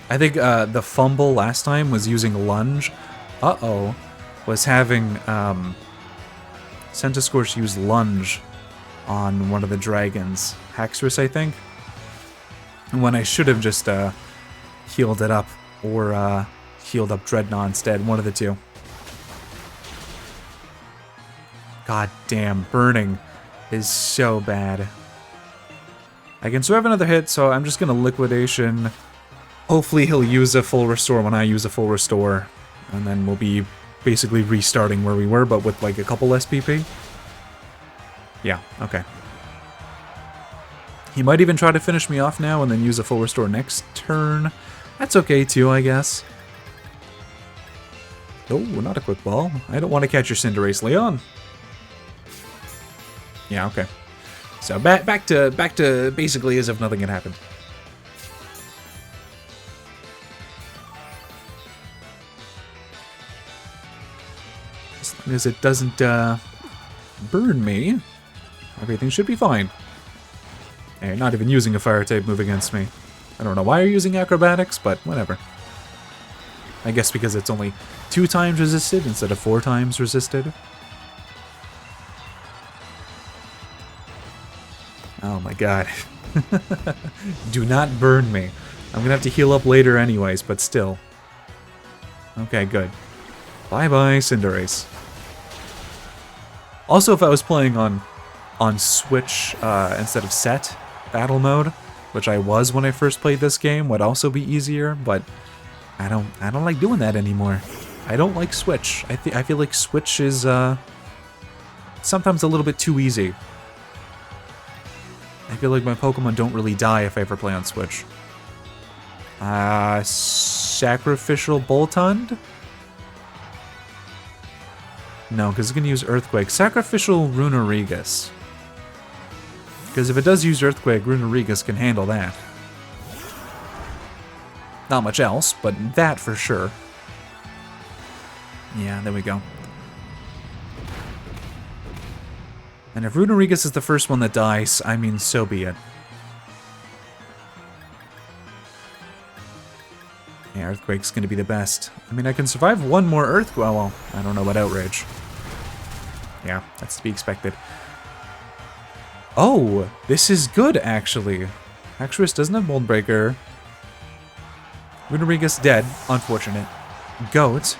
I think the fumble last time was using Lunge. Uh-oh. Was having Centiskorch use Lunge on one of the dragons. Haxorus, I think? When I should have just healed it up, or healed up Dreadnought instead. One of the two. God damn, burning is so bad. I can survive another hit, so I'm just gonna Liquidation. Hopefully he'll use a full restore when I use a full restore. And then we'll be basically restarting where we were, but with like a couple less PP. Yeah, okay. He might even try to finish me off now and then use a full restore next turn. That's okay too, I guess. Oh, not a quick ball. I don't want to catch your Cinderace, Leon. Yeah, okay. So back to basically as if nothing had happened. As long as it doesn't burn me, everything should be fine. Hey, not even using a fire type move against me. I don't know why you're using acrobatics, but whatever. I guess because it's only 2 times resisted instead of 4 times resisted. Oh my god. Do not burn me. I'm gonna have to heal up later anyways, but still. Okay, good. Bye-bye, Cinderace. Also, if I was playing on Switch instead of set battle mode, which I was when I first played this game, would also be easier, but I don't like doing that anymore. I don't like Switch. I feel like Switch is sometimes a little bit too easy. I feel like my Pokemon don't really die if I ever play on Switch. Sacrificial Boltund? No, because it's going to use Earthquake. Sacrificial Runerigus. Because if it does use Earthquake, Runerigus can handle that. Not much else, but that for sure. Yeah, there we go. And if Runerigus is the first one that dies, I mean, so be it. Yeah, Earthquake's gonna be the best. I mean, I can survive one more Earthquake. Well, I don't know about Outrage. Yeah, that's to be expected. Oh, this is good, actually. Haxorus doesn't have Mold Breaker. Runerigus dead. Unfortunate. Goat.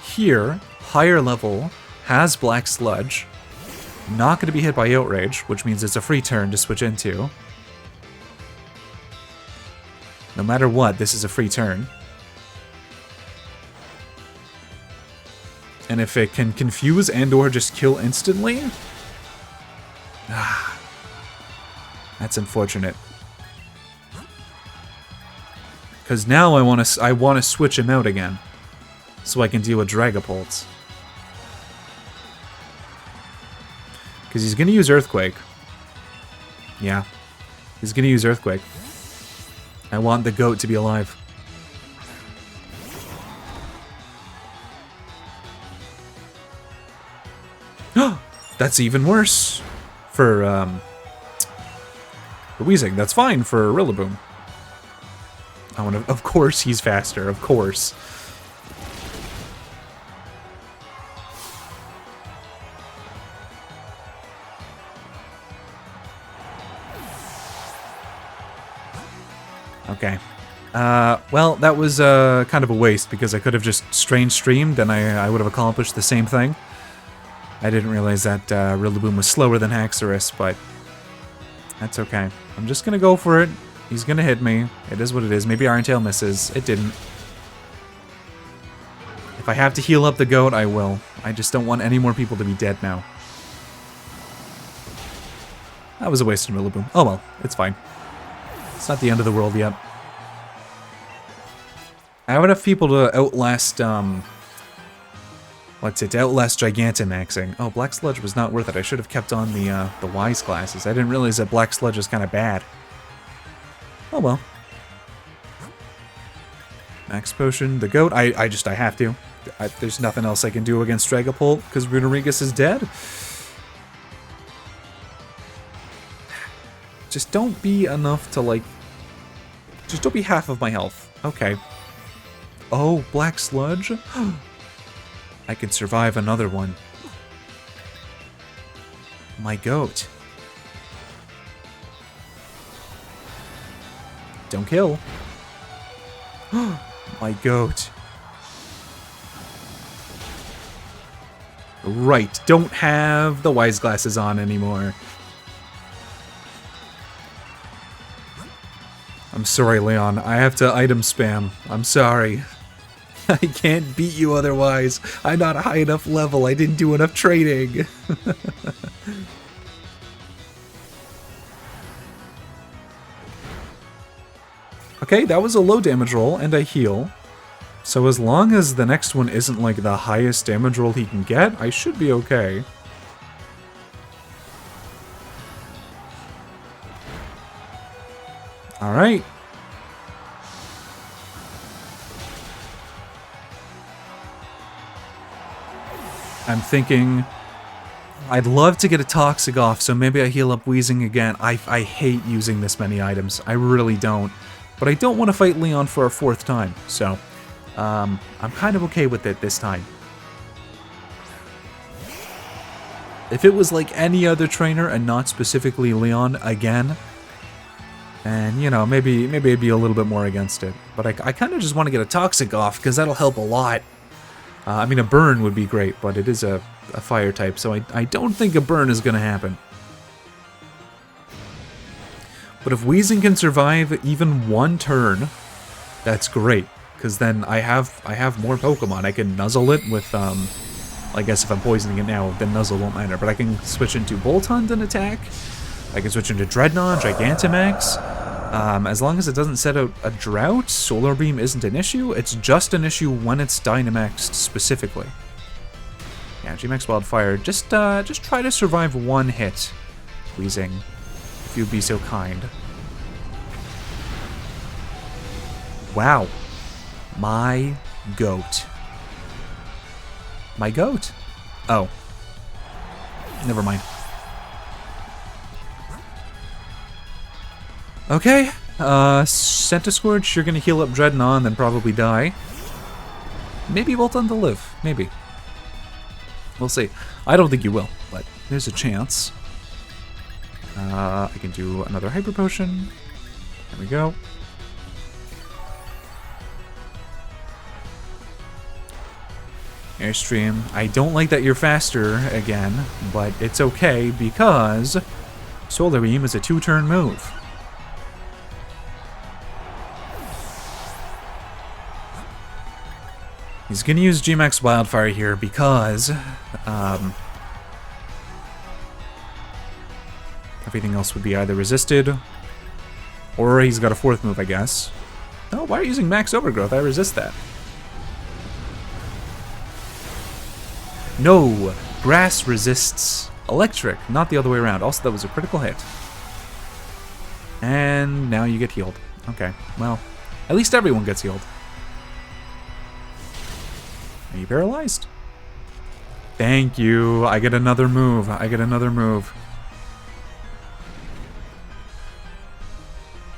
Here, higher level, has Black Sludge. Not going to be hit by Outrage, which means it's a free turn to switch into. No matter what, this is a free turn. And if it can confuse and or just kill instantly... that's unfortunate. Because now I want to switch him out again. So I can deal with Dragapult. Because he's going to use Earthquake. Yeah. He's going to use Earthquake. I want the goat to be alive. That's even worse for Weezing. That's fine for Rillaboom. Of course he's faster, of course. Okay. Well, that was kind of a waste because I could have just Strange Streamed and I would have accomplished the same thing. I didn't realize that Rillaboom was slower than Haxorus, but that's okay. I'm just gonna go for it. He's gonna hit me. It is what it is. Maybe Iron Tail misses. It didn't. If I have to heal up the goat, I will. I just don't want any more people to be dead now. That was a waste of Rillaboom. Oh well, it's fine. It's not the end of the world yet. I have enough people to outlast, outlast Gigantamaxing. Oh, Black Sludge was not worth it. I should have kept on the Wise classes. I didn't realize that Black Sludge is kind of bad. Oh well. Max Potion, the goat. I have to. There's nothing else I can do against Dragapult because Runerigus is dead. Just don't be enough to, like... Just don't be half of my health. Okay. Oh, Black Sludge? I can survive another one. My goat. Don't kill. My goat. Right, don't have the Wise Glasses on anymore. I'm sorry, Leon. I have to item spam. I'm sorry. I can't beat you otherwise. I'm not a high enough level. I didn't do enough training. Okay, that was a low damage roll, and I heal. So as long as the next one isn't like the highest damage roll he can get, I should be okay. Alright. I'm thinking I'd love to get a Toxic off, so maybe I heal up Weezing again. I hate using this many items. I really don't. But I don't want to fight Leon for a fourth time, so I'm kind of okay with it this time. If it was like any other trainer and not specifically Leon again, and you know, maybe I'd be a little bit more against it. But I kind of just want to get a Toxic off because that'll help a lot. I mean, a burn would be great, but it is a fire type, so I don't think a burn is going to happen. But if Weezing can survive even one turn, that's great, because then I have more Pokemon. I can Nuzzle it with, I guess if I'm poisoning it now, then Nuzzle won't matter, but I can switch into Boltund and attack. I can switch into Dreadnought, Gigantamax. As long as it doesn't set out a drought, Solar Beam isn't an issue. It's just an issue when it's Dynamaxed specifically. Yeah, G-Max Wildfire. Just try to survive one hit, Weezing, if you'd be so kind. Wow. My goat. My goat? Oh. Never mind. Okay, Centiskorch, you're gonna heal up Dreadnought and then probably die. Maybe Boltund to live. Maybe. We'll see. I don't think you will, but there's a chance. I can do another Hyper Potion. There we go. Airstream. I don't like that you're faster again, but it's okay because Solar Beam is a 2-turn move. He's gonna use G-Max Wildfire here because everything else would be either resisted or he's got a 4th move, I guess. Oh, why are you using max overgrowth? I resist that. No! Grass resists electric, not the other way around. Also, that was a critical hit. And now you get healed. Okay, well, at least everyone gets healed. Are you paralyzed? Thank you. I get another move. I get another move.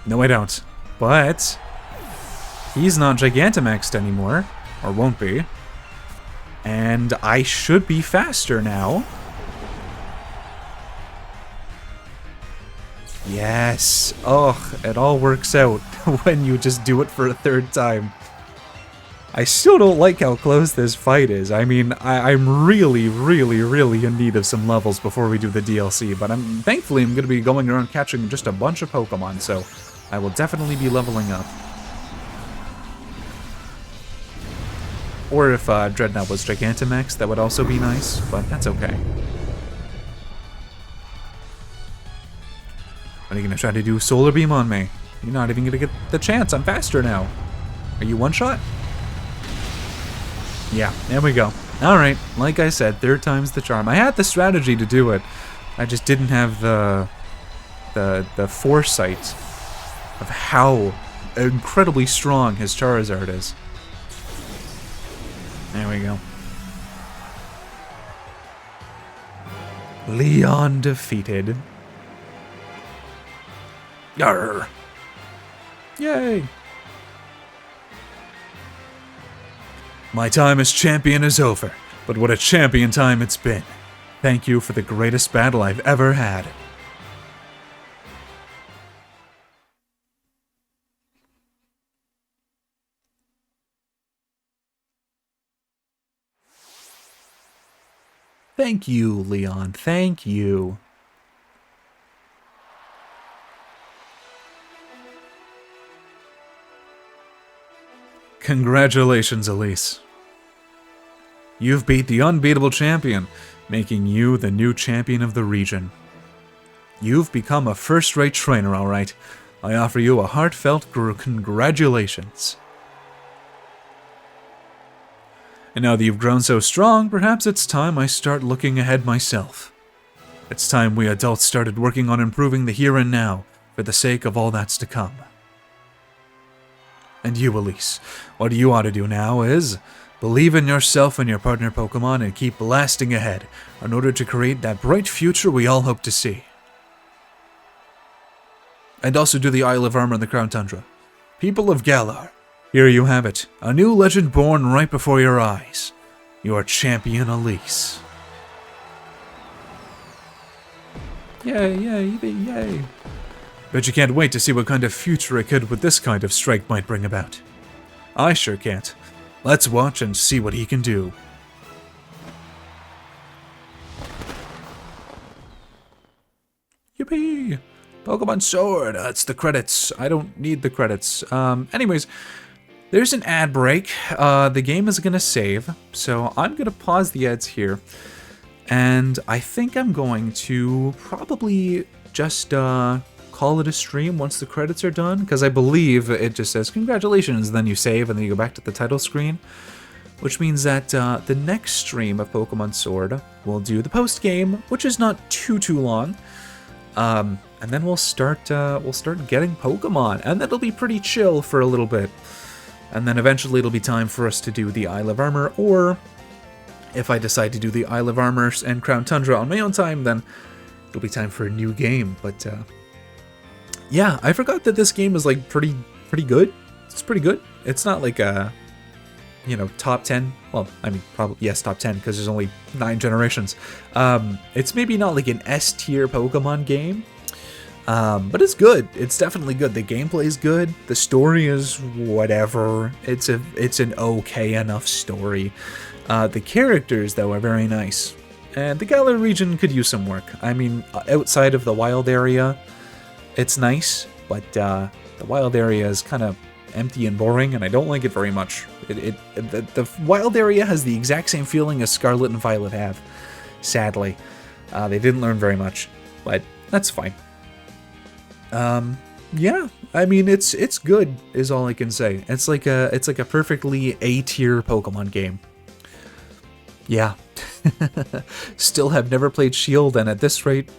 No, I don't. But he's not Gigantamaxed anymore, or won't be. And I should be faster now. Yes. Oh, it all works out when you just do it for a third time. I still don't like how close this fight is. I mean, I'm really in need of some levels before we do the DLC, but thankfully I'm going to be going around catching just a bunch of Pokemon, so I will definitely be leveling up. Or if Dreadnought was Gigantamax, that would also be nice, but that's okay. Are you going to try to do Solar Beam on me? You're not even going to get the chance. I'm faster now. Are you one-shot? Yeah, there we go. Alright, like I said, third time's the charm. I had the strategy to do it. I just didn't have the foresight of how incredibly strong his Charizard is. There we go. Leon defeated. Yarr! Yay! My time as champion is over, but what a champion time it's been. Thank you for the greatest battle I've ever had. Thank you, Leon. Thank you. Congratulations, Elise. You've beat the unbeatable champion, making you the new champion of the region. You've become a first-rate trainer, all right. I offer you a heartfelt congratulations. And now that you've grown so strong, perhaps it's time I start looking ahead myself. It's time we adults started working on improving the here and now, for the sake of all that's to come. And you, Elise, what you ought to do now is believe in yourself and your partner Pokemon and keep blasting ahead in order to create that bright future we all hope to see. And also do the Isle of Armor in the Crown Tundra. People of Galar, here you have it, a new legend born right before your eyes. Your champion, Elise. Yay, yay, yay. Bet you can't wait to see what kind of future a kid with this kind of strength might bring about. I sure can't. Let's watch and see what he can do. Yippee! Pokemon Sword! That's the credits. I don't need the credits. Anyways, there's an ad break. The game is going to save, so I'm going to pause the ads here. And I think I'm going to probably just call it a stream once the credits are done, because I believe it just says congratulations, then you save, and then you go back to the title screen, which means that the next stream of Pokemon Sword will do the post game, which is not too long, and then we'll start getting Pokemon, and that'll be pretty chill for a little bit, and then eventually it'll be time for us to do the Isle of Armor, or if I decide to do the Isle of Armor and Crown Tundra on my own time, then it'll be time for a new game. But yeah, I forgot that this game is like pretty good. It's pretty good. It's not like a, you know, top 10. Well, I mean, probably yes, top 10 because there's only 9 generations. It's maybe not like an S tier Pokemon game, but it's good. It's definitely good. The gameplay is good. The story is whatever. It's an okay enough story. The characters though are very nice, and the Galar region could use some work. I mean, outside of the wild area, it's nice, but the wild area is kind of empty and boring, and I don't like it very much. The wild area has the exact same feeling as Scarlet and Violet have, sadly. They didn't learn very much, but that's fine. Yeah, I mean it's good is all I can say. It's like a perfectly A-tier Pokemon game. Yeah. Still have never played Shield, and at this rate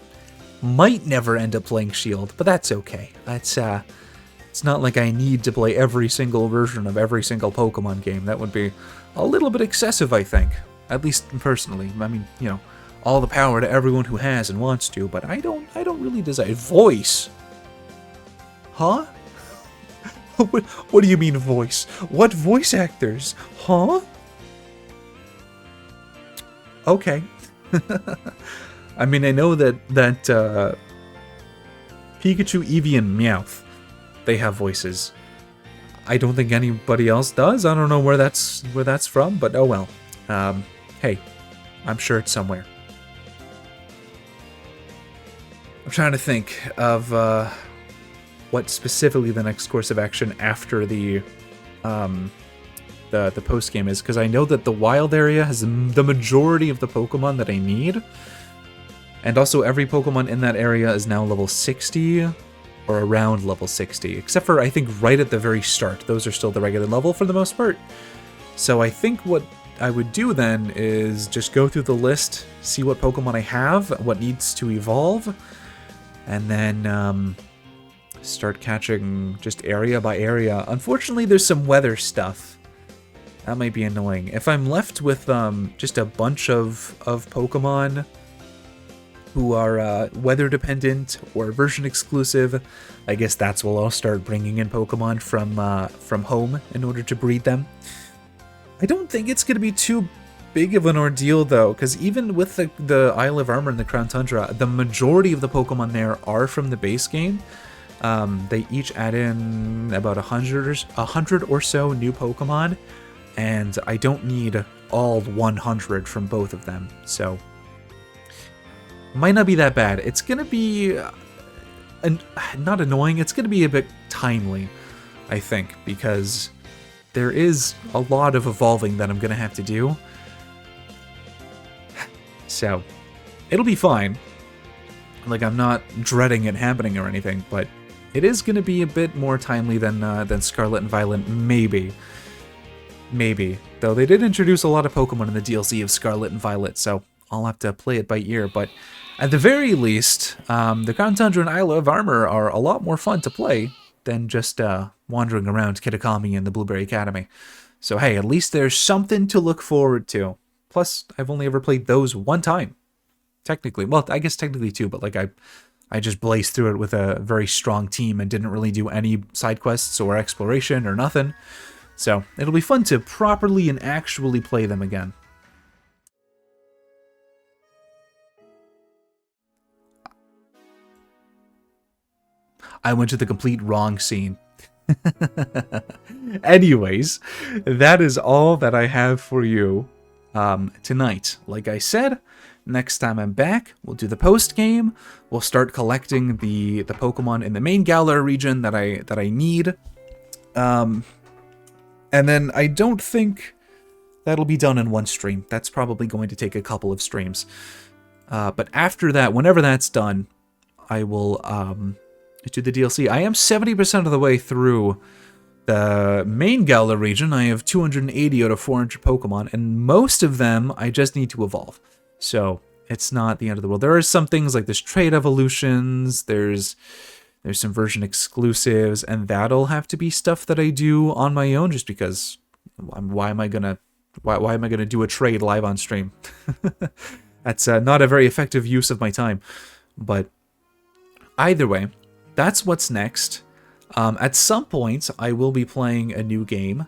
might never end up playing Shield, but that's okay. It's not like I need to play every single version of every single Pokemon game. That would be a little bit excessive, I think. At least personally. I mean, all the power to everyone who has and wants to, but I don't really desire voice. Huh? What do you mean voice? What voice actors? Huh? Okay. I mean, I know that Pikachu, Eevee, and Meowth, they have voices. I don't think anybody else does. I don't know where that's from, but oh well. Hey, I'm sure it's somewhere. I'm trying to think of what specifically the next course of action after the post game is, because I know that the wild area has the majority of the Pokemon that I need, and also every Pokemon in that area is now level 60 or around level 60, except for I think right at the very start. Those are still the regular level for the most part. So I think what I would do then is just go through the list, see what Pokemon I have, what needs to evolve, and then start catching just area by area. Unfortunately, there's some weather stuff. That might be annoying. If I'm left with just a bunch of Pokemon who are weather dependent or version exclusive, I guess that's when I'll start bringing in Pokemon from home in order to breed them. I don't think it's going to be too big of an ordeal though, because even with the Isle of Armor and the Crown Tundra, the majority of the Pokemon there are from the base game. They each add in about 100 or so new Pokemon, and I don't need all 100 from both of them, so might not be that bad. It's gonna be not annoying, it's gonna be a bit timely, I think, because there is a lot of evolving that I'm gonna have to do. So it'll be fine. Like, I'm not dreading it happening or anything, but it is going to be a bit more timely than Scarlet and Violet, maybe. Maybe. Though they did introduce a lot of Pokemon in the DLC of Scarlet and Violet, so I'll have to play it by ear. But at the very least, the Crown Tundra and Isle of Armor are a lot more fun to play than just wandering around Kitakami and the Blueberry Academy. So hey, at least there's something to look forward to. Plus, I've only ever played those one time. Technically. Well, I guess technically two, but like I just blazed through it with a very strong team and didn't really do any side quests or exploration or nothing. So it'll be fun to properly and actually play them again. I went to the complete wrong scene. Anyways, that is all that I have for you tonight. Like I said, next time I'm back, we'll do the post game. We'll start collecting the Pokemon in the main Galar region that I need. And then I don't think that'll be done in one stream. That's probably going to take a couple of streams. But after that, whenever that's done, I will do the DLC. I am 70% of the way through the main Galar region. I have 280 out of 400 Pokemon, and most of them I just need to evolve. So it's not the end of the world. There are some things like there's trade evolutions, there's some version exclusives, and that'll have to be stuff that I do on my own, just because why am I gonna do a trade live on stream? That's not a very effective use of my time. But either way, that's what's next. At some point, I will be playing a new game.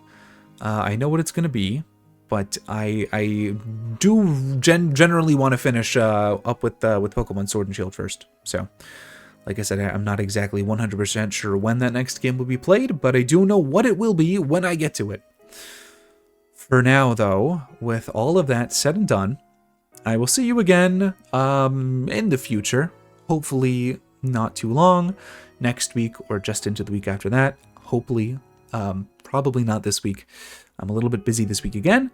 I know what it's going to be, but I do generally want to finish up with Pokemon Sword and Shield first. So, like I said, I'm not exactly 100% sure when that next game will be played, but I do know what it will be when I get to it. For now, though, with all of that said and done, I will see you again in the future. Hopefully not too long, next week or just into the week after that. Hopefully, probably not this week. I'm a little bit busy this week again.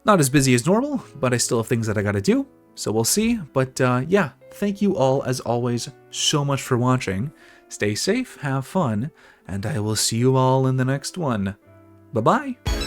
Not as busy as normal, but I still have things that I gotta do. So we'll see. But yeah, thank you all, as always, so much for watching. Stay safe, have fun, and I will see you all in the next one. Bye-bye!